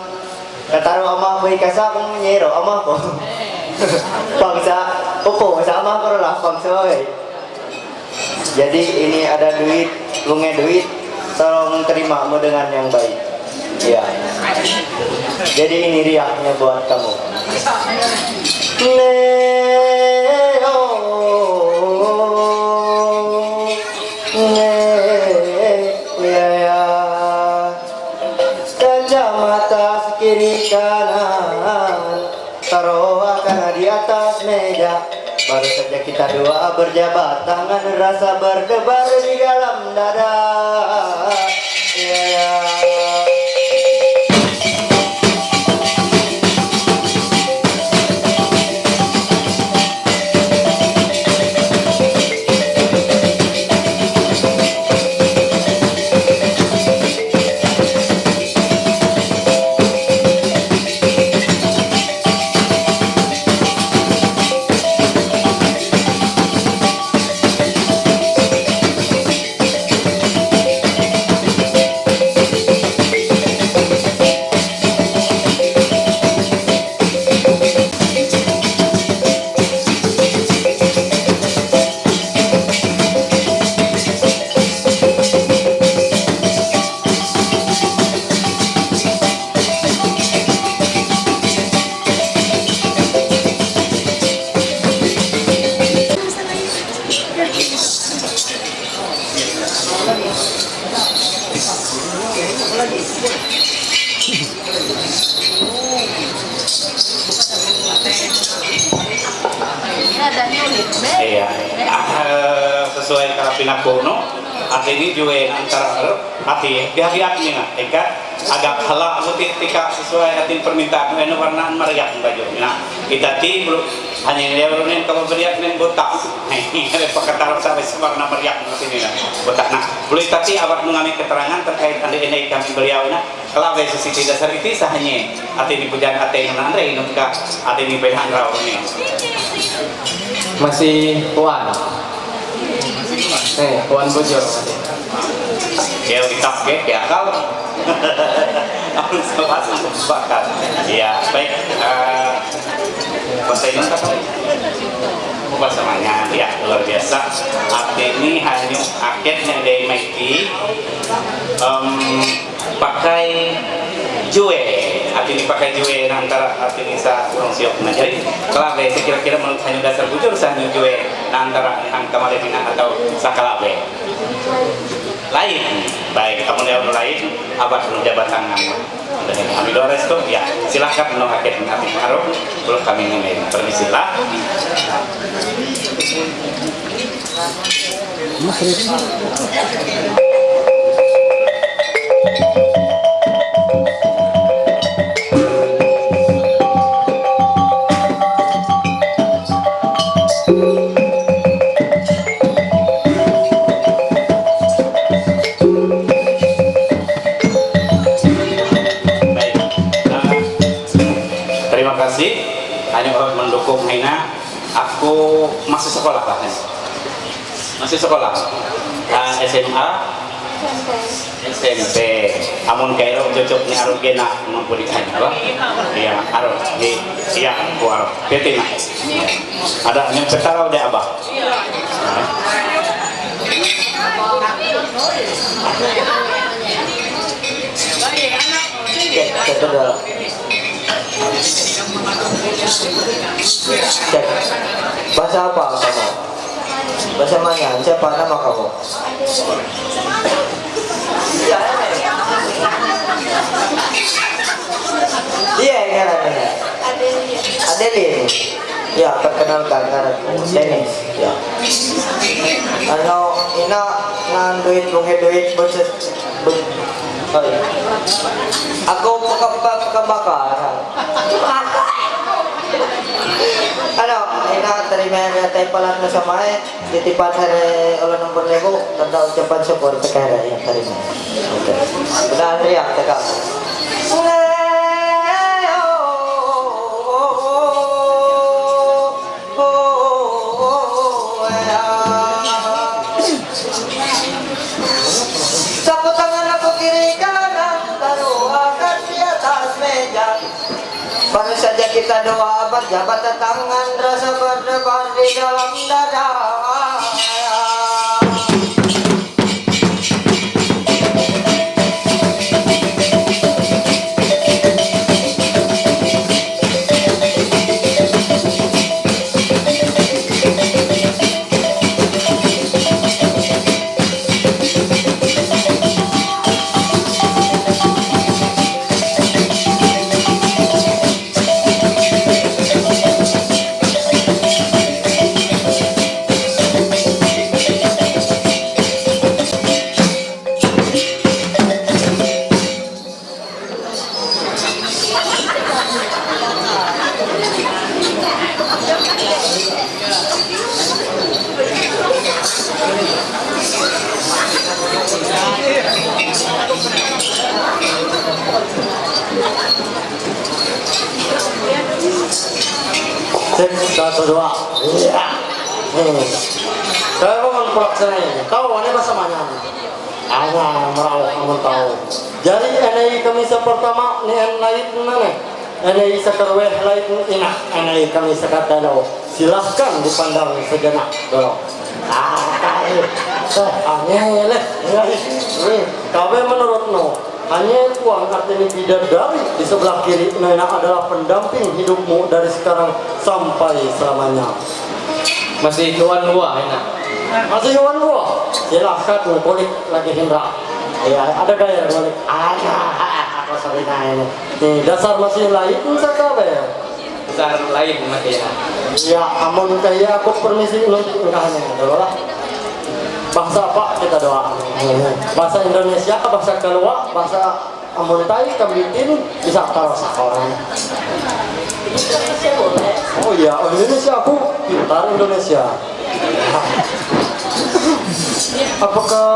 kataru ama aku ikasa aku nyero ama aku. Bangsa opo sama aku lah bangsa oi. Jadi ini ada duit, lunge duit, tolong terima dengan yang baik. Ya. Jadi ini riaknya buat kamu. Kacamata kiri kanan, taruhkan di atas meja. Baru saja kita doa berjabat tangan, rasa berdebar di dalam dada. Iya, sesuai karapina kuno, hati ini juga antara hati hati-hatinya, eka agak halak putih tika sesuai hati permintaan, ini warna meriah baju. Nah, kita belum hanya dia urunin kalau beriak nen botak, ada pakar sampai warna meriah seperti ini botak. Nah, boleh tadi awak mengambil keterangan terkait ini kami beliau ini. Kalau ada sisi dasar itu sahanya hati ini pujaan hati yang nanti ini juga hati ini behan raw ini. Masih puan. Puan bujur. Ya ditap ya kal. Aku sempat bakar. Ya baik. Konten apa? Pasangannya ya luar biasa. Hati ini hanya akhirnya dari Mikey pakai jue. arti dipakai juga antara arti nisa kurang siok. Nah jadi kalabe kira-kira menurut hanya dasar bujur sahnya juga antara angka malebina atau sakalabe. Lain, baik kamu yang lain, abad menjabat tangan. Kami doa resto, ya silahkan menolakkan kami harum, belum kami ngomongin. Permisilah. Terima kasih. Hanya orang mendukung Hina. Aku masih sekolah lah. Masih sekolah. SMA. SMP. Amun kairo cocok ni aru gena mampu dikain apa? Iya, aru di iya aku aru. Betina. Ada yang setara udah abah. Cek. Bahasa apa kamu? Bahasa mana? Siapa nama kamu? Iya, karena Adeline. Ya, perkenalkan karena Dennis. Ya. Ano, ina ngan duit boses. Oh, iya. Aku pekebakar. Ano, ina terima tayo pala na sa mga titipan hari ulo nomor 1000 tanda ucapan syukur tekara yang terima. Oke. Benar riak teka. Sapu tangan aku kiri kanan taruh akan di atas meja. Baru saja kita doa berjabat tangan rasa berdebar di dalam dada. Satu dua, iya. Kalau mau pelaksananya, tahu ini bahasa mana? Hanya merauh kamu tahu. Jadi ini kami pertama ni lain mana? Ini sekarweh lain ina. Ini kami sekatalo. Silahkan dipandang sejenak dulu. Hanya leh. Kabe menurutmu? Hanya tuang artinya bidadari di sebelah kiri Nena adalah pendamping hidupmu dari sekarang sampai selamanya. Masih kawan gua enak. Masih kawan gua. Silahkan kulik lagi Hendra. Ya ada gaya kulik. Apa sabina ini? Nih dasar masih lain sakabe. Dasar lain masih ya. Ya amun kaya aku permisi untuk nikahnya dulu lah. Bahasa apa kita doa? Bahasa Indonesia, bahasa keluar, bahasa Amuntai, Kambitin, bisa kalau sekolah. Indonesia boleh. Oh iya, Indonesia aku pintar Indonesia. Apakah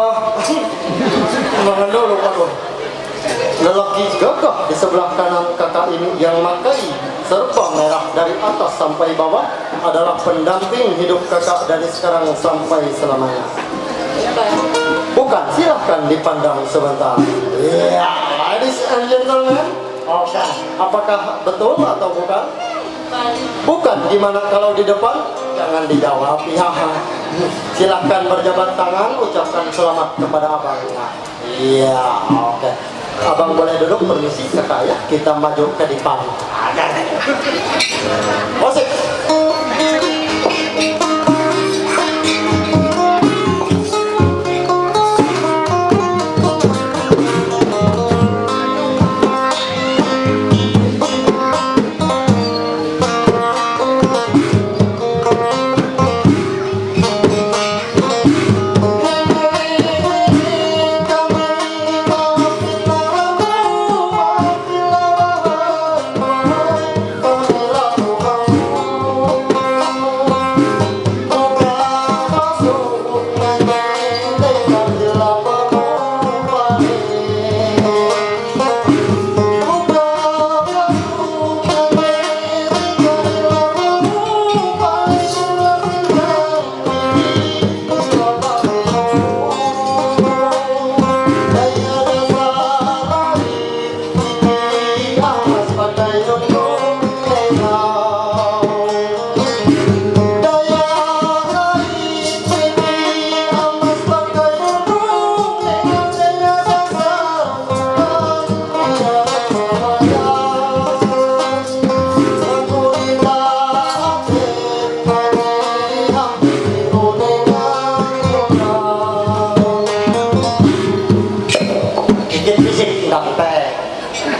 mengandung lupa lelaki gagah di sebelah kanan kakak ini yang makai serba merah dari atas sampai bawah adalah pendamping hidup kakak dari sekarang sampai selamanya? Bukan, silahkan dipandang sebentar. Ya, ladies and gentlemen. Oke, apakah betul atau bukan? Bukan, gimana kalau di depan? Jangan dijawab, ya. Silahkan berjabat tangan, ucapkan selamat kepada abangnya. Iya, oke. Abang boleh duduk, permisi kakak ya. Kita maju ke depan. Musik.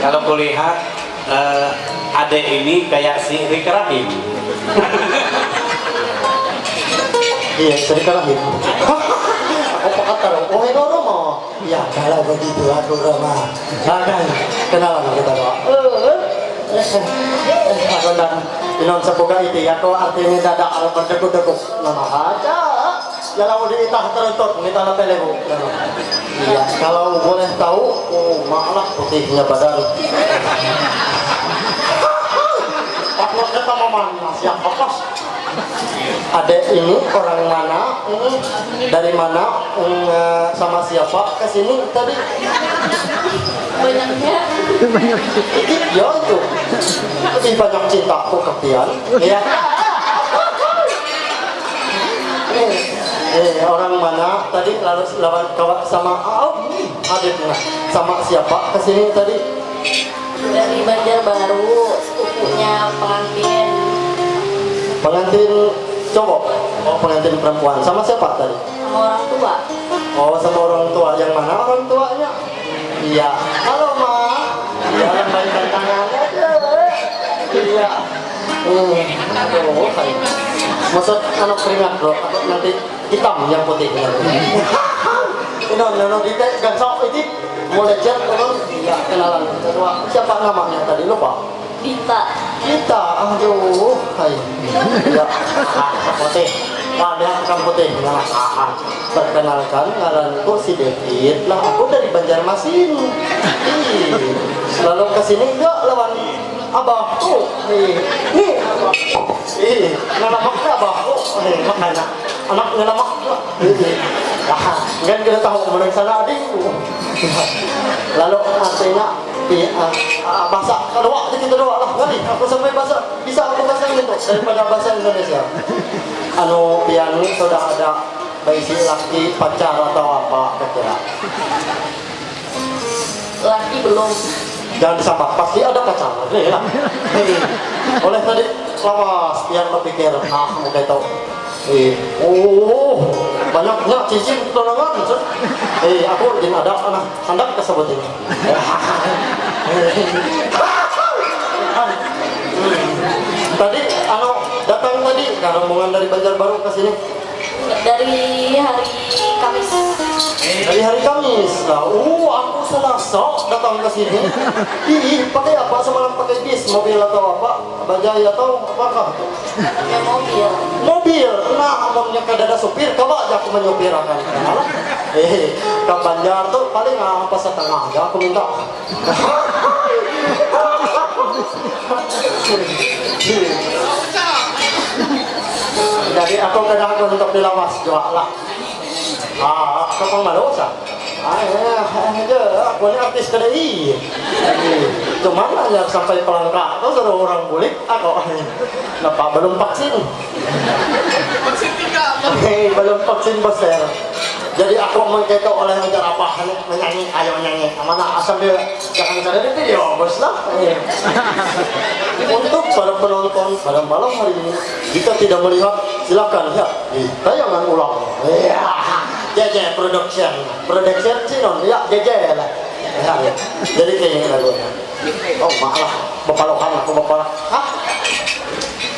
Kalau kulihat adek ini kayak si Rika Rahim. Iya, Rika Rahim. Aku kata, oh ini Romo. Ya kalau begitu aku Roma. Jangan kenalan kita Pak. Aku dan inon sebuka itu ya, kau artinya dadak ada berdekut-dekut. Nama aja. Ya lalu diitah terutuk, kita na telebu. Iya, kalau boleh tahu, oh malah putihnya badan. Paslonnya sama mana? Siapa pas? Adek ini orang mana? Dari mana? Sama siapa? Kesini tadi? Banyaknya. Ya itu. Lebih banyak cintaku kepian. Iya. Orang mana tadi lalu lawan kawat sama adiknya sama siapa kesini tadi? Dari Banjarbaru, sepupunya pengantin. Pengantin cowok? Oh, pengantin perempuan. Sama siapa tadi? Sama orang tua. Oh, sama orang tua. Yang mana orang tuanya? Iya. Halo, Ma. Iya, lambaikan tangan aja. Iya. Aduh, kayak maksud anak keringat bro, atau nanti hitam yang putih ini kita gansok itu mau lecet ya kenalan kedua siapa namanya tadi lupa Dita aduh kayak ya putih ada kan putih nah perkenalkan ngaranku si David lah aku dari Banjarmasin lalu kesini enggak lawan abahku nih ngalamaknya abahku makanya anak ngalamak kan kita tahu menang sana adikku lalu artinya bahasa kedua kita doa lah nanti aku sampai bahasa bisa aku bahasa gitu daripada bahasa Indonesia anu pian sudah ada bayi laki pacar atau apa kira-kira Laki belum. Jangan disambak, pasti ada pacar ya. Oleh tadi lawas yang berpikir mau kayak tahu banyaknya cincin tunangan aku izin ada anak hendak tersebut ini tadi datang tadi rombongan dari Banjarbaru ke sini Dari hari Kamis. Dari hari Kamis lah. Aku Selasa datang ke sini. Ih, pakai apa? Semalam pakai bis, mobil atau apa? Bajai atau apa? Ya mobil. Mobil. Nah, omongnya kada ada supir, coba aja aku menyupir akan. Ke Banjar tuh paling apa setengah aja aku minta. Jadi aku kadang untuk dilawas juga lah. Kapang malosa. Aku ini artis kedai. Cuman hanya sampai pelangka atau suruh orang bulik aku. Kenapa belum vaksin? Vaksin 3. Belum vaksin besar. Jadi aku mengketo oleh mengejar apa menyanyi, ayo menyanyi. Mana asal dia jangan ada di video, bos lah. Untuk para penonton pada malam hari ini, jika tidak melihat, silakan lihat di tayangan ulang. Iya, JJ Production Cinon, ya JJ lah. Ya, jadi kayak gini lagunya. Oh malah, bapalokan aku bapalok. Hah?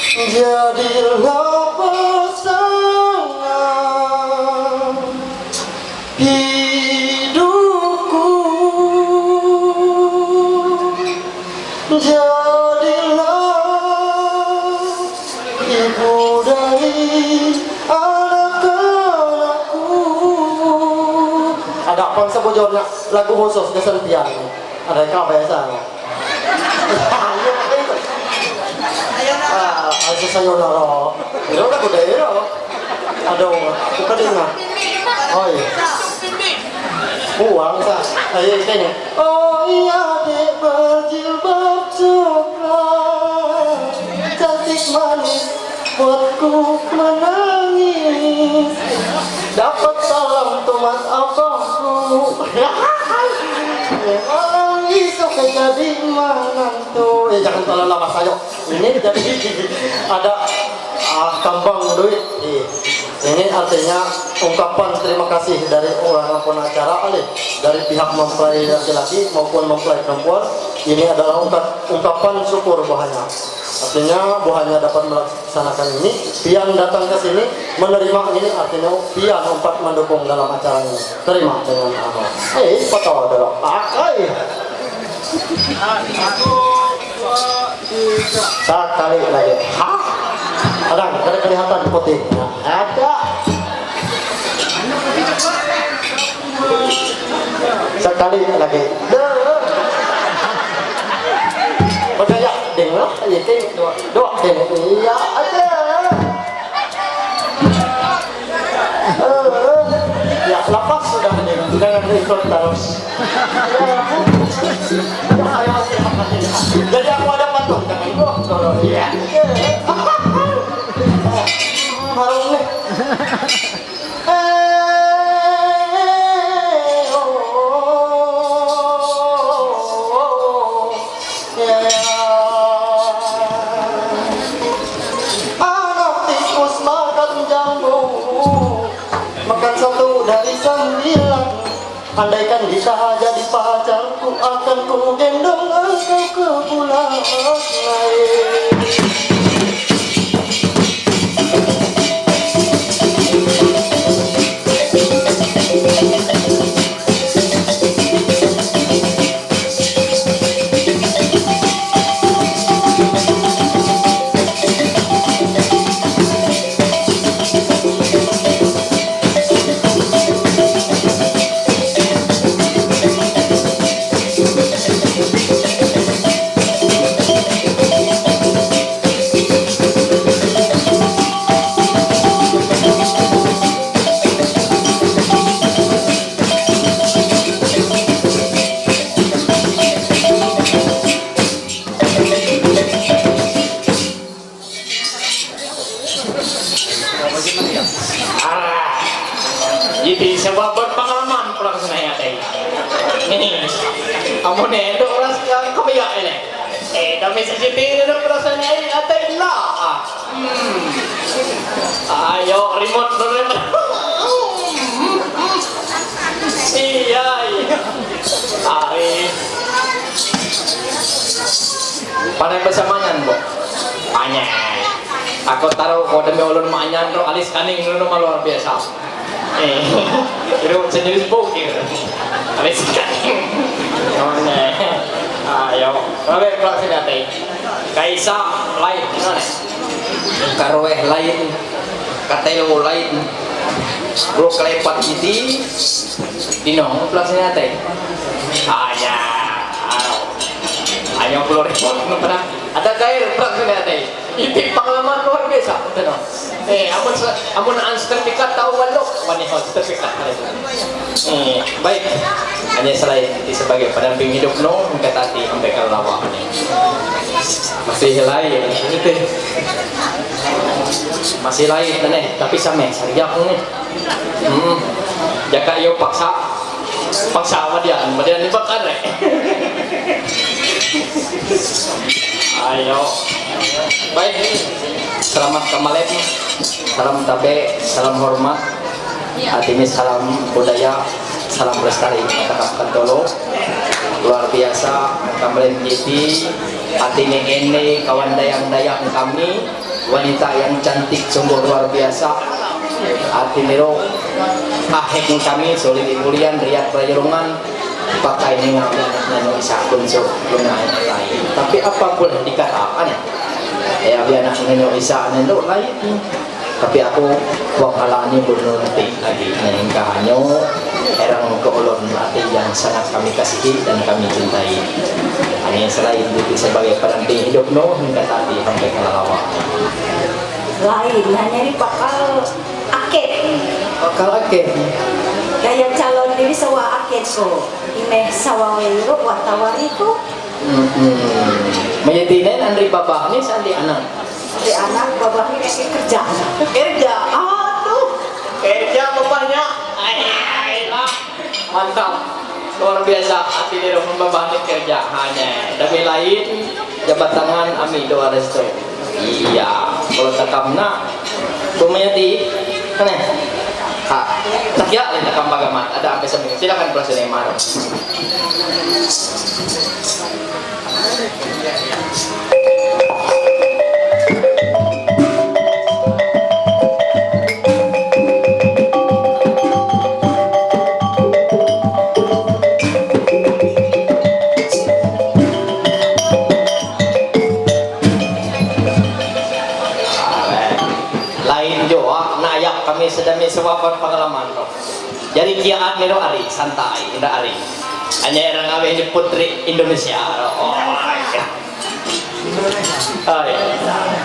Jadilah pasangan hidupku, jadilah ibu dari anak-anakku. Ada apa sebujurnya lagu khusus kesentian? Ada kabar sana? Ayo sayonara. Itu udah budaya. Aduh, bukan dengar. Oh iya. Uang sah. Ayo kayaknya. Oh iya dek berjilbab coklat, cantik manis, buatku menangis. Dapat salam tomat abangku. Malam esok jadi menantu. Jangan terlalu lama saja. Ini jadi ada kambang duit. Ini artinya ungkapan terima kasih dari orang pengacara dari pihak mempelai laki-laki maupun mempelai perempuan. Ini adalah ungkapan syukur bahanya. Artinya buahnya dapat melaksanakan ini. Pian datang ke sini menerima ini, artinya Pian empat mendukung dalam acara ini. Terima dengan amal. Foto adalah pakai. Sekali lagi. Hah? Ada kelihatan putihnya. Ada. Sekali lagi. Berdaya ding lah. Dua ding. Iya ada. Ya lepas sudah ding. Jangan ikut terus. Jadi aku ada patung jangan ikut. Iya. Harum nih. Anak tikus makan jambu, makan satu dari 9. Andaikan bisa jadi pacarku, akan ku gendong engkau ke pulau lain. Jadi sebab berpengalaman pulang ke sana ya teh. Ini, amun itu orang sekarang kebiak ini. Kami sejati itu perasaannya ini teh lah. Ayo remote. Iya. Panai bersamanya bu. Panai. Aku taruh kode meulun manyan ro alis kaning nu luar biasa. Itu sendiri bukti. Alis kaning. Ayo, kabe pelaksana teh. Kaisa lain mana? Karweh lain. Katelo lain. Bro kelepat jadi dino pelaksana teh. Ayo keluar repot pernah ada kair pelaksana teh. Itu pengalaman luar biasa, betul. Amun sertifikat tahu walok, wanita sertifikat itu. Baik, hanya selain sebagai pendamping hidup no, mengkatati sampai kalau lawak ini. Masih lain, itu. Masih lain, tapi sama, sarjak nih. Jaka iyo paksa sama dia dibakar ayo baik, selamat kembali, salam tabe, salam hormat, artinya salam budaya, salam lestari masyarakat Kantolo. Luar biasa kembali jadi artinya ini kawan dayang-dayang kami, wanita yang cantik sungguh luar biasa. Artinya ahek kami solid mulian riat prajerungan pakai ini ngambil bisa kunsuk lumayan lain. Tapi apapun dikatakan ya biar anak neno bisa neno lain. Tapi aku wong alani pun nanti lagi nengkahannya erang keulun hati yang sangat kami kasihi dan kami cintai. Ini selain itu sebagai pendamping hidup no hingga tadi sampai kelalawa. Lain hanya di bakal akid. Bakal akid. Gaya calon diri sawa akid ko. Ini sawa wiro watawari ko. Menyetinen andri bapak ini sandi anak. Di anak bapak ini kerja. Kerja, aduh, kerja bapaknya. Mantap, luar biasa. Hati di rumah bapak ini kerja hanya. Demi lain jabat tangan ami doa resto. Iya, kalau takamna, bumayati, kan ya? Tak ya, lain takam bagamat. Ada apa semua? Silakan proses yang marah. Kami sedang sewapan pengalaman roh. Jadi kiaan nero ari santai, tidak ari. Hanya orang ngawe ini putri Indonesia. Oh, ya. Oh,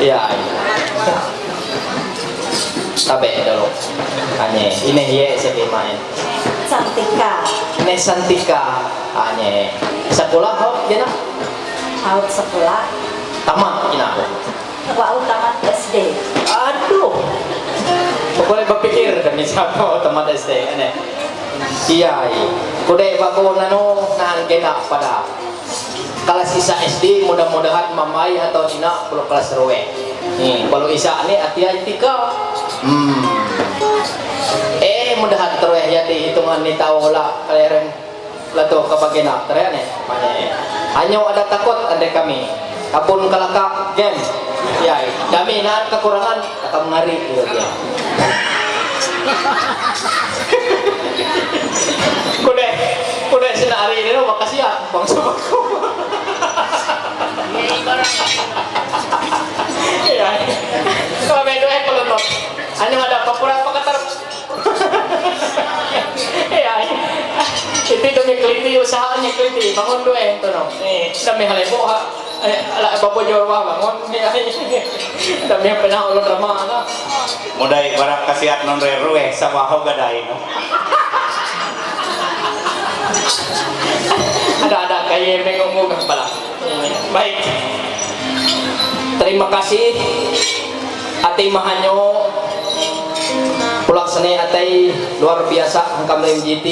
iya. Tapi dulu. Hanya ini ye sedih main. Santika. Ini Santika. Hanya sekolah hot jana. Hot sekolah. Tamat jana. Wah, tamat SD. Aduh. Pokoknya berpikir kan siapa teman SD ini. Kiai, kuda bago nano nahan kena pada kelas isa SD mudah-mudahan mamai atau ina belum kelas rowe. Kalau isa ini hati-hati ka. Mudahan terweh jadi hitungan ni tahu lah kalian lato kabagina terane. Hanya ada takut ada kami. Apun kalakak game. Ya, kami na kekurangan akan ngari gitu ya. Kuda sina hari ini makasih ya bang sobatku. Ya, kalau bedo pelontot, hanya ada papura pakatar. Ya, itu demi keliti usahanya keliti bangun dua itu no. Demi halebo ala bapak Jawa bangun demi pernah ulun ramah na. Mudai barang kasihat non rerueh sama ho gadai no. Ada kayak mengunggu kepala. Baik. Terima kasih Ati Mahanyo pulaksane atai luar biasa angkam MGT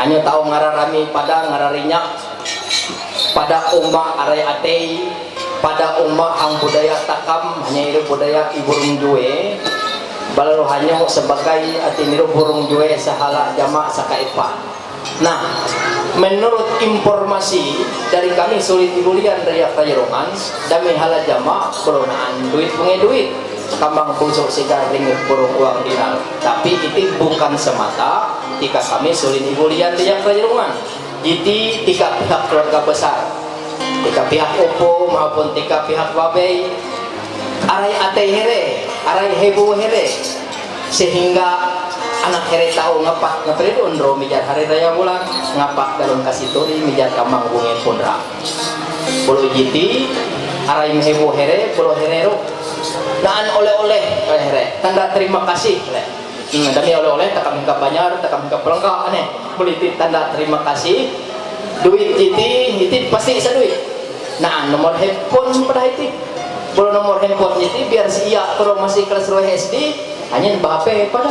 hanya tahu ngararami pada ngararinya pada umat arai atei pada umat ang budaya takam hanya itu budaya ibu rungjuwe baru hanya sebagai ati niru burung juwe sahala jamak sakaipa. Nah, menurut informasi dari kami sulit ibulian dari Kajerongan dami hala jamak pelonaan duit duit kambang busuk sigar ringit burung uang dinar. Tapi itu bukan semata jika kami sulit ibulian dari Kajerongan. Jadi tiga pihak keluarga besar, tiga pihak opo maupun tiga pihak babay, arai ate here, arai hebu here, sehingga anak here tahu ngapak ngapri undro mijar hari raya bulan ngapak dalam kasih turi mijar kamang bungin pundra. Pulau jiti arai hebu here, pulau herero, naan oleh-oleh here, tanda terima kasih le. Demi oleh-oleh takam hingga banyak, takam hingga pelengkap aneh. Politik tanda terima kasih. Duit itu pasti bisa duit. Nah, nomor handphone pada itu. Kalau nomor handphone itu biar si iya kalau masih kelas 2 SD hanya bape pada.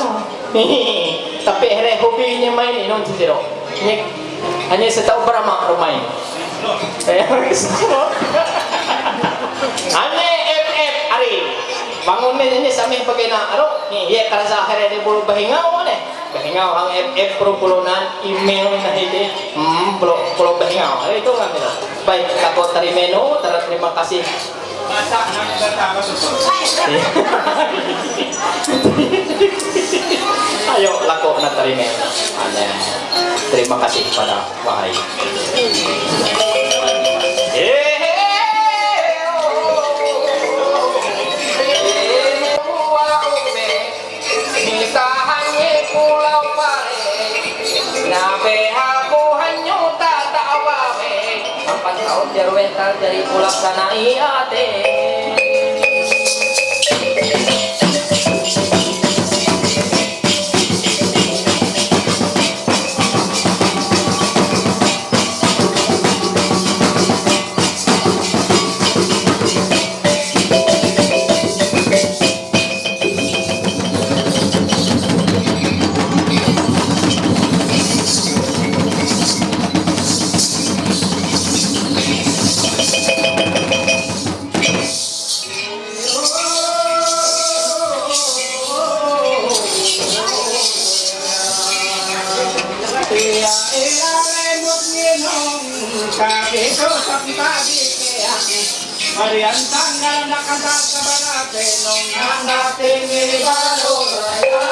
Tapi here hobinya main ini non cicero. Hanya setahu berapa rumahnya. Hanya FF hari bangun ini sampai pakai nak aro nih ya karena akhirnya dia bulu bahingau deh bahingau hang FF perpulunan email nah itu pulau bahingau itu kan kita baik takut dari menu terima kasih masak nang bertambah ayo laku nak terima ada terima kasih pada Wahai Pulau Pare, nabe aku hanya tak awawe, 4 tahun jarwental dari pulau sana iate. Marian tanggal nak kata kepada penong anda tinggi baru raya.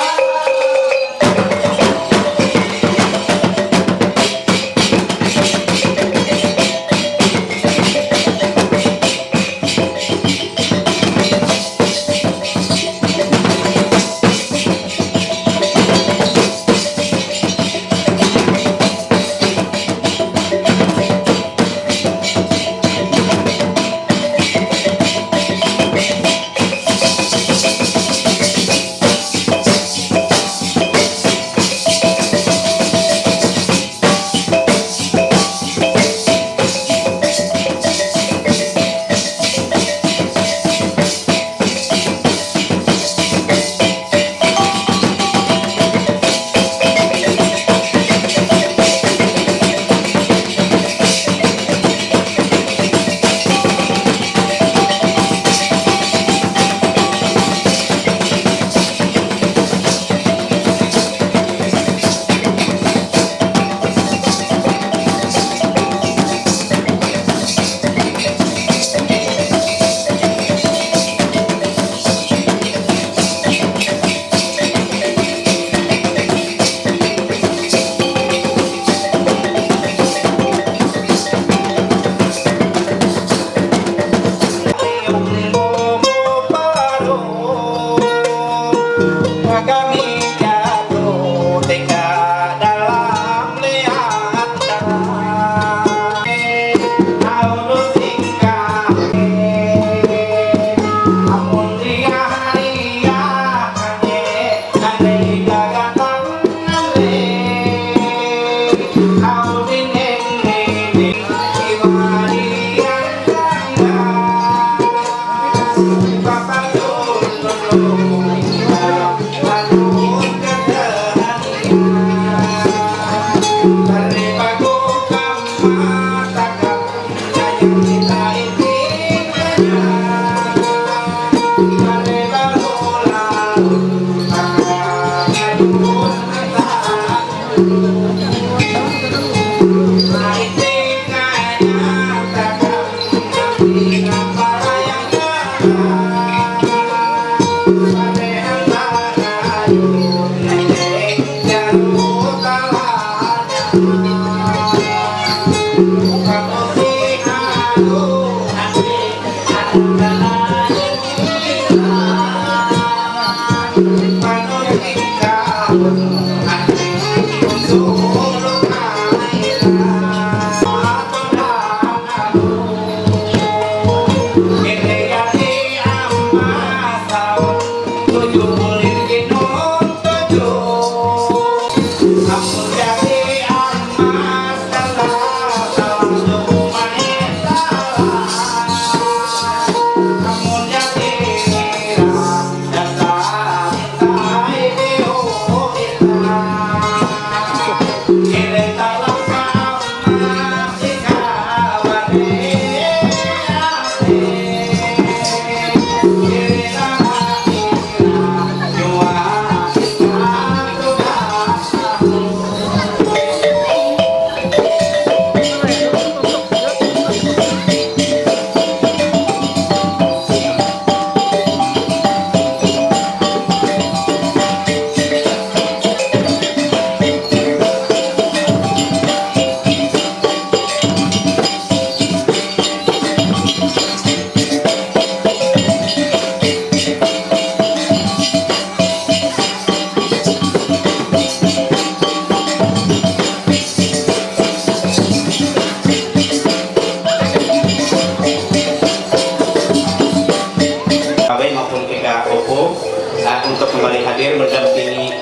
aku untuk kembali hadir mendampingi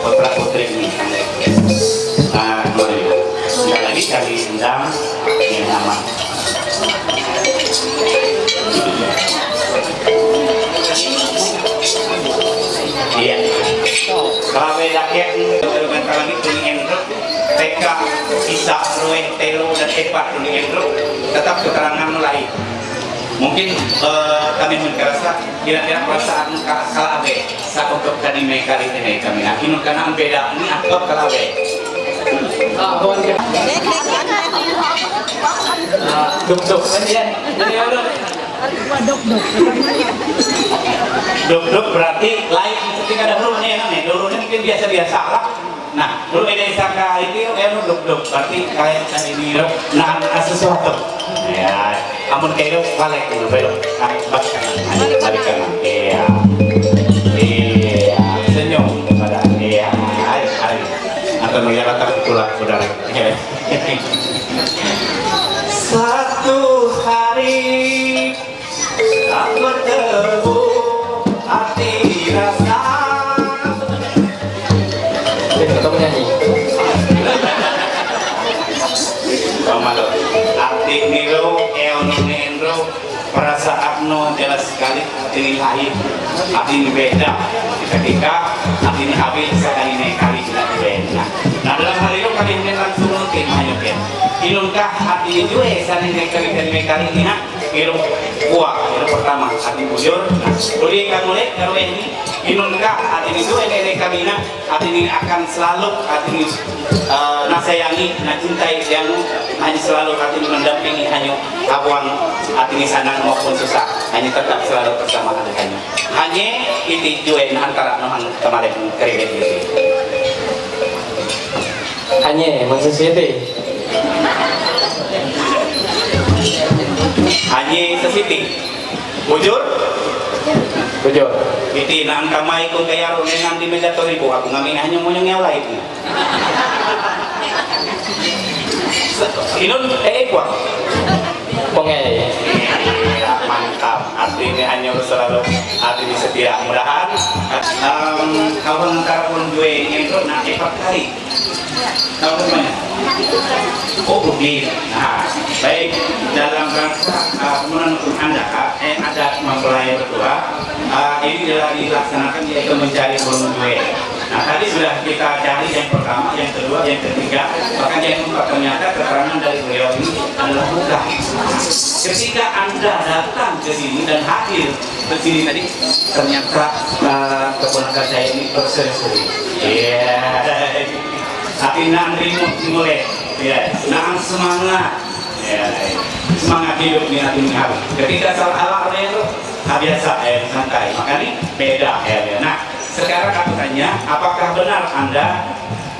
putra putri ini. Sekali lagi kami undang yang nama. Iya. Kalau bedaknya dengan kami kuning endruk, TK, Isa, Rueh, Telo dan Epa kuning endruk, tetap keterangan lain. Mungkin kami merasa kira-kira perasaan kala abe saat untuk kali kali ini kami nak ingat karena beda ini atau kala abe. Duk duk berarti lain ketika dahulu nih dulu mungkin biasa lah. Nah dulu ada sangka itu duk berarti kayak ini nahan sesuatu. Ya, amun kayak balik dulu belok balik kanan. Iya, senyum pada iya, hari atau melihat terpulang saudara. Satu hari tak bertemu hati rasa. Kita menyanyi. Malu. Arti niro, eonero, perasaan no jelas sekali hati ini lain, hati ini beda. Ketika hati ini habis sekali ini kali tidak beda. Nah dalam hal itu kami ingin langsung mungkin hanyukin. Inunkah hati ini juga saat ini kali ini nak? Iru kuat, iru pertama hati bujur. Lalu kamu lihat kalau ini inunkah hati ini juga ini kami nak? Hati ini akan selalu hati ini nasayangi, cintai yang hanya selalu hati ini mendampingi hanya kawan hati ini senang maupun susah hanya tetap selalu bersama hanya itu juga antara nohan kemarin kredit itu hanya maksudnya hanya sesiti bujur itu nang kamay ko kaya ron nang di meja toribo ako ngamin hanya mo yung lain inon kuat pengay mantap artinya hanya selalu artinya setia mudahan kawan antara pun gue itu nak 4 kali tahu namanya Bukit. Nah baik dalam rangka menentukan anda ada mempelai berdua ini dilaksanakan yaitu mencari burung gue. Nah tadi sudah kita cari yang pertama, yang kedua, yang ketiga, bahkan yang keempat ternyata keterangan dari beliau ini adalah bukan. Ketika anda datang ke sini dan hadir ke sini tadi, ternyata keponakan saya ini berseri-seri. Iya. Tapi nang rimut mulai, ya, nang semangat, ya, semangat hidup nih hati hari. Ketika salah itu biasa, santai. Makanya beda, ya. Nah, sekarang aku tanya, apakah benar Anda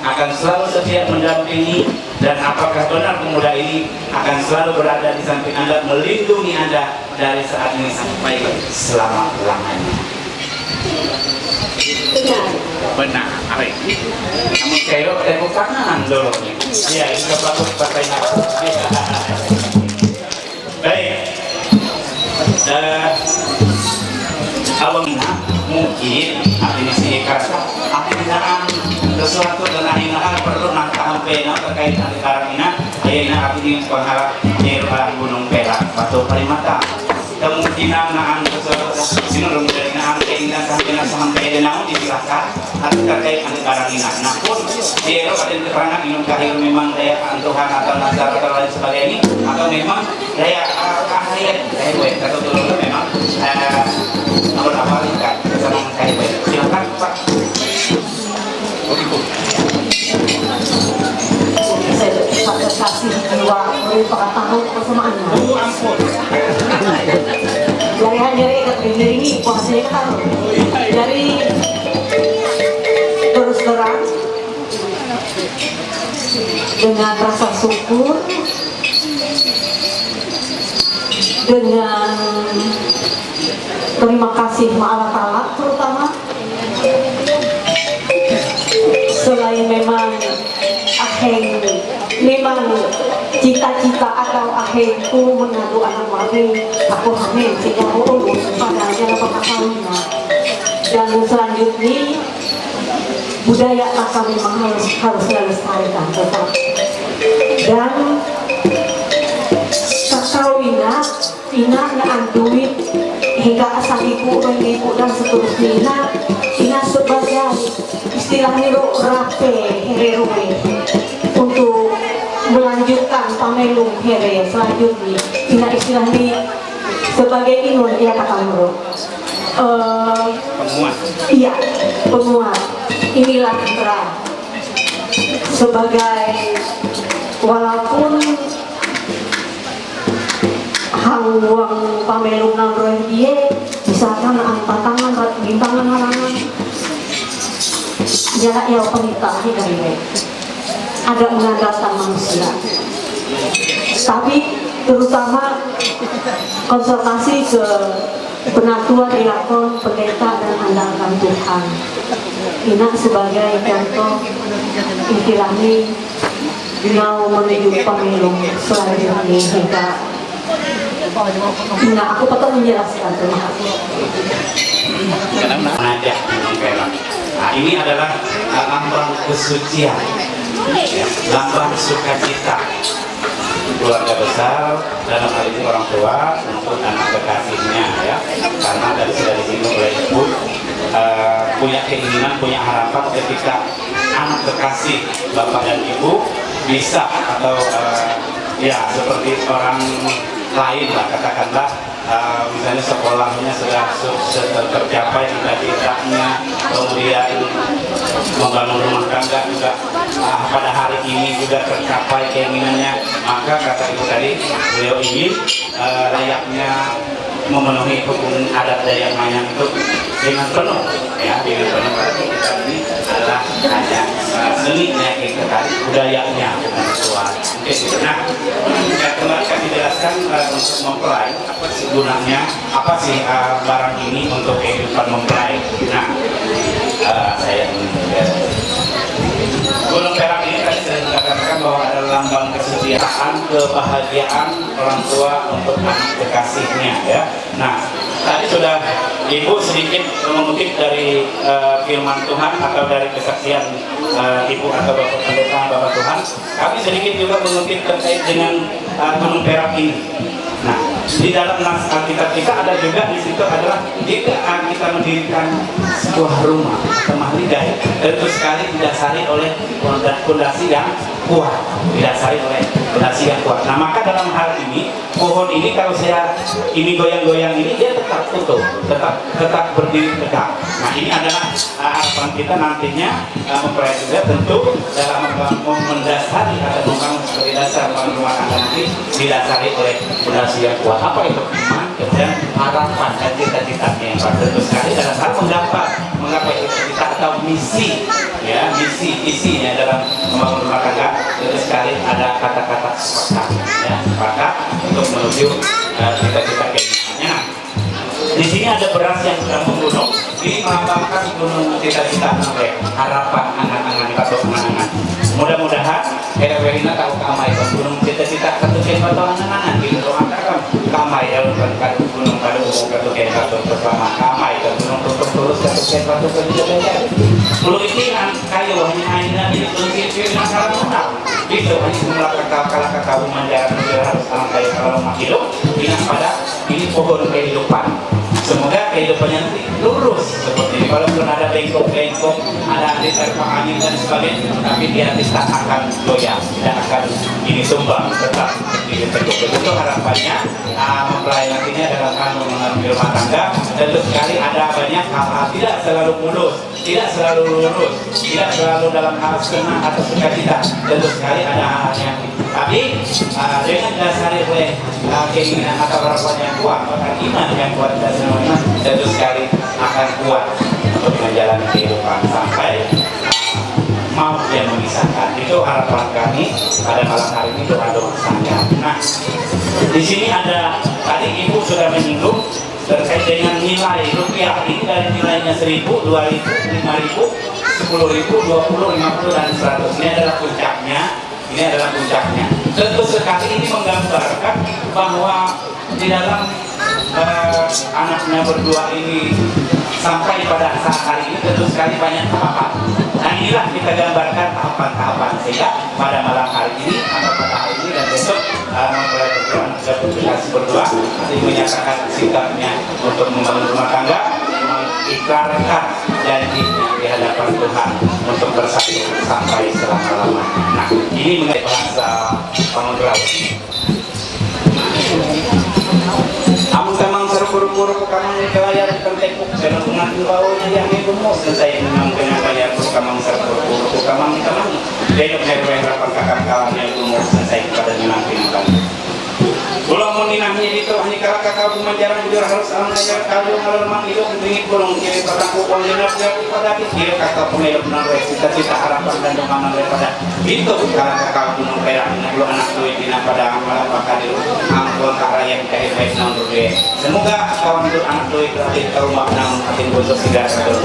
akan selalu setia mendampingi dan apakah benar pemuda ini akan selalu berada di samping Anda, melindungi Anda dari saat ini sampai selama-lamanya? Benar, Ari. Namun kayak tembok kanan dulu. Iya, itu bagus partainya. Baik. Awalnya mungkin artinya si kata artinya sesuatu dan akhirnya perlu nangka pena terkait dengan karantina akhirnya artinya pengharap daerah Gunung Perak atau Kalimata kemungkinan naan sesuatu sinurung dari naan keinginan sampai dengan disilahkan atau terkait dengan karantina. Namun daerah ada keterangan minum kahir memang daya antuhan atau nazar atau lain sebagainya atau memang daya kahir atau dulu memang awal kan kesenangan kahir. Silakan Pak. Saya kasih jiwa merupakan tahu persamaannya. Dari hanya ini puasanya kan dari terus terang dengan rasa syukur, dengan terima kasih Allah Ta'ala terutama. Selain memang akheng memang cita-cita atau akhirku mengadu anak mami aku hamil sehingga urus pada jalan perkawinan. Dan selanjutnya budaya maka memang harus dilestarikan tetap. Dan perkawinan ina ngaan duit hingga asal ibu dan seterusnya ina sebagai istilahnya rape herewe untuk melanjutkan pamelu here selanjutnya ina istilahnya sebagai inun ya kata bro iya penguat inilah terang sebagai walaupun hawang pamelu nang roh dia misalkan tangan bintangan halangan jarak ya penita dari ada mengandalkan manusia tapi terutama konsultasi ke penatua dilakon pendeta dan andalkan Tuhan ini sebagai contoh istilahnya mau menuju pemilu selanjutnya hingga nah aku patut menjelaskan terima kasih. Mengajak mempelai. Nah, ini adalah lambang kesucian, ya, lambang sukacita keluarga besar dalam hal ini orang tua untuk anak kekasihnya ya, karena dari sini oleh ibu punya keinginan, punya harapan ketika anak kekasih bapak dan ibu bisa atau ya seperti orang lain lah katakanlah misalnya sekolahnya sudah tercapai cita-citanya, kemudian membangun rumah tangga juga pada hari ini juga tercapai keinginannya, maka kata ibu tadi beliau ingin layaknya memenuhi hukum adat Dayak Manyang itu dengan penuh ya, dengan penuh. Berarti kita ini adalah hanya seninya kita tadi, budayanya bukan tua. Nah, kemarin kami jelaskan untuk mempelai apa sih gunanya, apa sih barang ini untuk kehidupan mempelai. Nah, saya gunung perak ini tadi sudah dikatakan bahwa ada lambang kesetiaan, kebahagiaan orang tua untuk anak kekasihnya ya. Nah, tadi sudah ibu sedikit mengutip dari firman Tuhan atau dari kesaksian ibu atau bapak pendeta bapak Tuhan. Kami sedikit juga mengutip terkait dengan gunung perak ini. Nah, di dalam naskah kita ada juga di situ adalah jika kita mendirikan sebuah rumah temahligai tentu sekali didasari oleh fondasi yang kuat, didasari oleh fondasi yang kuat. Nah, maka dalam hal ini pohon ini kalau saya ini goyang-goyang ini dia tetap utuh, tetap berdiri tegak. Nah, ini adalah harapan kita nantinya mempelai juga tentu dalam mendasari atau membangun sebagai dasar rumah tangga nanti didasari oleh fondasi yang kuat. Apa itu? Iman dan harapan dan cita-citanya yang tentu sekali dalam hal menggapai cita-cita atau misi ya, isinya dalam membangun rumah tangga tentu sekali ada kata-kata sepakat ya, sepakat untuk menuju cita-cita keinginannya. Di sini ada beras yang sedang menggunung, ini melambangkan gunung cita-cita sampai harapan anak-anak atau anak-anak. Mudah-mudahan Herewelina tahu kamai gunung cita-cita ketukian atau anak-anak di rumah tangga kamai dalam gunung pada umum ketukian atau bersama kamai ke gunung tutup terus ketukian atau ketukian. Belum ini kayu hanya airnya di ketukian masalah mudah. Itu hanya semula kata umanjaran harus alam kayu kalau hidup ingat pada ini pohon kehidupan. Semoga kehidupannya nanti lurus seperti ini. Walaupun ada bengkok-bengkok, ada diterpa angin dan sebagainya, tapi dia tidak akan goyah, tidak akan ini tumbang, tetap diteguk. Itu harapannya mempelai nantinya dalam hal mengalami rumah tangga. Tentu sekali ada banyak hal-hal tidak selalu mulus, tidak selalu lurus, tidak selalu dalam hal senang atau sukacita. Tentu sekali ada hal-hal yang tapi dengan dasari oleh keinginan atau harapan yang kuat, bahkan iman yang kuat dasarnya tentu sekali akan kuat untuk menjalani kehidupan sampai maut yang memisahkan. Itu harapan kami pada malam hari ini doa-doa saya. Nah, di sini ada tadi ibu sudah menyinggung terkait dengan nilai rupiah ini dari nilainya 1.000, 2.000, 5.000, 10.000, 20, 50 dan 100. Ini adalah puncaknya Ini adalah puncaknya. Tentu sekali ini menggambarkan bahwa di dalam anaknya berdua ini sampai pada saat hari ini tentu sekali banyak tahapan. Nah inilah kita gambarkan tahapan-tahapan sehingga pada malam hari ini atau pada hari ini dan besok mempelai berdua anak kasih berdua nanti menyatakan sikapnya untuk membangun rumah tangga, mengikrarkan janjinya di hadapan Tuhan untuk bersatu sampai selama-lamanya. Nah ini mengenai bahasa Pamenggrawi. Amun kamang seru-buru-buru kamang kelayar pentekuk dan dengan baunya yang dibumus selesai memang dengan layar kamang seru-buru kamang denok nerwe rapan kakak kawannya dibumus selesai pada menang-menang. Pulau Moninahnya itu hanya kakak pemanjaran jujur harus alam layar kalau malam hidup dingin pulau kiri patangku kondinar pada kiri kakak pemeluk nanti cita-cita harapan dan doa daripada itu kakak gunung perak dulu anak tuh bina pada malam pakai dulu angkul karya kayak baik nonton deh. Semoga kawan itu anak tuh berarti ke rumah nang makin bosok tidak satu.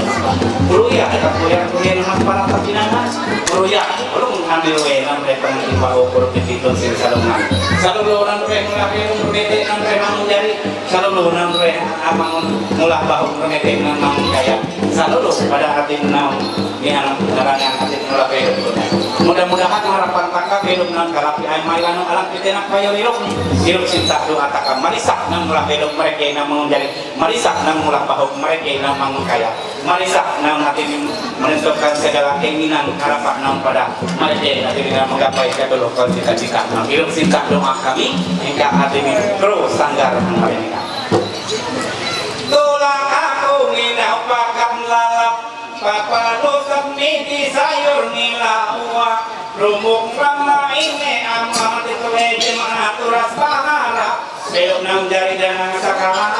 Puluh ya kakak kuliah nama para pertinangan puluh ya belum mengambil wenang mereka mungkin bawa ukur itu sih salungan selalu orang mulai berbeda dengan memang menjadi selalu nangre amang mulah bahu berbeda dengan memang kaya selalu pada hati menau di anak negara yang hati mulah berbeda mudah-mudahan harapan kakak belum nang kalapi ay mailanu alam kita nak payo hirup cinta doa takam marisak nang mulah bedo mereka yang menjadi marisak nang mulah bahu mereka yang memang kaya marisak nang hati menentukan segala keinginan harapan nang pada mereka yang hati dengan menggapai kebelokan cita-cita nang hirup cinta doa kami hingga hati terus sanggar mereka. Tulang aku nginau pakam lalap, papa lusam niti sayur nilauwa, rumung rama ini amat ditulis mana turas pahala, belum nang jari dan sakala.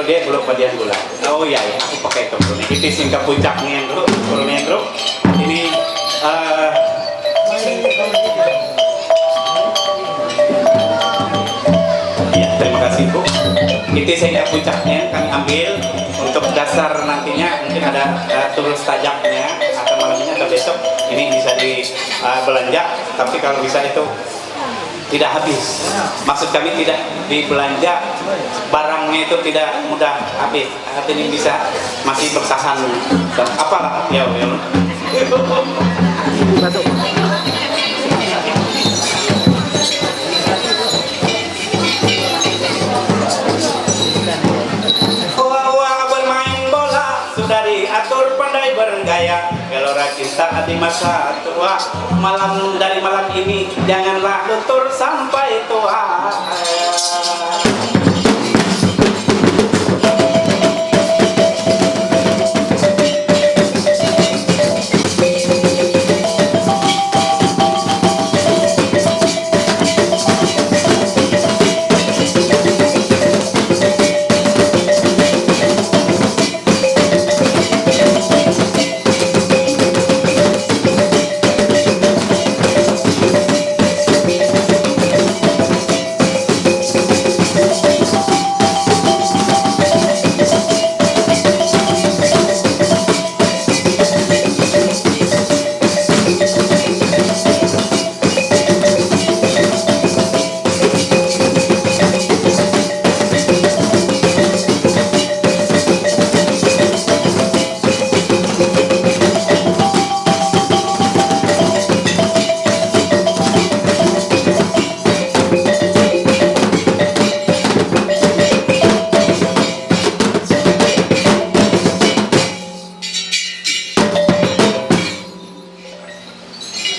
Dia belum padian gula. Oh iya, aku pakai itu bro. Ini singkat puncaknya bro, turunnya bro. Ini ya terima kasih bu. Itu singkat puncaknya kami ambil untuk dasar nantinya mungkin ada tulus tajaknya atau malamnya atau besok ini bisa dibelanja. Tapi kalau bisa itu tidak habis. Maksud kami tidak dibelanja barangnya itu tidak mudah habis. Artinya bisa masih bertahan. Apalah ya. Wah bermain bola sudah diatur pandai bergaya. Gelora cinta hati masa tua malam dari malam ini janganlah luntur sampai tua.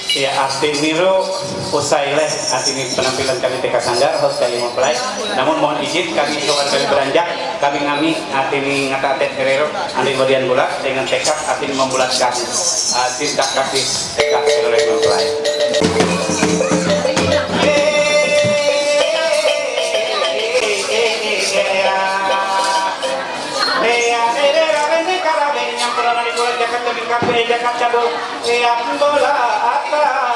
Ya arti niru usai leh arti ini penampilan kami TK Sanggar harus kali mempelai. Namun mohon izin kami soal kami beranjak kami arti ini ngatatet herero andi bagian bulat dengan tekad arti ini membulatkan cinta kasih TK oleh mempelai. Jakarta bola apa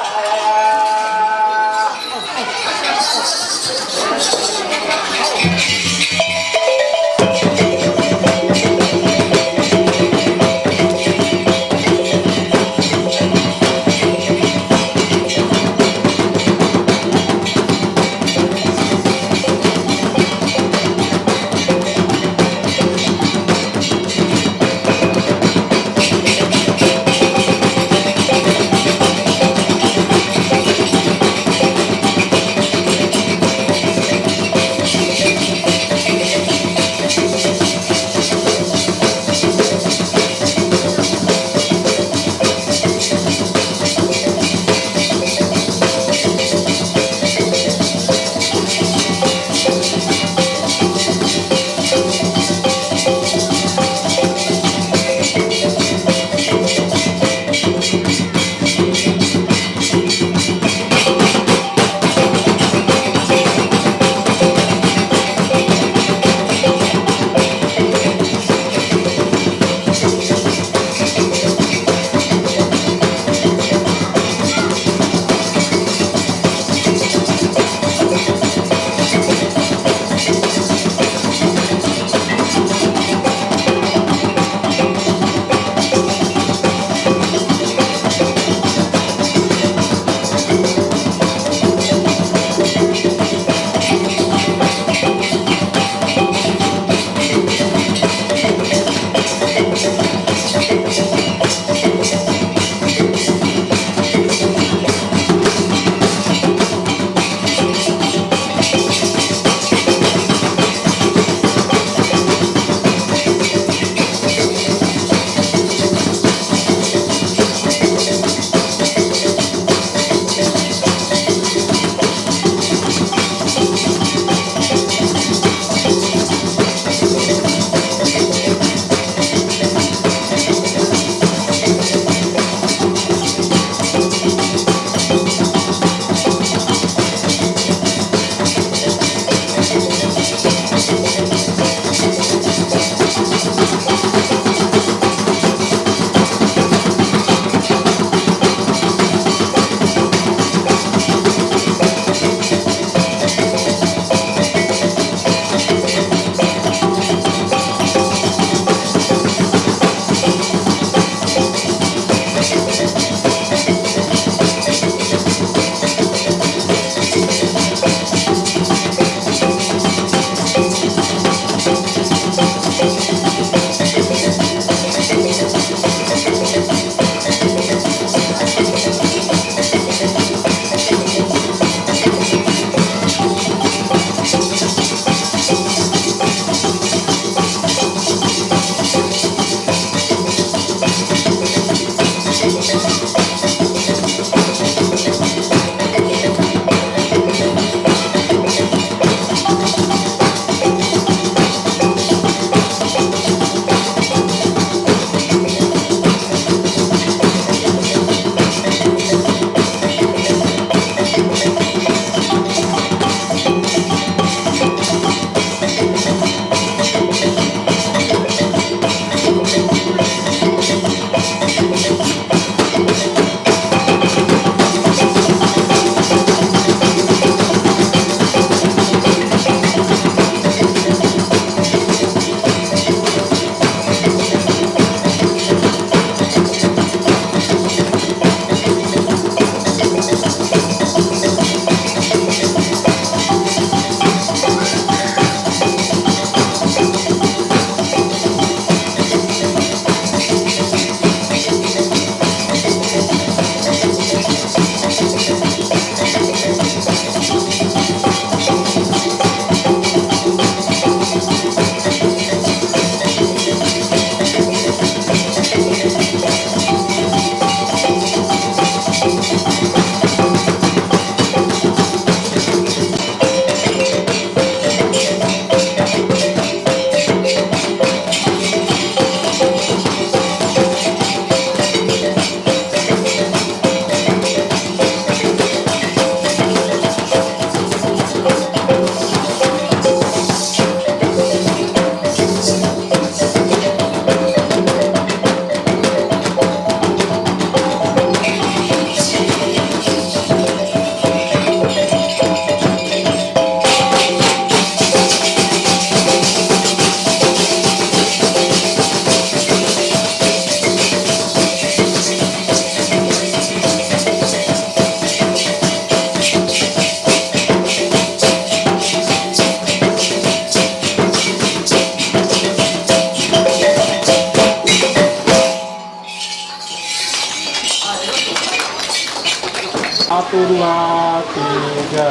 1, 2, 3.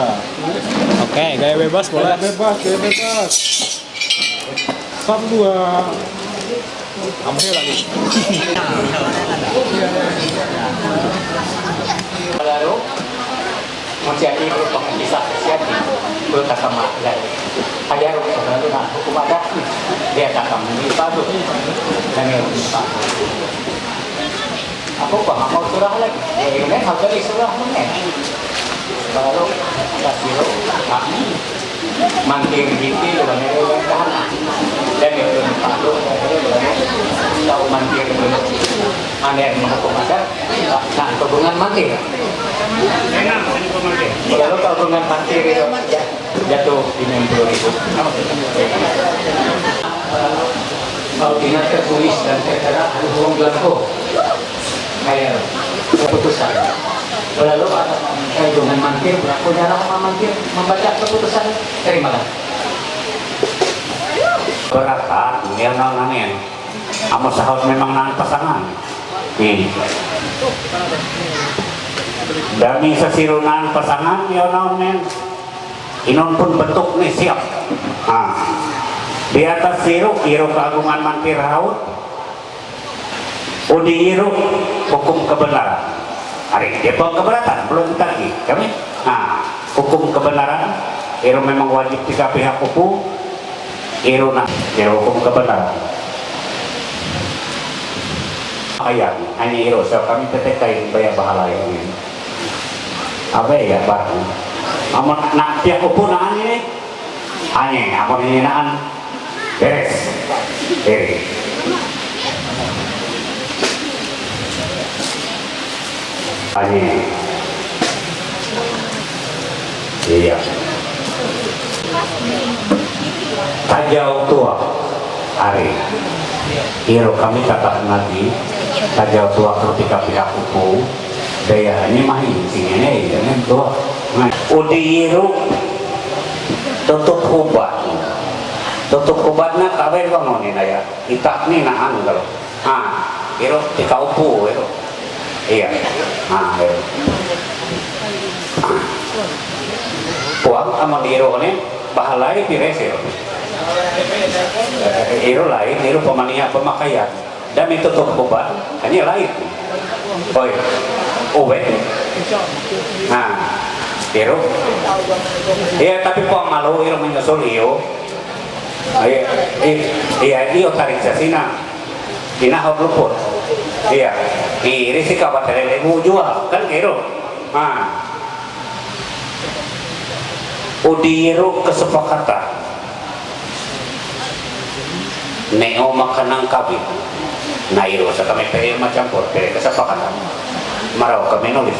Oke, gaya bebas boleh. Gaya bebas. 1, 2. Ambil lagi. Lalu menjadi merupakan bisa terjadi berkasama dari ajar sebenarnya hukum adat dia akan menipadu dan menipadu. Aku paham mau surah lagi. Ini harus dari surah mana? Baru kasih kami mantir gitu dengan yang dan itu menipadu tahu mantir dulu. Anda yang menghukum adat, nah hubungan mantir. Lalu kalau hubungan mantir itu jatuh di 60.000. Kalau tidak tertulis dan tertera hukum belangko, kayak keputusan. Lalu hubungan mantir, punya nama mantir membaca keputusan dari mana? Berapa? Dia nangin. Amos sahut memang nang pasangan. Nih. Dami sesirunan pasangan ya naon men. Inon pun bentuk nih siap. Nah. Di atas siru keagungan mantir haut. Udi iru hukum kebenaran. Hari dia keberatan belum lagi kami. Nah, hukum kebenaran iru memang wajib tiga pihak hukum. Iru hukum kebenaran. Ayat hanya iru so kami PTK bayar bahala ini. Apa ya barang? Amun nak pihak hukum naan ini hanya amun ini naan beres. Hanya iya. Tajau tua hari iru kami katakan lagi tajau tua ketika pihak hukum daya ini mah ini tua udi iru tutup hubatnya kabar bangun ini ya itak nih nahan kalau iru tika upu iru iya iru puang sama iru ini bahalai pires iru lain, iru pemakaian dan itu tutup hubat hanya lain uwe nah iru iya tapi puang malu iru menyusul iyo iyo tarik jasina ina hau luput iya iri si kabat ibu jual kan iru udiru kesepakatan neo makanang kabin na iro sa kami pere macampur pere kesepakatan marau kami nulis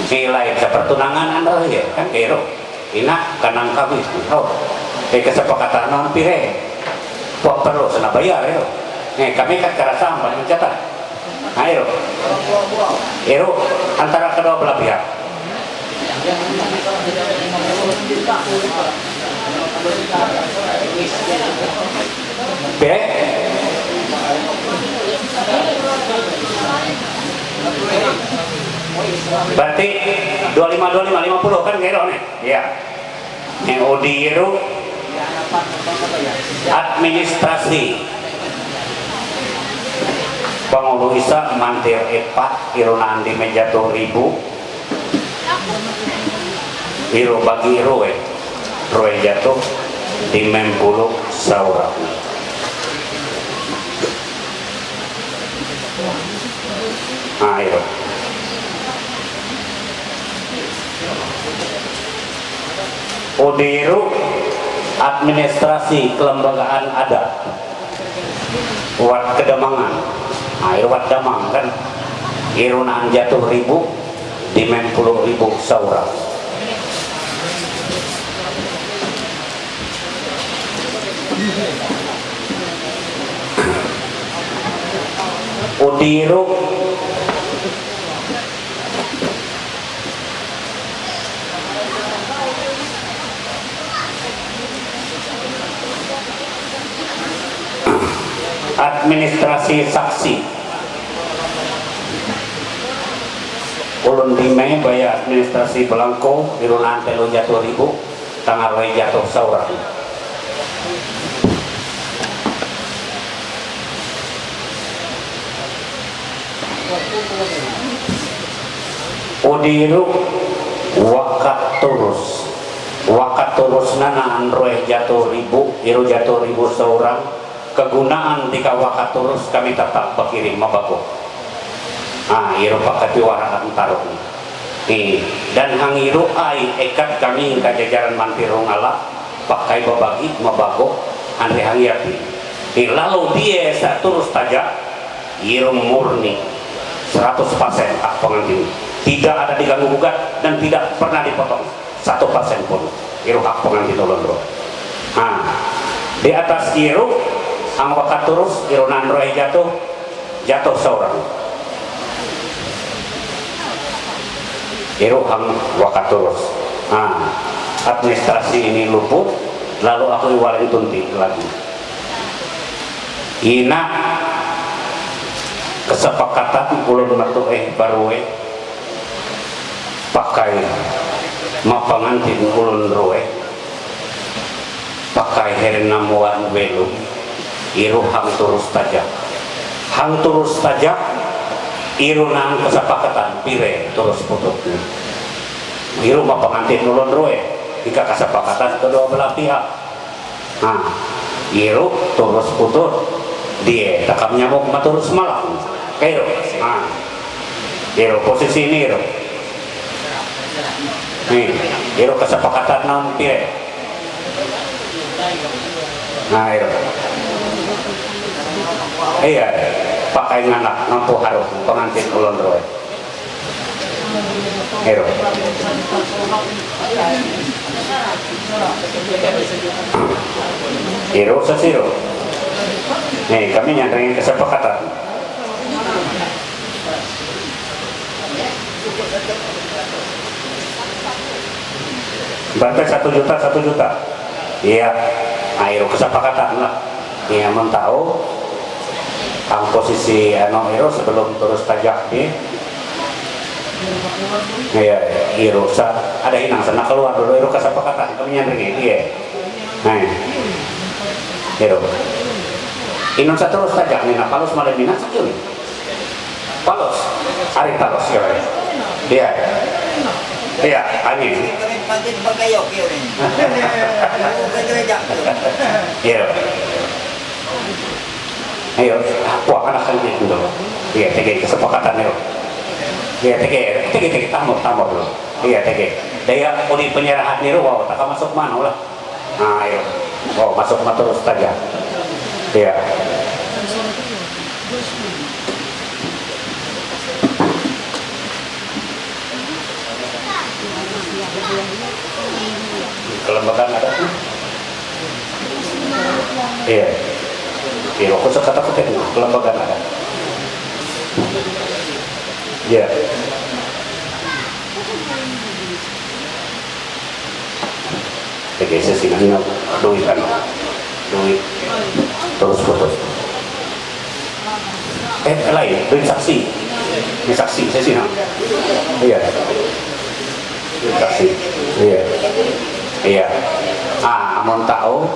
nilai sa pertunangan anda ya kan iro ina kanang kabin kesepakatan non pire po perlu sana bayar iro kami kan kerasaan mencatat iro antara kedua belah pihak berarti 25 50 kan kira nih ya yang udiru administrasi pengulu isa mantir epat irunan di meja 2.000 iru bagi roe jatuh di 60 saurah iru udiru administrasi kelembagaan adat wat kedamangan iru wat damang kan irunaan jatuh 1.000 di 60.000 saurah udiru administrasi saksi ulun dime bayar administrasi Belangko irunan telu jatuh ribu tanggal jatuh saurang. Udiru wakat turus nanaan roeh jatuh ribu iru jatuh ribu seorang kegunaan tika wakat turus kami tetap pakirim mabako iru pakati waraan tarung dan hangiru ai ekat kami ke jajaran mantirung ala pakai babagi mabako andre hangiati lalu dia saat turus tajak iru murni 100% hak pengantin tidak ada diganggu gugat dan tidak pernah dipotong 1% pun iru hak pengantin ulun roh. Di atas iru ang wakat turus iru nanroe jatuh seorang iru ang wakat turus. Administrasi ini luput lalu aku iwalin tunti lagi ina kesepakatan ulun matu baru pakai mapangantin ulun roe pakai hernamuan belum iru hang turus tajak irunan kesepakatan pire terus putut iru mapangantin ulun roe jika kesepakatan kedua belah pihak iru terus putut dia takam nyamuk maturus malam kairo iru posisi ini iru kesepakatan naon pire iru iya pakai nganak nampu harum pengantin ulun roe iru iru sesiru kami nyandangin kesepakatan bantai 1 juta iya ayo kesepakatan lah iya mau tahu ang posisi iru sebelum terus tajak iya iru ada inang sana keluar dulu iru kesepakatan kami nyandangin iya iru inon sa terus tajak nina palos malam nina sakit palos hari palos iya angin ayo wah anak kan gitu iya tege kesepakatan iya tege tamur dulu iya tege daya uni penyerahan niru wow tak masuk mana lah ayo wow masuk terus tajak iya kelembagaan ada iya aku suka kata-kata kelembagaan ada iya oke sesinan duit terus putus lain duit saksi sesinan iya duit saksi iya amun tahu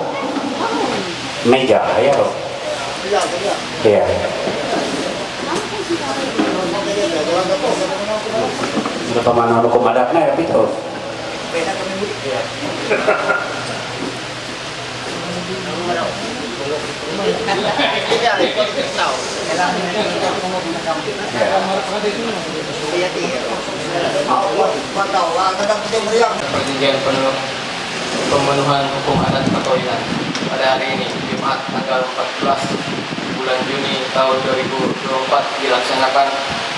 meja ya loh iya sudah pemana hukum adatnya ya terus Perjanjian pemenuhan hukum adat Patoinan pada hari ini Jumat tanggal 14 bulan Juni tahun 2024 dilaksanakan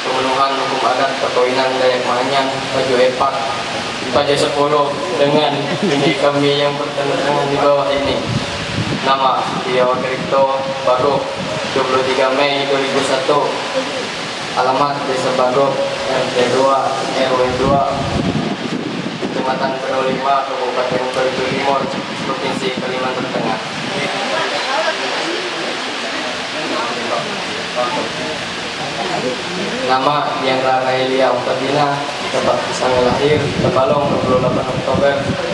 pemenuhan hukum adat Patoinan Dayak Maanyang Pajo Epak Pajo 10 dengan ini kami yang bertandatangan di bawah ini. Nama Tio Agripto Baruk 23 Mei 2001. Alamat Desa Baruk RT 2 RW 2 Kecamatan Penuh 5 Kabupaten Batu Timur Provinsi Kalimantan Tengah. Nama Diandra Rahelia Octavina, tempat tanggal lahir Tebalong 28 Oktober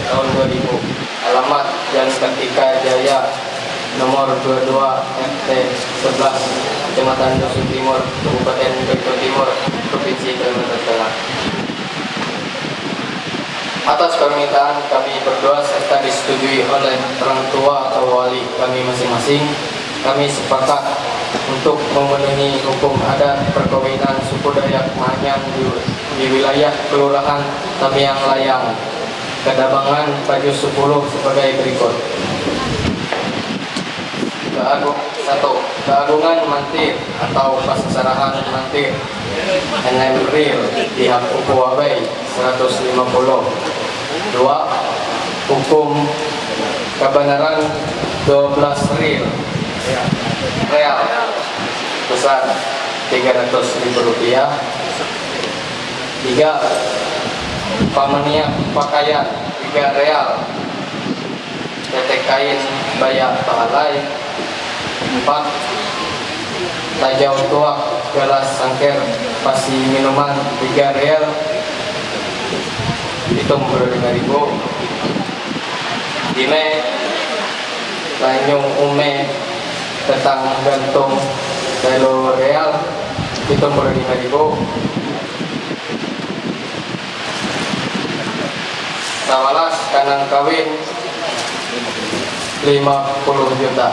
tahun 2000. Alamat Jalan Kartika Jaya nomor 22 RT 11 Kecamatan Dusun Timur, Kabupaten Bogor Timur, Provinsi Kalimantan Tengah. Atas permintaan kami berdua serta disetujui oleh orang tua atau wali kami masing-masing, kami sepakat untuk memenuhi hukum adat perkawinan suku Dayak Manyang di wilayah Kelurahan Tamiang Layang, Kadabangan, Paju 10 sebagai berikut. 1. Keagungan mantir atau pasasarahan mantir NM real pihak Upu Wabai 150. 2. Hukum kebenaran 12 real besar Rp300.000. 3. Pameniak pakaian 3 real, tetek kain bayak pahalai. 4. Tajau tuak gelas sangker pasi minuman 3 real, hitung 25.000. 5. Lanyung ume tetang gantung telo real, hitung 25.000. 11. Kanang kawin 50 juta.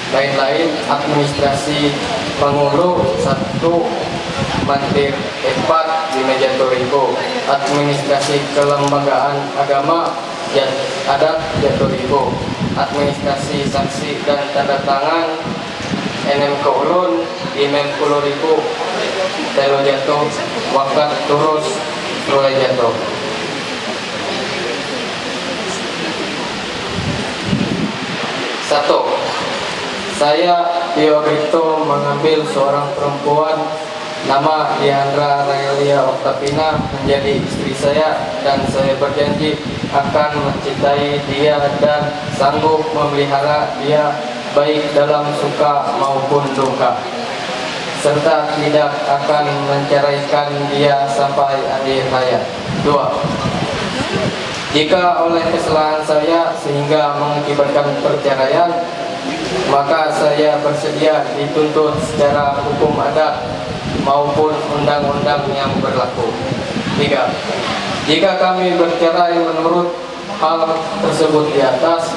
Lain-lain administrasi pengulu 1 mantir 4 500.000. Administrasi kelembagaan agama adat 100.000. Administrasi saksi dan tanda tangan NM Keulun 50.000. Telo jatuh wakat turus Roy jatuh. 1. Saya Tio Brito mengambil seorang perempuan nama Diandra Rahelia Octavina menjadi istri saya, dan saya berjanji akan mencintai dia dan sanggup memelihara dia baik dalam suka maupun duka, serta tidak akan menceraikan dia sampai akhir hayat. 2. Jika oleh kesalahan saya sehingga mengakibatkan perceraian, maka saya bersedia dituntut secara hukum adat maupun undang-undang yang berlaku. 3. Jika kami bercerai menurut hal tersebut di atas,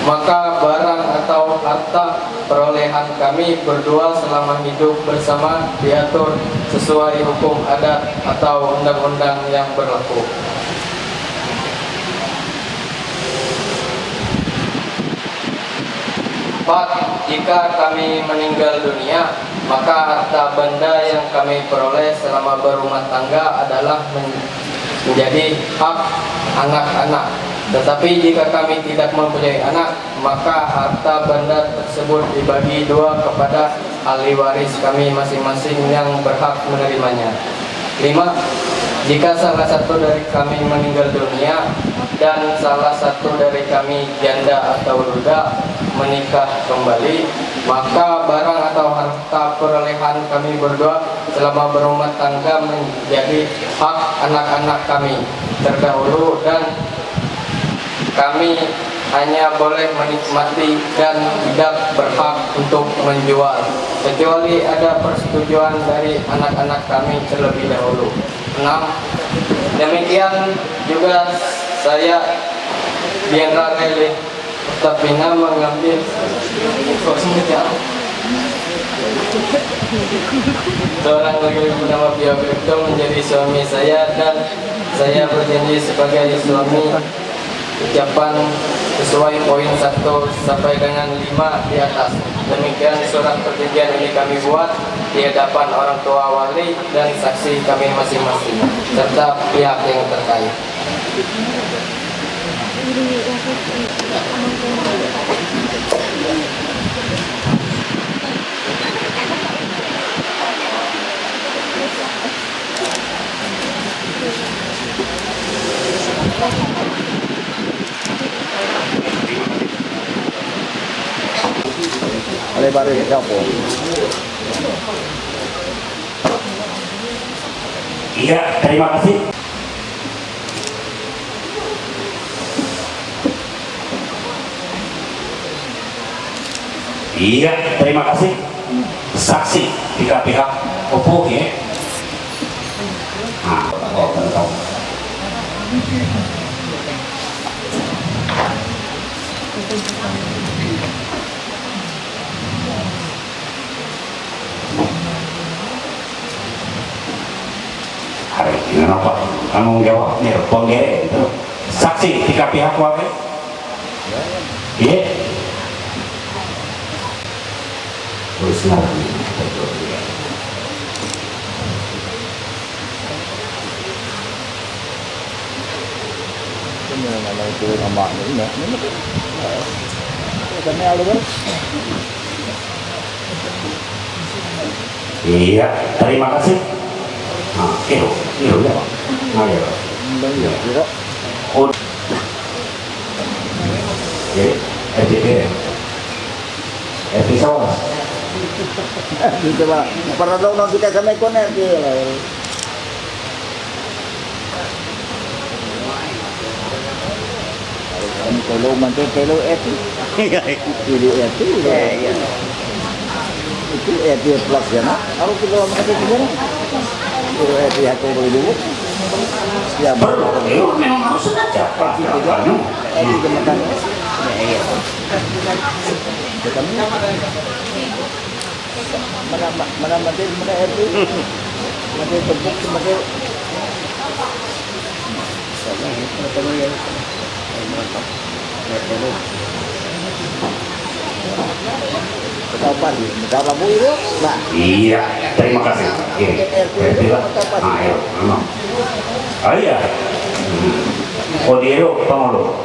maka barang atau harta perolehan kami berdua selama hidup bersama diatur sesuai hukum adat atau undang-undang yang berlaku. 4. Jika kami meninggal dunia, maka harta benda yang kami peroleh selama berumah tangga adalah menjadi hak anak-anak. Tetapi jika kami tidak mempunyai anak, maka harta benda tersebut dibagi 2 kepada ahli waris kami masing-masing yang berhak menerimanya. 5. Jika salah satu dari kami meninggal dunia dan salah satu dari kami janda atau duda menikah kembali, maka barang atau harta perolehan kami berdua selama berumah tangga menjadi hak anak-anak kami terdahulu, dan kami hanya boleh menikmati dan tidak berhak untuk menjual kecuali ada persetujuan dari anak-anak kami terlebih dahulu. 6. Demikian juga saya Diandra Rahelia Octavina mengambil seorang laki-laki bernama Tio Brito menjadi suami saya, dan saya berjanji sebagai suami ucapan sesuai poin 1 sampai dengan 5 di atas. Demikian surat perjanjian ini kami buat di hadapan orang tua wali dan saksi kami masing-masing serta pihak yang terkait. Lebar ya, Iya, terima kasih. Iya, terima kasih. Saksi tiga pihak opo ya. Nah, tahu. Hari ini apa? Tanggung jawab nih, ponggere itu. Saksi tiga pihak wae. Iya. Terus lagi. Iya, terima kasih. Nah, ya Pak. Nah, ya. Oh. Jadi, episode. Gitu Pak. Para daw nang kita kami connect lah. Kalau mantu kalau itu. Itu ya. Itu itu plus ya nak. Kalau kita masih di sana. Itu ya aku boleh dulu. Ya baru memang harus saja. Ini kemudian. Ya. Kami mana mati mana itu. Mati tepuk mati. Iya, terima kasih. Iya. Odero, Pamolo.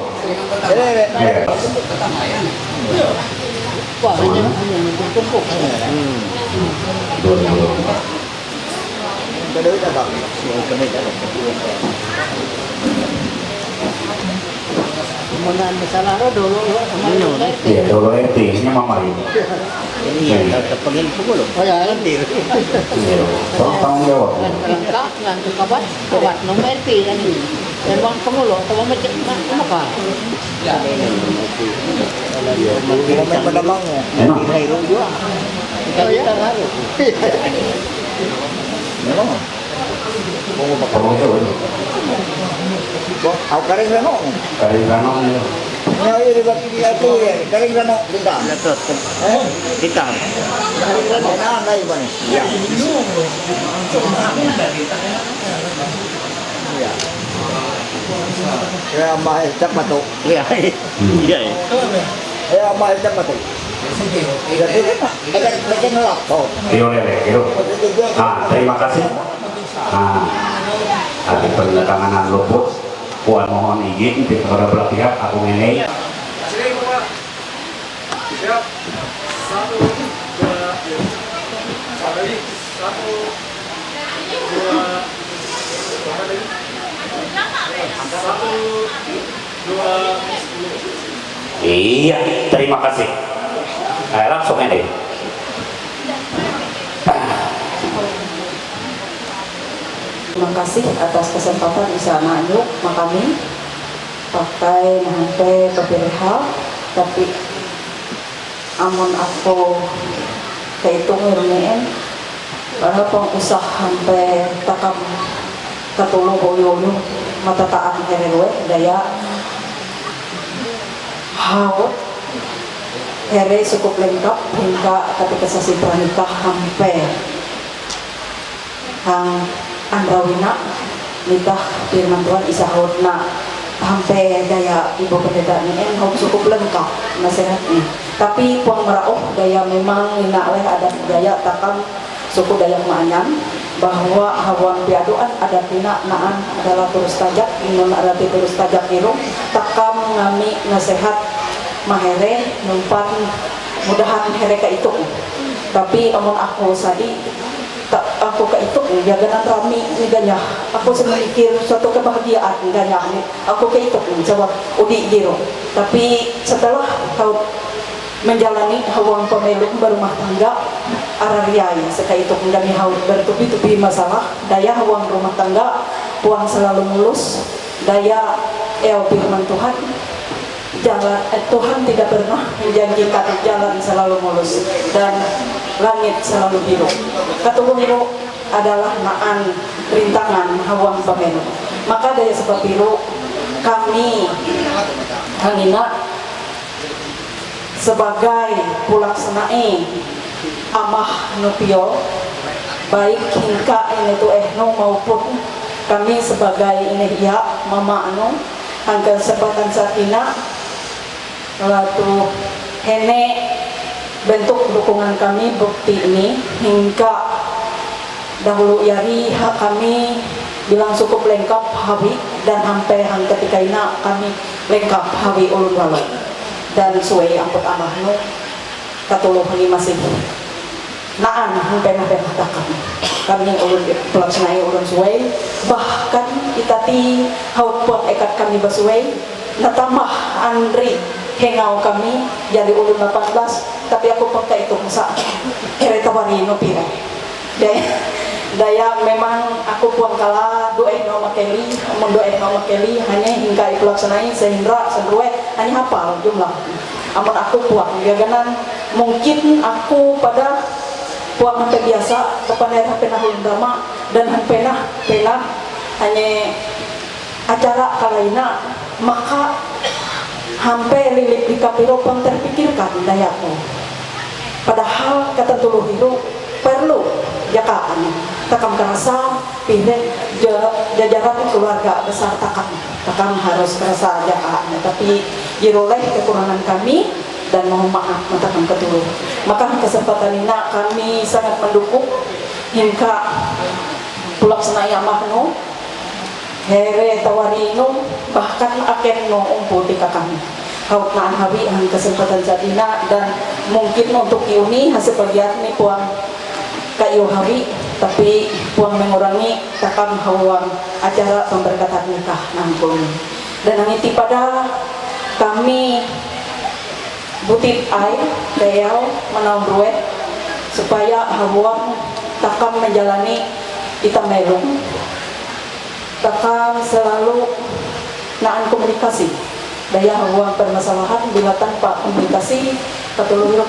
Kemudian misalnya dulu Iya, dulu ini mama ini. Ini terpengen pukul. Oh ya, nanti. Tanggung jawab. Lengkap ngantuk kabat, kabat nomor RT kan ini. Dan bang pengulo, atau macam apa? Kita main pada bangnya. Kita hidup juga. Kita harus. Memang. Mau pakai apa? Aku kering rano. Kering rano. Ya ini bagi dia tu ya. Kering rano kita. Kita. Kering rano. Nah, dah ibu ni. Ya. Ya. Ya mai cak matu. Ya. Ya. Ya mai cak matu. Ada ngelak. Terima kasih. Tadi pendatangan luput. Puan mohon izin kepada belah pihak aku ini. Siap. 1, 2, 1, 2. Iya, terima kasih. Langsung ini. Terima kasih atas kesempatan bisa nanyuk makami pakai nanti kepilihan tapi amun aku kehitung irmeen karena pengusaha sampai takam ketulung boyoyo mata taat herewe daya haut here cukup lengkap hingga ketika sesi pranikah sampai Andrawina nikah firman Tuhan isahutna sampai daya ibu pendeta ini cukup lengkap nasihatnya tapi puang merauh daya memang nina ada daya takam suku Dayak Maanyan bahwa hawan piaduan ada tina naan adalah terus tajak inun arati terus tajak irung takam ngami nasihat mahere numpan mudahan hereka itu tapi amun aku sadi aku ke itu ya ganan rami ni ganya aku semikir suatu kebahagiaan ganya aku ke itu jawab udi giro tapi setelah kau menjalani hawang pemeluk berumah tangga arariai sekali itu kami haur bertubi-tubi masalah daya hawang rumah tangga puang selalu mulus daya firman Tuhan jalan Tuhan tidak pernah menjanjikan jalan selalu mulus dan langit selalu biru. Katulung biru adalah naan rintangan hawang pemeluk. Maka dari sebab biru kami hangina sebagai pulaksanai amah nupio baik hingga ini tu maupun kami sebagai ini ya mama anu angka kesempatan sakina lalu hene bentuk dukungan kami bukti ini hingga dahulu yari hak kami bilang cukup lengkap hawi dan sampai hang ketika ini kami lengkap hawi ulun walau dan suai amput amahnu katuluh ini masih naan sampai kami ulun pelaksanai ulun suai bahkan itati haut puak ekat kami basuai natamah Andri hengau kami jadi ulun 18 tapi aku pakai itu masa kereta warino pira daya memang aku puang kala doa no makeli hanya hingga pelaksanai sehingga sendruwe hanya hafal jumlah amun aku puang gaganan mungkin aku pada puang sampai biasa kepada pernah undama dan pernah hanya acara kalaina maka hampir lilit di kapiro pun terpikirkan dayaku padahal kata tuluh itu perlu jakaan takam kerasa pilih jajaran keluarga besar takam harus kerasa jakaan tapi diroleh kekurangan kami dan mohon maaf takam ketuluh maka kesempatan ini kami sangat mendukung hingga pulaksana amahnu here tawarino bahkan akhir no umpu di kami haut naan hawi ang kesempatan jadina dan mungkin untuk iuni hasil bagian ni puang kayu hawi tapi puang mengurangi takam hawang acara pemberkatan nikah nangkul dan nangiti pada kami butit air deyau menaun ruwet supaya hawang takam menjalani itamelung takam selalu naan komunikasi daya hawang permasalahan bila tanpa komunikasi katulung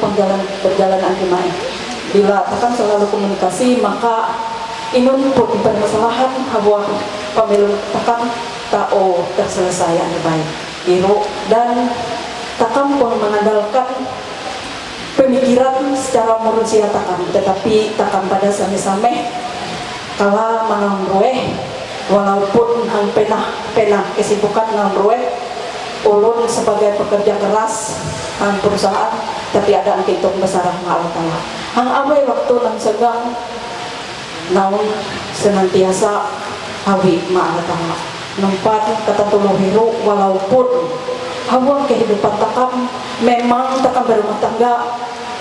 perjalanan dimai bila takkan selalu komunikasi maka inun pun permasalahan hawang pemilu takkan tao terselesai yang baik iru dan takkan pun mengandalkan pemikiran secara manusia takkan tetapi takkan pada same-same kala manangrueh walaupun hang penah kesibukan nangrueh ulun sebagai pekerja keras hang perusahaan tapi ada angkitung besar Allah Ta'ala hang abai waktu nang segang naun senantiasa hawi Allah Ta'ala numpat kata tuluh hiru walaupun hawang kehidupan takam memang takam berumah tangga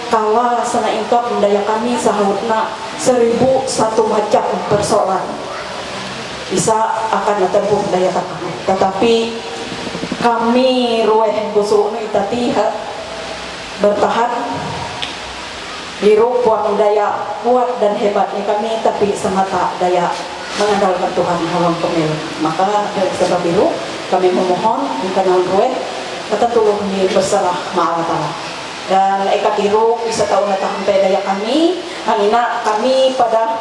kala sana ingkap daya kami sahutna 1001 macam persoalan bisa akan tempuh daya takam tetapi kami rueh busuk itati bertahan biru puang daya kuat dan hebatnya kami tapi semata daya mengandalkan Tuhan hawang pemilu maka dari sebab biru kami memohon karena rueh kata tuluh ni berserah ma'ala ta'ala dan eka biru bisa tahu nata sampai daya kami hangina kami pada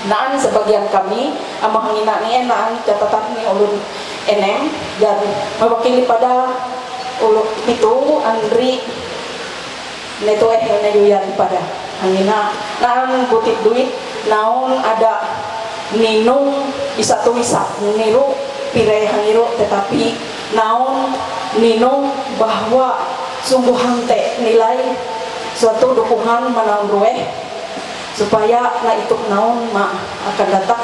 naan sebagian kami ama hangina ni naan catatan ni ulun enem dan mewakili pada ulun itu Andri neto nayuyan pada hangina naan butik duit naon ada ninung bisa tuisa niru pirai hangiru tetapi naon ninung bahwa sungguh hante nilai suatu dukungan manaun rueh supaya na itu naon akan datang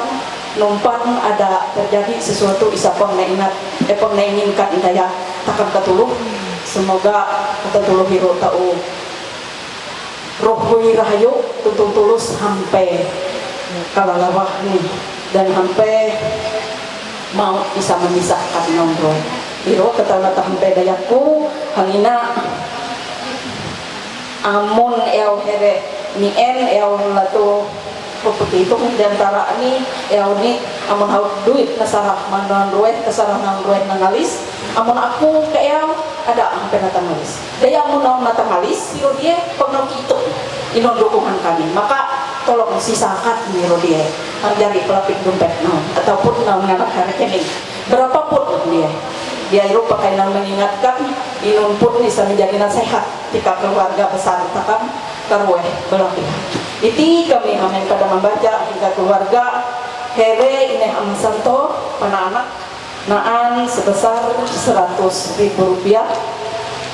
numpat ada terjadi sesuatu isapang na ingat pang na inginkan daya takam katuluh semoga katuluh hiru tau rohwi rahayu tutung tulus sampai kalalawah nih dan sampai mau bisa memisahkan nomor hiru kata sampai dayaku hangina amun el here ni en el latu seperti itu di antara ini el ni amun hau duit nasarah manon rueh kasarah nang rueh nangalis amun aku ke el ada sampai natangalis daya amun naon natangalis siro dia pernah gitu inon dukungan kami maka tolong sisakan siro dia jadi pelapik dompet naon ataupun naon nganak rekening berapapun dia itu pakai nama mengingatkan inun pun bisa menjadi nasihat ketika keluarga besar takam karweh belah pihak itu kami amin pada membaca hingga keluarga here ini amasanto anak-anak naan sebesar 100.000 rupiah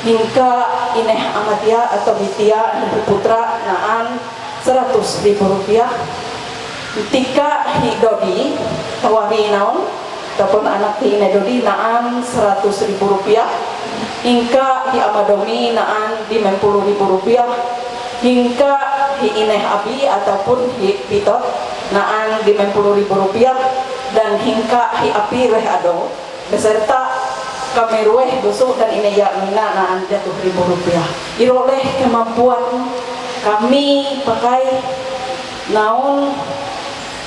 hingga ini amatia atau bitia dan putra naan 100.000 rupiah ketika hidodi tawari naon ataupun anak di Inedodi naan 100.000 rupiah hingga di Amadomi naan di 10.000 rupiah hingga di Ineh Abi ataupun di Pitot naan di 10.000 rupiah dan hingga di Api Reh Ado beserta kami rueh busuk dan Ineya Mina naan 100.000 rupiah iroleh kemampuan kami pakai naon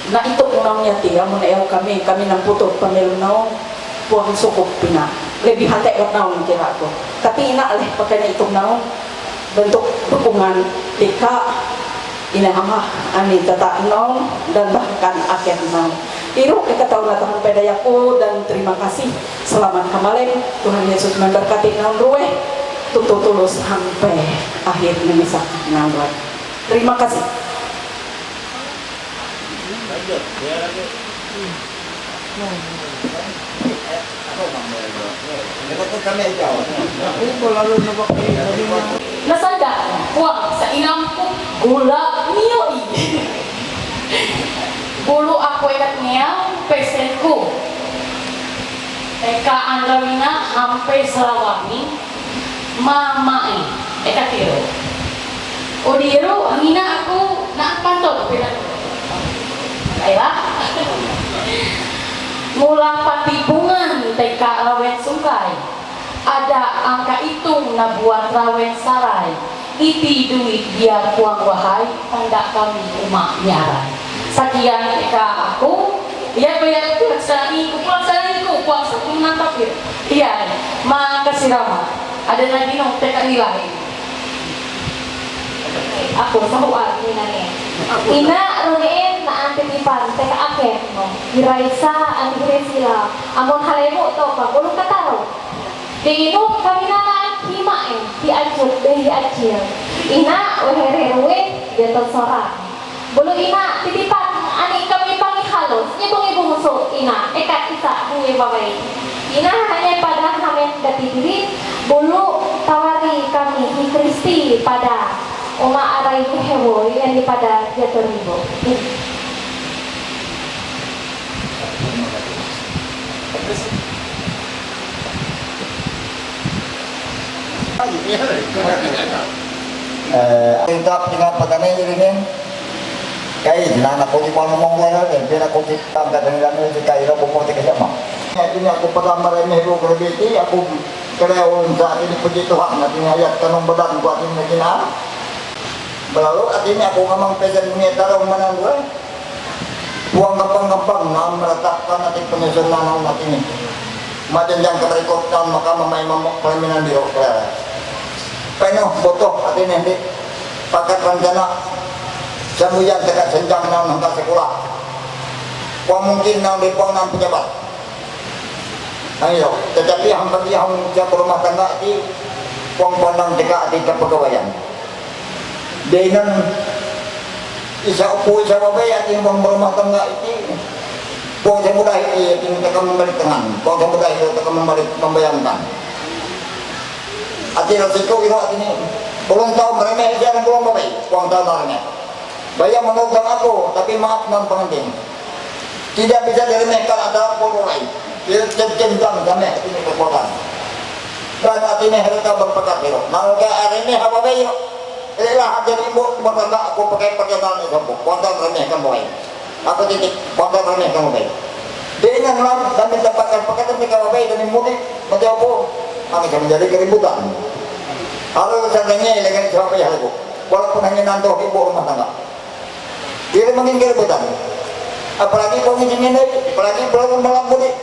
nah itu naonnya tiga mun kami namputut pamilu naon puang sukup pina lebih hantek naon kira aku tapi ina leh pakai itu naon bentuk dukungan tika ina hamah ani tata naon dan bahkan akhir naon iru kita tahu natahan pedayaku dan terima kasih selamat kembali Tuhan Yesus memberkati naon rueh tutup tulus sampai akhir memisah naon terima kasih. Nasanda uang sa inamku gula nioi bulu aku ekat niang pesenku eka andrawina hampe selawami mamai ekat tiro odiru angina aku nak pantau pina ayolah mula patibungan TK Rawen Sungkai ada angka hitung na buat Rawen Sarai iti duit dia kuang wahai tanda kami umak nyarai sakian TK aku ya bayar kuang sananiku kuang sepuluh nantapir iya makasih ramah ada lagi nong TK ilahi aku sahuan ini nanya ina ruin na antitipan teka akhir no Iraisa anti Gresila amon halemu to pa ulung kataro diinum kami naan himain di acut deh di acil ina weherewe dia tersorang bulu ina titipan ani kami pangi halus ibu musuh ina ekat kita bungi babai ina hanya pada hamen dati diri bulu tawari kami di Kristi pada Oma arai hewo yang pada jatuh ribu. Intap dengan pagane ini kay dinana ko di pang mong layo din pina ko kitang kadang si kairo bumote kasi ma ini aku pertama remeh ko gravity aku kreon sa ini puji Tuhan na tinayat kanong badan ko atin na Lalu artinya aku ngomong pesan punya tarong manang gue buang gampang-gampang na meratakkan nanti penyusunan ng natin macam yang keberikut tahun maka mamay mamok pelaminan biro kaya penuh botoh artinya di paket rencana semuanya dekat senjang ng hanggang sekolah kung mungkin ng lipong ng pejabat ayo tetapi hanggang yang siya rumah tangga di kung pandang dekat di kepegawaian dengan isa upo isa babay at yung rumah tangga iti kung sa mudah iti yung takamambalik tangan kung sa mudah iti takamambalik pambayangkan at yung siko ito at ini pulong taon marami siya ng pulong babay kung taon marami bayang manugdang ako tapi maaf ng pangantin tidak bisa diremehkan ada pululay cem-cem-cem kami ini kekuatan dan at ini harita berpekatiro nangka arini hababay inilah jadi ibu bertanda aku pakai perjalanan itu kontan remehkan boy aku titik kontan remehkan boy dengan lam dan ditempatkan pakaian ketika boy dan mudik menjauh aku bisa menjadi keributan Harus sadangnya dengan siapa ya ibu. Walaupun hanya nanto ibu rumah tangga. Dia mungkin keributan. Apalagi kau ngizinin ini, apalagi belum malam budi.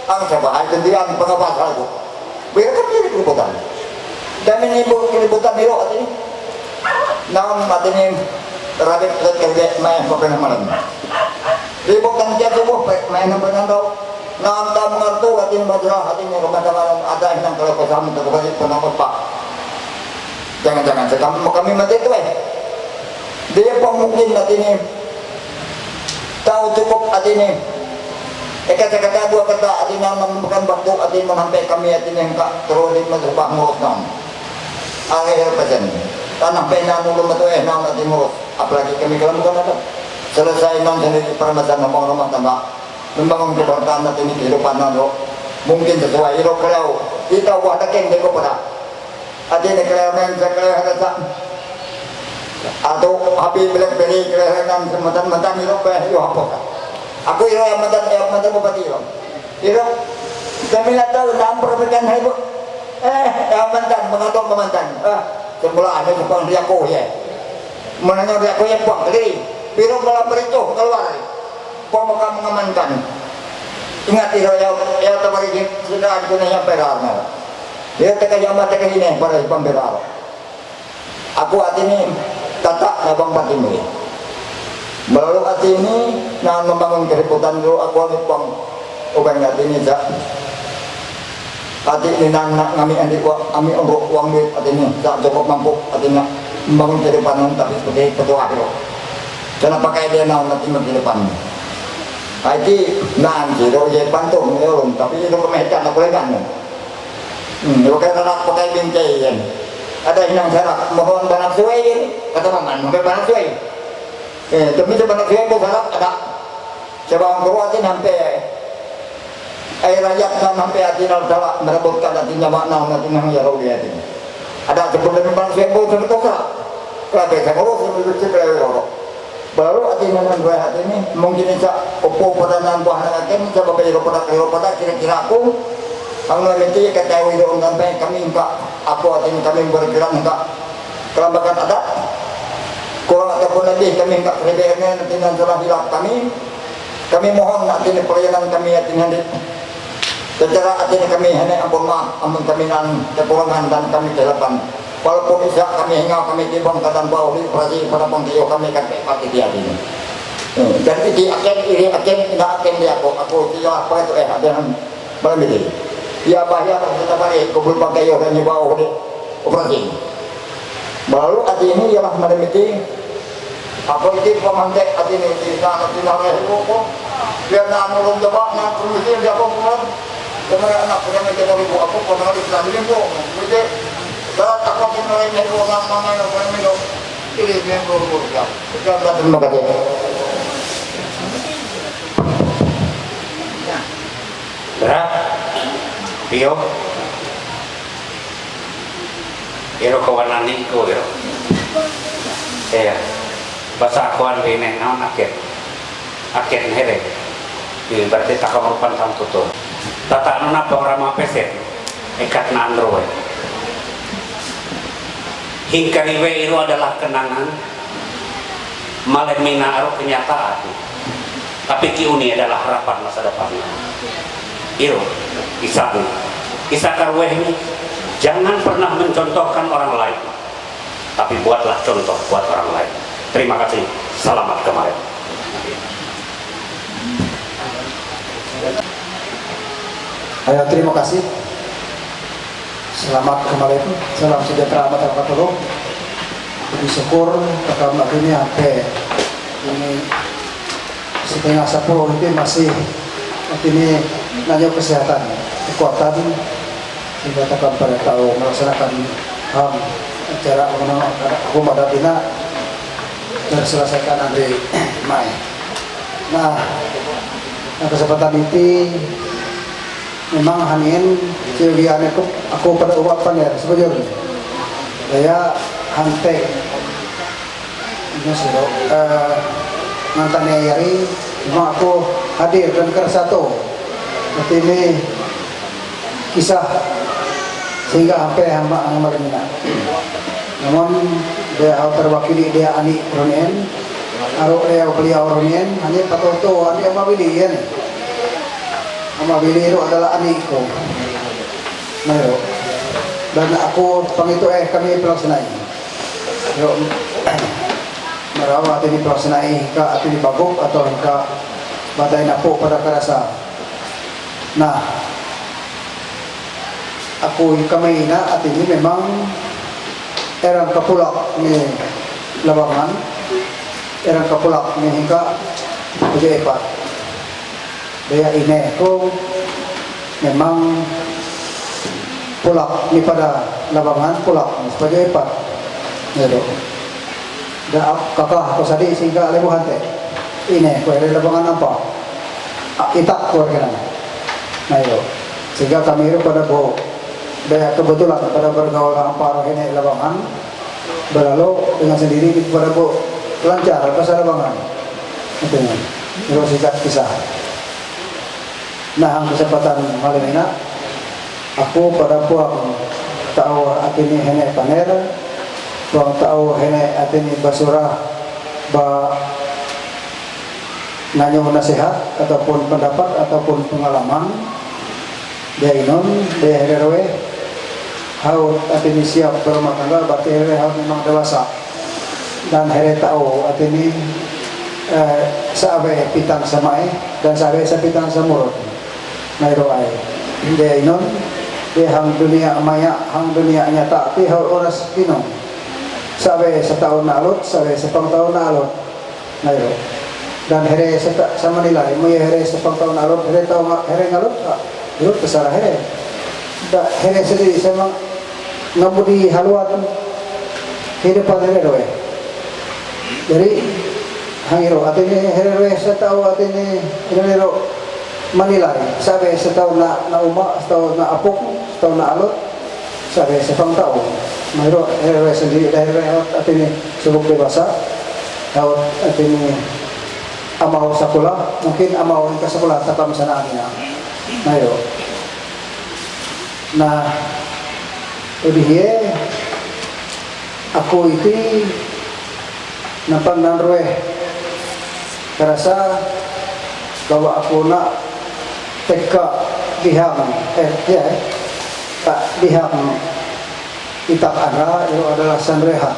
Ang coba itu dia pengawas ibu. Biar kan dia keributan. Dan ini ibu keributan di roh ini. Namun mati ini rabit kerja main pakai malam. Ribut kan dia tubuh main apa nando. Namun tak mengerti hati madrasah hati ini kepada ada yang kalau kesam terkait penamut pak. Jangan-jangan kami mati itu dia pun mungkin hati ini tahu cukup hati ini. Kata-kata dua kata hati ini menemukan waktu hati ini menampai kami hati ini enggak terus di madrasah ngurus nam. Akhir pesan. Tanah pena nulung itu nam hati ngurus. Apalagi kami kalau bukan ada selesai nam sendiri permasalahan rumah tangga. Membangun keberkahan hati ini kehidupan nando. Mungkin sesuai hidup kalau kita buat keng deko pada. Hati ini kalau men sekali ada atau api beli kelehan sementan hidup yo apa. Aku iro yang mantan bupati iro. Iro kami nak tahu enam perbedaan hidup. Yang mantan mengatur pemantan. Semula ada Jepang dia ko ya. Menanya dia ko yang buang kali. Biro malam beritu keluar. Kau makan mengamankan. Ingat iro ya tabari sudah ada yang perarnya. Dia tekan jamat tekan ini para pemberar. Aku hati ini tata abang pati ini. Melalui hati ini nah membangun keributan dulu aku ambil pang ubah hati ini jak. Hati ini nak kami andi ambil untuk uang duit hati ini tak cukup mampu hati ini membangun keributan tapi seperti ketua itu. Jangan pakai dia nak nanti keributan. Haji nanti kalau jadi pantung orang tapi itu kemecan apa lagi bukan anak pakai bingkai kan ada yang sarak mohon banak suai kata maman mohon banak suai demi sebanak suai bu sarak ada coba orang kuatin sampai air rakyat sampai hati nol sarak merebutkan hatinya makna hati yang jauh di hati ada sebelum banak suai bu terus sarak kalau saya ngurus sebelum itu baru hati dengan dua hati ini mungkin bisa opo pada nambah akan coba pada kira-kira aku ang nanti ketahui doon sampai kami enggak aku hati kami bergerak enggak kelambakan ada kurang ataupun lebih kami enggak kerebehannya nanti setelah hilap kami mohon nanti pelayanan kami hati nanti secara hati kami hanya ampun maaf ampun kami nan kekurangan dan kami kelapan walaupun bisa kami hingga kami timbang katan bau di operasi pada pengkiyo kami kan pakai dia ini dan ini akan tidak akan dia aku tidak apa itu ada yang malam ini ya bahaya kita balik kubur pengkiyo dan bau di operasi baru hati ini ialah malam ini aku itu pemantek hati ini tidak itu biar nak nulung coba nak permisi dia apa pulang kemarin anak punya kita ibu aku pernah di Islam ini bu saat aku mulai minggu lama yang minum ini minggu ya terima kasih berat Pio iro kawanan niku iro bahasa akuan ini naon akhir here berarti tak merupakan sang tutur tata nuna pengrama peset ikat nandro hingkariwe itu adalah kenangan malemina aru kenyataan tapi kiuni adalah harapan masa depan itu kisah karweh ini jangan pernah mencontohkan orang lain tapi buatlah contoh buat orang lain. Terima kasih, selamat kemarin. Ayo terima kasih. Selamat kembali, salam sejahtera masyarakat. Puji syukur kakak ini sampai ini setengah 10 itu masih ini nanya kesehatan, kekuatan sehingga kakak pada tahu melaksanakan acara aku madatina terselesaikan hari Mai. Nah, kesempatan ini memang hanin cilian aku pada uapan ya sebujur saya hantek ini sudah mantannya Yari memang aku hadir dan kersatu berarti ini kisah sehingga sampai hamba ang magamina. Namun dia terwakili dia ani Ronien, aro dia beliau Ronien, hanya patoto ani ang mabili yan. Ang mabili itu adalah aniku. Mayo. Dan aku pangito kami pelaksanai. Yo marawa ini pelaksanai ka atini bagok atau ka batay na po pada karasa. Nah, aku kami na at ini memang erang kapulak ni labangan, erang kapulak ni hingga tujuh epat. Daya ini ko memang pulak ni pada labangan pulak sebagai epat. Nero. Da kakak ko sadi sehingga lebuhan teh. Ini ko dari labangan apa? Itak keluarga na. Nah itu. Sehingga kami itu pada bo daya kebetulan pada bergaul ampar ini labangan berlalu dengan sendiri pada bo lancar pasal labangan. Itu nya. Terus singkat kisah. Nah, kesempatan malam ini aku pada puang tahu atini hene paner, puang tahu hene atini basura ba nanyo nasihat ataupun pendapat ataupun pengalaman dia inon dia herwe haut atini siap berumah tangga berarti herwe haut memang dewasa dan herwe tahu atini sabe pitang samai dan sabe sapitang samurut. Nairo ay dia inon dia hang dunia maya hang dunia nyata ti hau oras kinong sabe setahun na alot sabe sepang tahun na alot nairo dan here sama nilai mo here sepang tahun na alot here tahu here ngalot alot kesara here da here sendiri sama ngamudi haluan hidupan here doe jadi hangiro atini here setahun atini here manilai sabi setahun na uma, setahun na apok, setahun na alot, sabi sepang tahun. Mayro herwe sendiri dahil at ini subok dewasa, at ini amaw sa kula, mungkin amaw ka sa kula takam sa namin na. Mayro. Na udiye ako iti napangnanroe karasa gawa ako na teka dihang tak dihang itak ara itu adalah sanrehan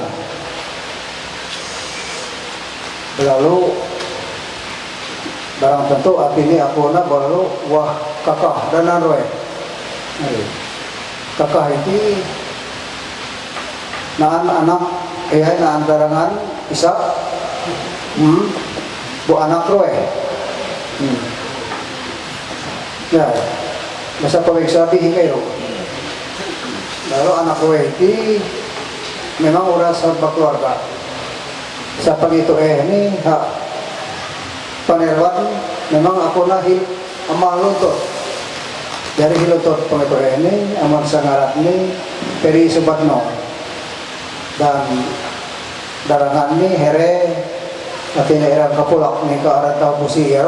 lalu barang tentu artinya aku na baru wah kakak dan nanroe kakak itu naan anak naan darangan isa bu anak roe ya, masa pawiksabi kayo. Lalu anak ko itu memang orang serba keluarga. Sa pagito ni panerwan memang ako na amaluntot. Dari hilutot pagito ni aman sangarat ni peri subatno. Dan darangan ni here at ini era kapulak ni ka arat tao busi era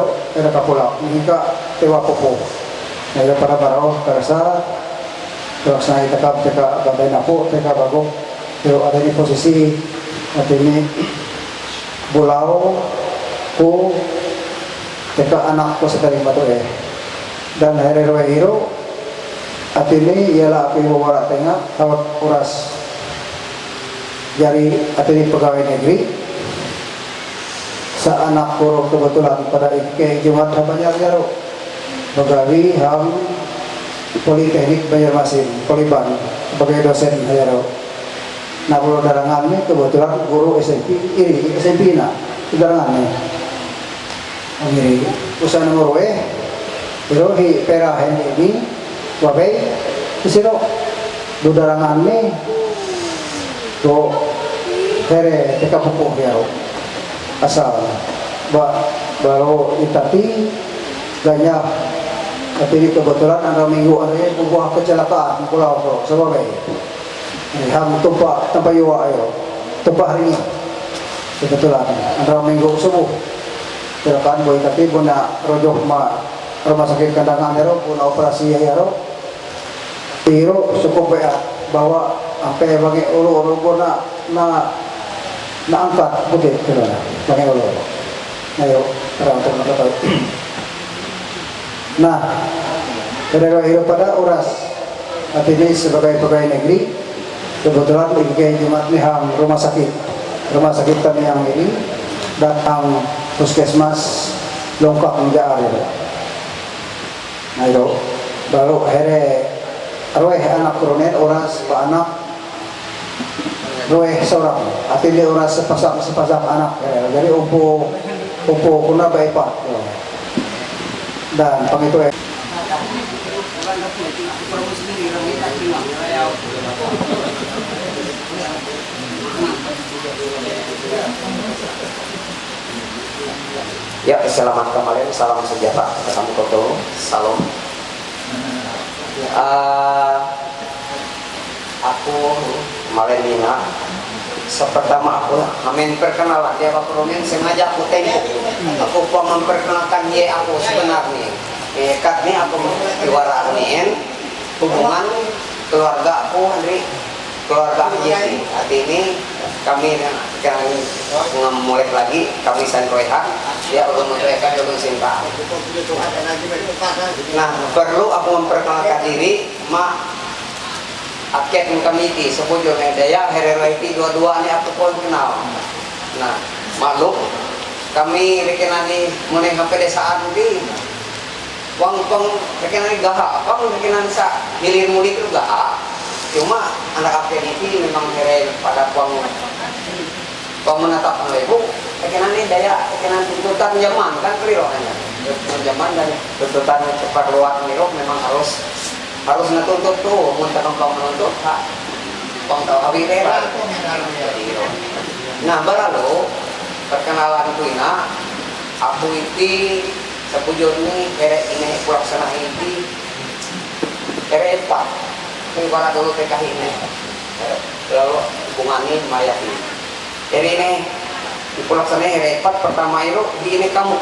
kapulak ni ka tewa popo na para baraw karasa terus na itakap teka bagay na po teka bago pero ada ni posisi at ini bulaw ko teka anak ko sa taling bato dan herero hero at ini ialah api wawara tenga tawat oras jari at ini pegawai negeri sa anak ko kebetulan pada kay Jumat na Banjar-Jaro Bagawi ham Politeknik Banjarmasin Poliban sebagai dosen Jaro na pulau darangan ni kebetulan guru SMP iri SMP na darangan ni ang iri usaha nomor pero hi pera ini wabay isiro do darangan ni do here teka pupuh Jaro asal baru itati banyak tapi kebetulan ada minggu ada buah kecelakaan pulau ko sebagai ham tumpah tanpa yuwa ayo tumpah hari ini kebetulan ada minggu subuh kecelakaan boy tapi puna rojoh ma rumah sakit kandangan ero puna operasi ero Iro cukup ya bawa sampai bagi ulu na angkat bukit kira bagi ulu. Ayo terang tahu. Nah, kedua iro pada uras hati ini sebagai pegawai negeri kebetulan lagi Jumat Nihang rumah sakit kami yang ini datang puskesmas lengkap menjar. Nah itu baru akhirnya roeh anak turunin oras pak anak roeh seorang hati dia oras sepasang anak jadi umpu kuna baik pak dan pengitu ya selamat kembali, salam sejahtera, ketemu koto, salam. Aku Malenina sepertama aku amin perkenalan dia Pak Romin sengaja aku tempo aku memperkenalkan dia aku sebenarnya nih aku diwaranin hubungan keluarga aku Andri keluarga Jesi hati ini kami mulai lagi kami sanroihan dia ulun mentoekan ulun cinta. Nah perlu aku memperkenalkan diri aket komiti sebujurnya daya hereraiti dua-dua ini aku pun kenal. Nah maklum kami rekenani mulai ke pedesaan di wang rekenani gahak apa rekenani sa hilir mudik itu gahak cuma anak akademisi memang herel pada pang menatap ibu rekenani daya rekenan tuntutan zaman kan keliru hanya zaman dan tuntutan keperluan niro memang harus natuntut tuh untuk pang menuntut hak pang tahu awirera. Nah baralu perkenalan kuina aku itu sebujurnya ini pelaksana ini epat para dulu PKH ini lalu hubungannya mayati jadi ini di pelaksanaan epat pertama itu di ini kamu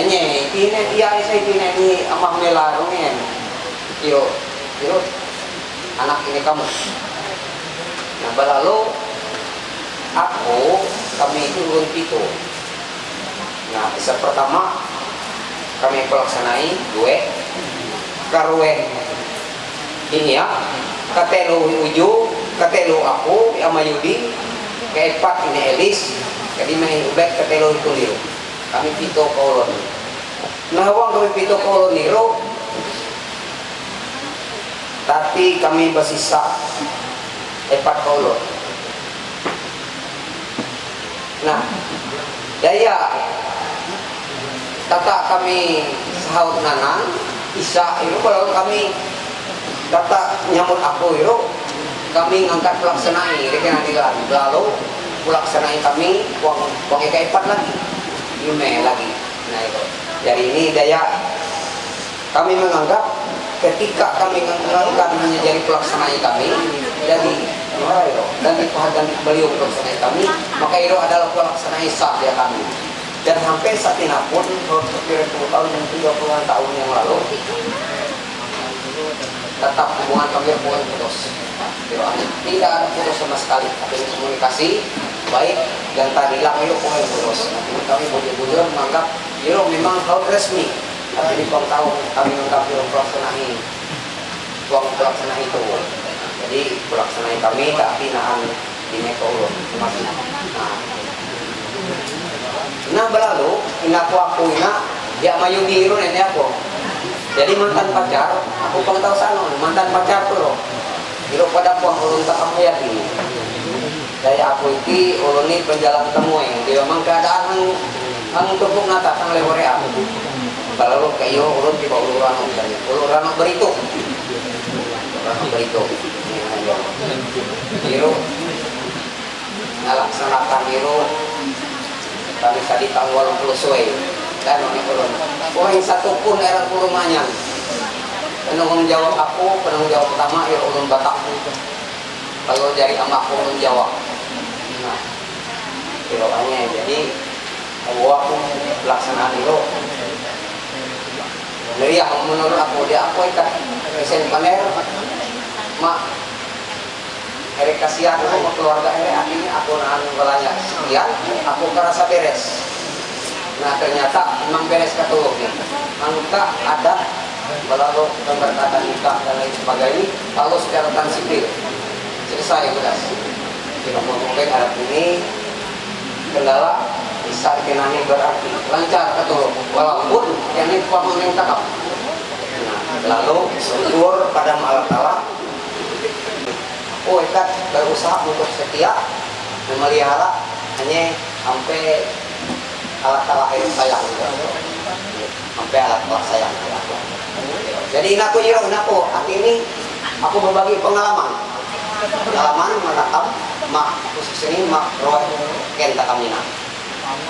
ini dia saya ini amah melarungin yo anak ini kamu nah lalu kami itu ulun pitu nah bisa pertama kami pelaksanai gue karwen ini ya katelu uju katelu aku sama Yudi keempat ini Elis jadi main ubek katelu itu liru kami pito kolon nah wang kami pito kolon liru tapi kami bersisa empat kolon nah daya tata kami sahut nanang isa itu kalau kami data nyamut aku itu kami ngangkat pelaksanai rekenanilan lalu pelaksanai kami uang epat lagi email lagi nah itu jadi ini daya kami menganggap ketika kami mengangkat hanya jadi pelaksanai kami jadi dan beliau pelaksanai kami maka itu adalah pelaksanai sah dia kami dan sampai saat ini pun 20 tahun dan 30 tahun yang lalu tetap hubungan kami putus tidak ada putus sama sekali tapi komunikasi baik dan tadi lang itu putus kami bujur-bujur menganggap itu memang hal resmi tapi di tahun kami menganggap itu pelaksana itu jadi pelaksanaan kami tapi nahan di Mekolo nah berlalu aku dia mayu biru nenek aku jadi mantan pacar aku pengetahu sana mantan pacar tuh loh itu pada puang ulun tak kamu yakin dari aku itu ulun ini penjalan temu yang dia memang keadaan ang tepuk nata sang lewore aku kalau kayo ulun di bawah ulun rano beritu biru ngalaksanakan biru kami tadi tanggal 80 suai dan ini ulun poin satu pun era rumahnya penanggung jawab aku penanggung jawab utama ya ulun Batak kalau dari sama aku ulun Jawa nah kiloannya jadi aku pelaksanaan itu dari yang menurut aku dia aku ikat Resen paner mak ere kasihan sama keluarga ere akhirnya aku nahan belanya sekian aku kerasa beres. Nah ternyata memang beres katulog angka ada lalu pemberkatan nikah dan lain sebagainya lalu secara sipil selesai udah kita ngomongin Arab ini kendala bisa dikenani berarti lancar katulog walaupun yang ini pemahaman takap. Nah lalu syukur pada Allah Ta'ala aku ikat berusaha untuk setia memelihara hanya sampai alat air sayang sampai alat sayang. Jadi aku ini aku berbagi pengalaman menatap mak khusus ini mak roh ken takamina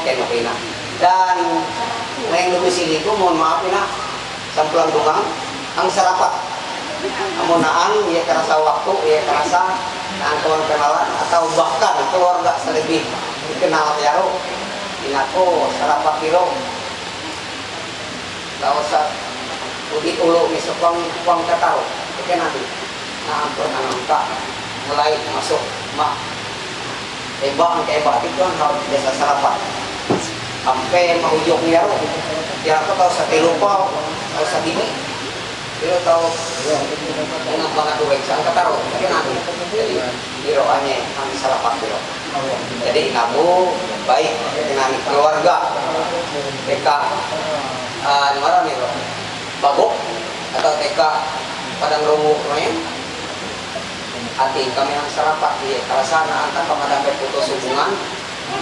ken mapina dan yang domisili itu mohon maaf ina sampulan dungang ang sarapat amunaan ia kerasa waktu ia kerasa kawan kenalan atau bahkan keluarga selebih dikenal yaro inako sarapat kilo tak usah udik ulu misal uang kataro oke nanti nah ampun angka mulai masuk mak ebak itu kan harus biasa sarapat sampai mau ujung yaro ya aku tahu sate lupa tahu sadini dia tahu dengan banget duit angka taruh oke nanti jadi biroannya kami sarapat biro jadi kamu baik dengan keluarga TK mana nih bro Bagok atau TK Padang Rungu hati kami yang sarapat di karasana antara pemadam putus hubungan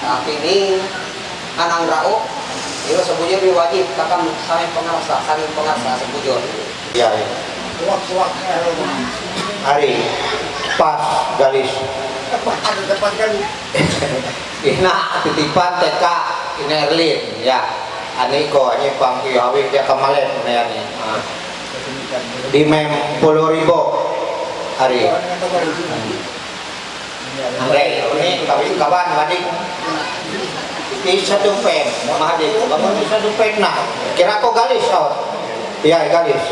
tapi ini anang rao itu sebujur wajib kakam saling pengarsa sebujur ya hari pas galis ada depan kali ina titipan TK ini Erlin ya aniko ini pangki hawi dia kemalen ini di mem 10.000 hari Andre ini kawan badik di satu pen mahadik bangun di satu pen nah kira kok galis ya galis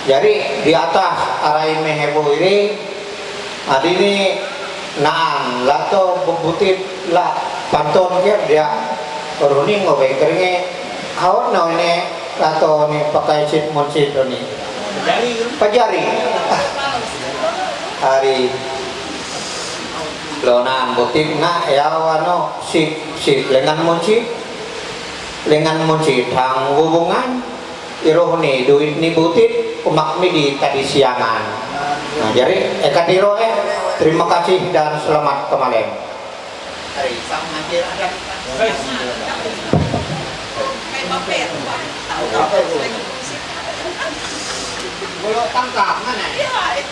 jadi di atas arai mehebo ini adi ini naan lato bebutit lah panton dia runing ngobe keringe haut no ini lato ni pakai sit monsit ni pajari hari lonang butit na ya wano si lengan monsit tang hubungan iroh ni duit ni butit umakmi di tadi siangan nah jadi ekadiro terima kasih dan selamat kemarin hari sama ada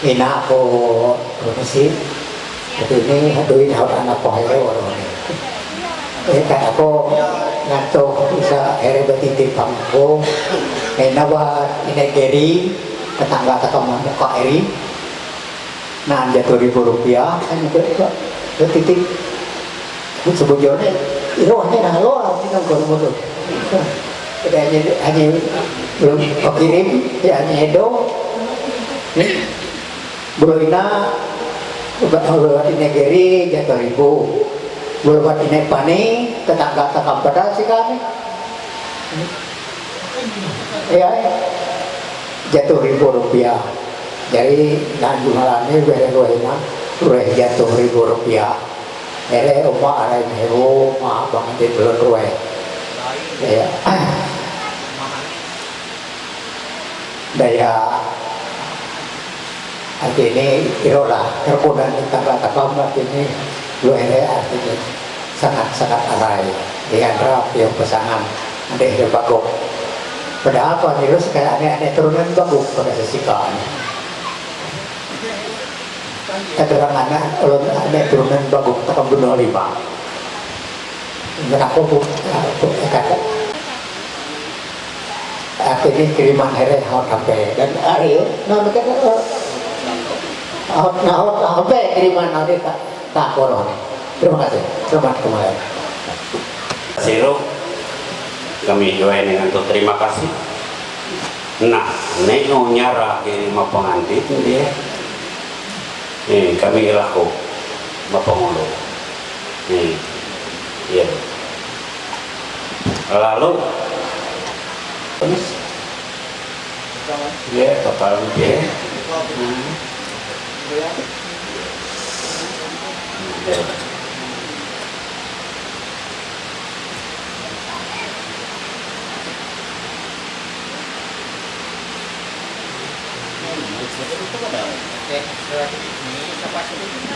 ina ako profesi itu ini duit harus anak pohelo kan ako nganto bisa ere betiti pangko nawa inegeri tetangga ketemu muka eri nah Rp100.000 kan itu titik sebujurnya irohnya nah lo ini kan kono hanya belum kirim ya hanya edo Buloina buat negeri Rp100.000 buat ini pani tetangga pada sih kami ya Rp100.000 jadi dan jualannya bere-berena Rp100.000 ere oma arai meho ma banget di belon ruwe ya daya artinya irola terpunan tangga-tangga ini lu ere artinya sangat-sangat arai dengan rap yang pasangan ada yang bagok padahal kalau itu sekarang aneh-aneh turunan bagok pada sesikaan keterangannya kalau ada turunan bagok takkan bunuh 5 kenapa kata akhirnya kiriman hari harus sampai dan hari nama kata sampai kiriman hari tak korong. Terima kasih selamat kemarin Siro kami join dengan terima kasih Nah, neo nyara kini mau pengantin dia. Kami laku mapangolo. Iya. Lalu dia kapal dia.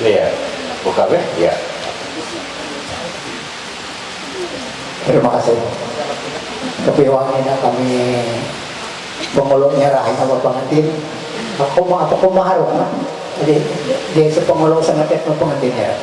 Iya, buka be? Ya. Terima kasih. Kepiwangan kami pengulungnya rahim sama pengantin. Aku mau harap nah. Jadi dia sepengulung sangat etno pengantinnya.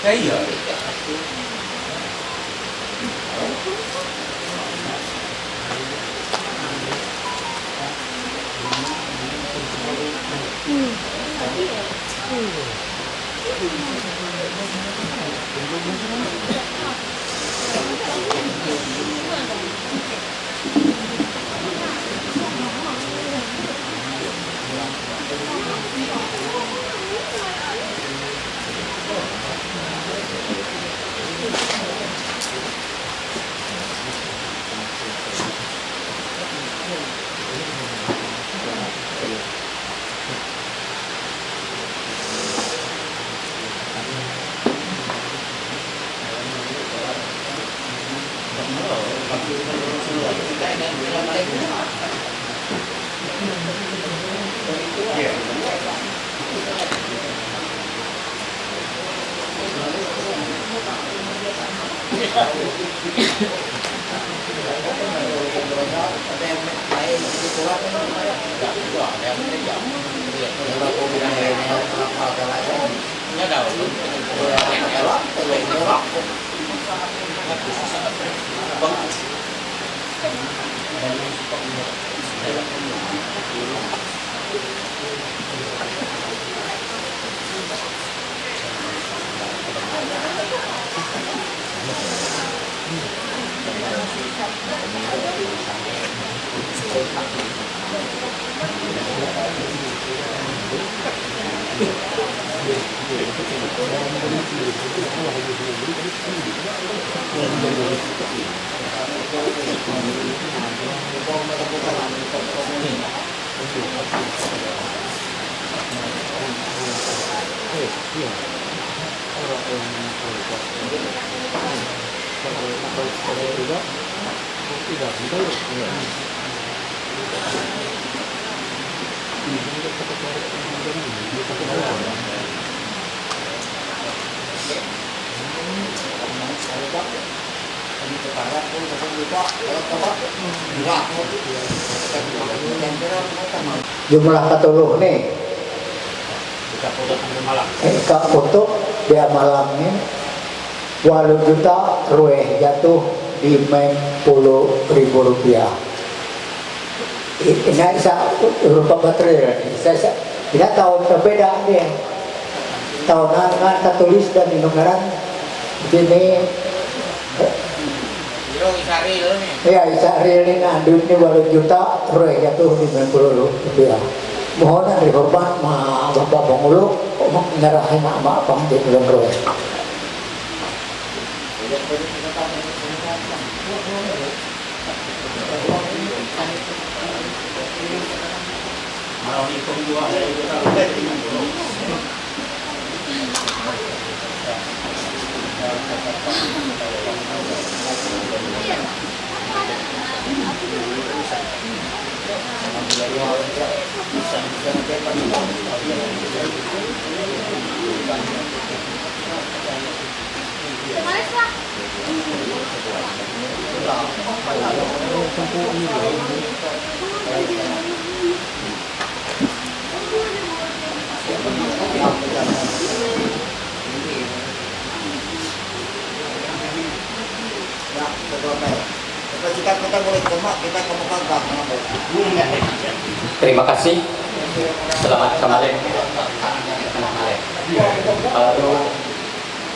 Ya iya. Jumlah ketuluh nih untuk dia malamnya walau juta rueh jatuh di 10.000 rupiah. Ini saya rupa baterai ini tahun berbeda dia tahunan kan tulis dan inogaran ini ya Isaril ini duitnya walau juta rueh jatuh di 10 rupiah. Mohon dihormat ma Bapak Pengulu mau nyerahin nama apa di bulan rueh. Mau hitung dua Kita boleh cuma kita kemukakan. Terima kasih. Selamat kembali. Lalu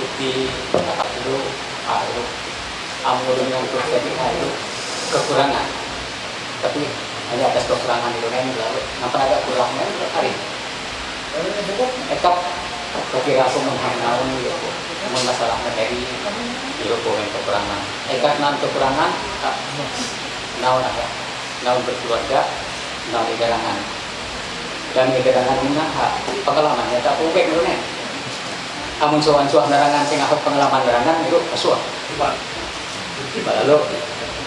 uti dulu amulun yang terjadi itu kekurangan. Tapi hanya atas kekurangan itu kan lalu nampak agak kurangnya hari. Ekap kira aku menghanaun gitu. Masalah materi itu poin kekurangan. Ekap nan kekurangan naon ada. Naon berkeluarga, naon igarangan. Dan igarangan mina pengalaman ya tak pungkek dulu nih. Amun suan-suan nerangan sing ahok pengalaman nerangan itu kasuah. Lalu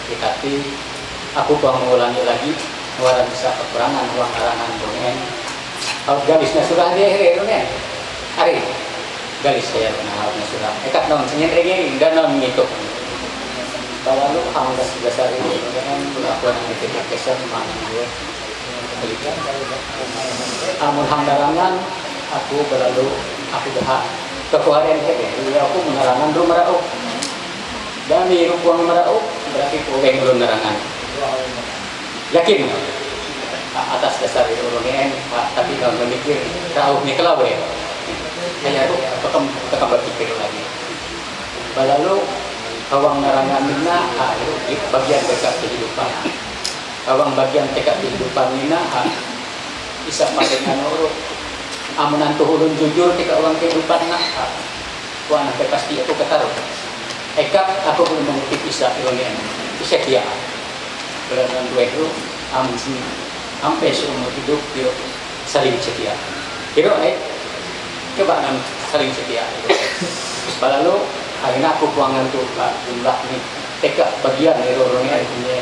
dikati aku bang mengulangi lagi waran bisa kekurangan uang nerangan dongeng. Kalau galisnya sudah deh itu nih. Hari galis saya pernah harusnya sudah. Ekat non senyen regi dan non gitu. Lalu hamdas dasar ini kan melakukan aktivitas kesan mana gue. Amun hamdarangan aku berlalu aku dah kekuatan ya aku menerangan dulu meraup dan di ruang meraup berarti kuweng belum menerangan yakin atas dasar itu orangnya tapi kalau memikir raup ni kelawe kayak itu tekam berpikir lagi lalu awang nerangan mina itu bagian dekat kehidupan awang bagian dekat kehidupan mina bisa padengan urut amunan tuhulun jujur ketika orang kehidupan nak wah nak pasti aku ketaruh ekap aku belum mengutip bisa ilmiah bisa dia belasan dua itu amun sini sampai seumur hidup dia saling setia kira kebanyakan saling setia lalu hari ini aku buangan tuh jumlah ini tekak bagian dari orangnya punya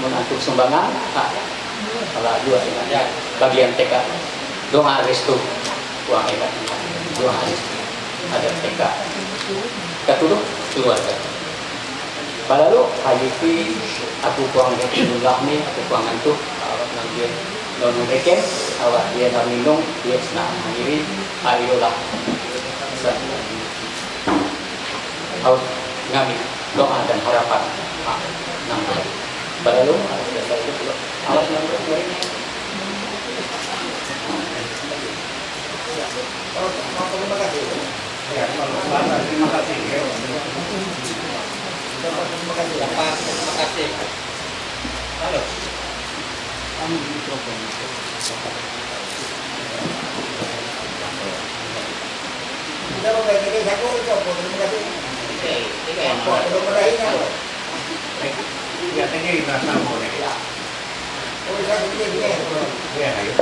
menantu sumbangan kalau dua bagian tekak dua hari itu uang hebat 2 hari ada TK ketuluh keluarga lalu hari ini aku buang jumlah nih aku buang itu awak nanti non mereka awak dia nak minum dia senang mandiri ayolah awak ngambil doa dan harapan nampak lalu dasar itu awak ngambil mereka Terima kasih. Ya, terima kasih. Terima kasih. Terima kasih. Halo. Kamu mikrofon. Kita mau bagi aku coba terima kasih. Oke, belum meraihnya loh. Ya, tadi rasa boleh. Oh, saya begini. Ya, ayo.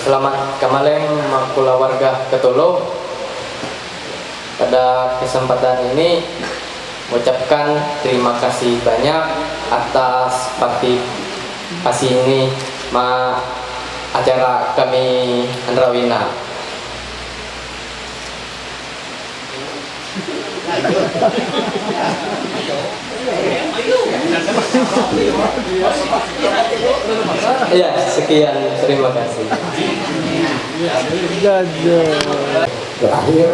Selamat kembali makula warga Ketulu. Pada kesempatan ini mengucapkan terima kasih banyak atas partisipasi ini acara kami Andrawina. Ya, sekian, terima kasih. Berakhir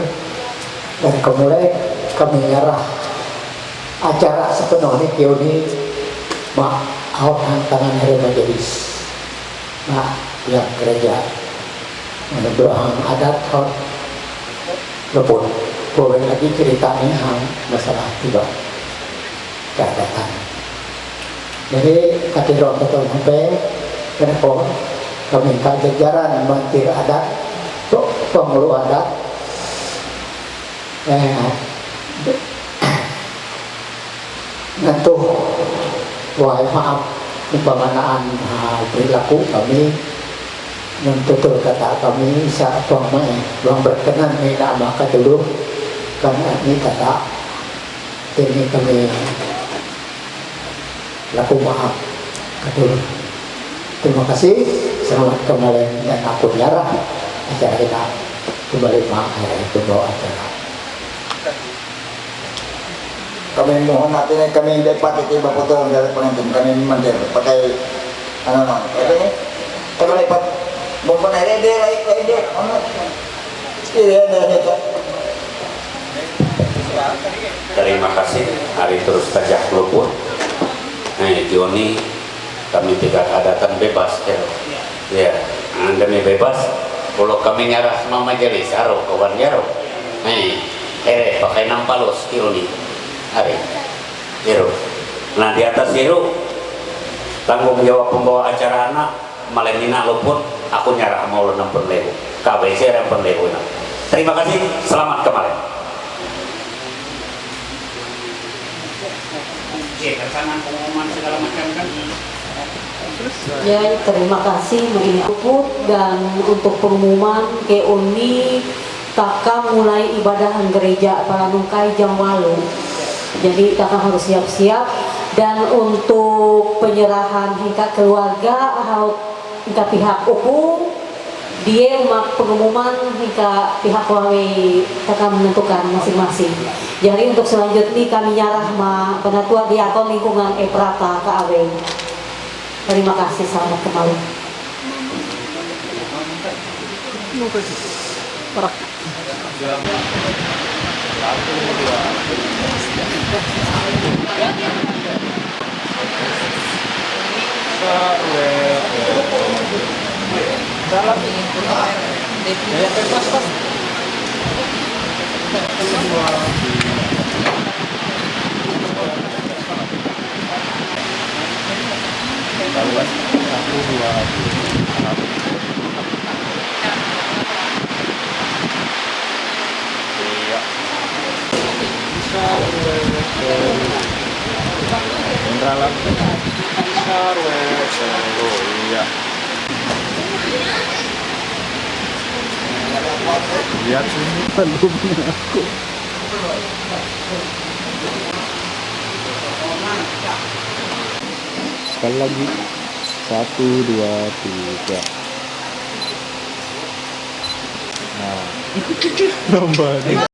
dan kemudian kami nyerah acara sepenuhnya kioni ahok tangan hari majelis yang gereja mendoang adat hot lepun boleh lagi ceritanya masalah tiba keadaan. Jadi katedral betul sampai kenapa kami jajaran mantir adat tuh pengulu adat ngantuh wahai maaf pemanaan perilaku kami mentutur kata kami saat tuang berkenan mina maka dulu karena ini kata ini kami laku maaf Katul. Terima kasih, selamat kembali dan aku nyarah acara kita kembali maaf itu bawa acara. Kami mohon hati kami dapat itu potong dari pengantin kami mandir pakai ini kami dapat bukan ada dia lain dia Terima kasih hari terus gajah luput. Joni kami tidak adatan bebas ya demi bebas kalau kami nyarah sama majelis aro kawan yaro pakai nampalos Joni hari Hero. Nah di atas Hero tanggung jawab pembawa acara anak malenina luput aku nyarah mau lo 60.000 KBC 60.000. Terima kasih, selamat kemarin. Pengumuman segala macam kan. Ya, terima kasih ini Luput dan untuk pengumuman ke Uni kakak mulai ibadah gereja Palanungkai jam 8. Jadi kakak harus siap-siap dan untuk penyerahan hingga keluarga atau hingga pihak hukum dia pengumuman hingga pihak wawe kakak menentukan masing-masing. Jadi untuk selanjutnya kami nyarah penatua diakon lingkungan Eprata ke Awe. Terima kasih, selamat kembali. Lihat sini belumnya aku. Sekali lagi 1, 2, 3. Nah, nambah.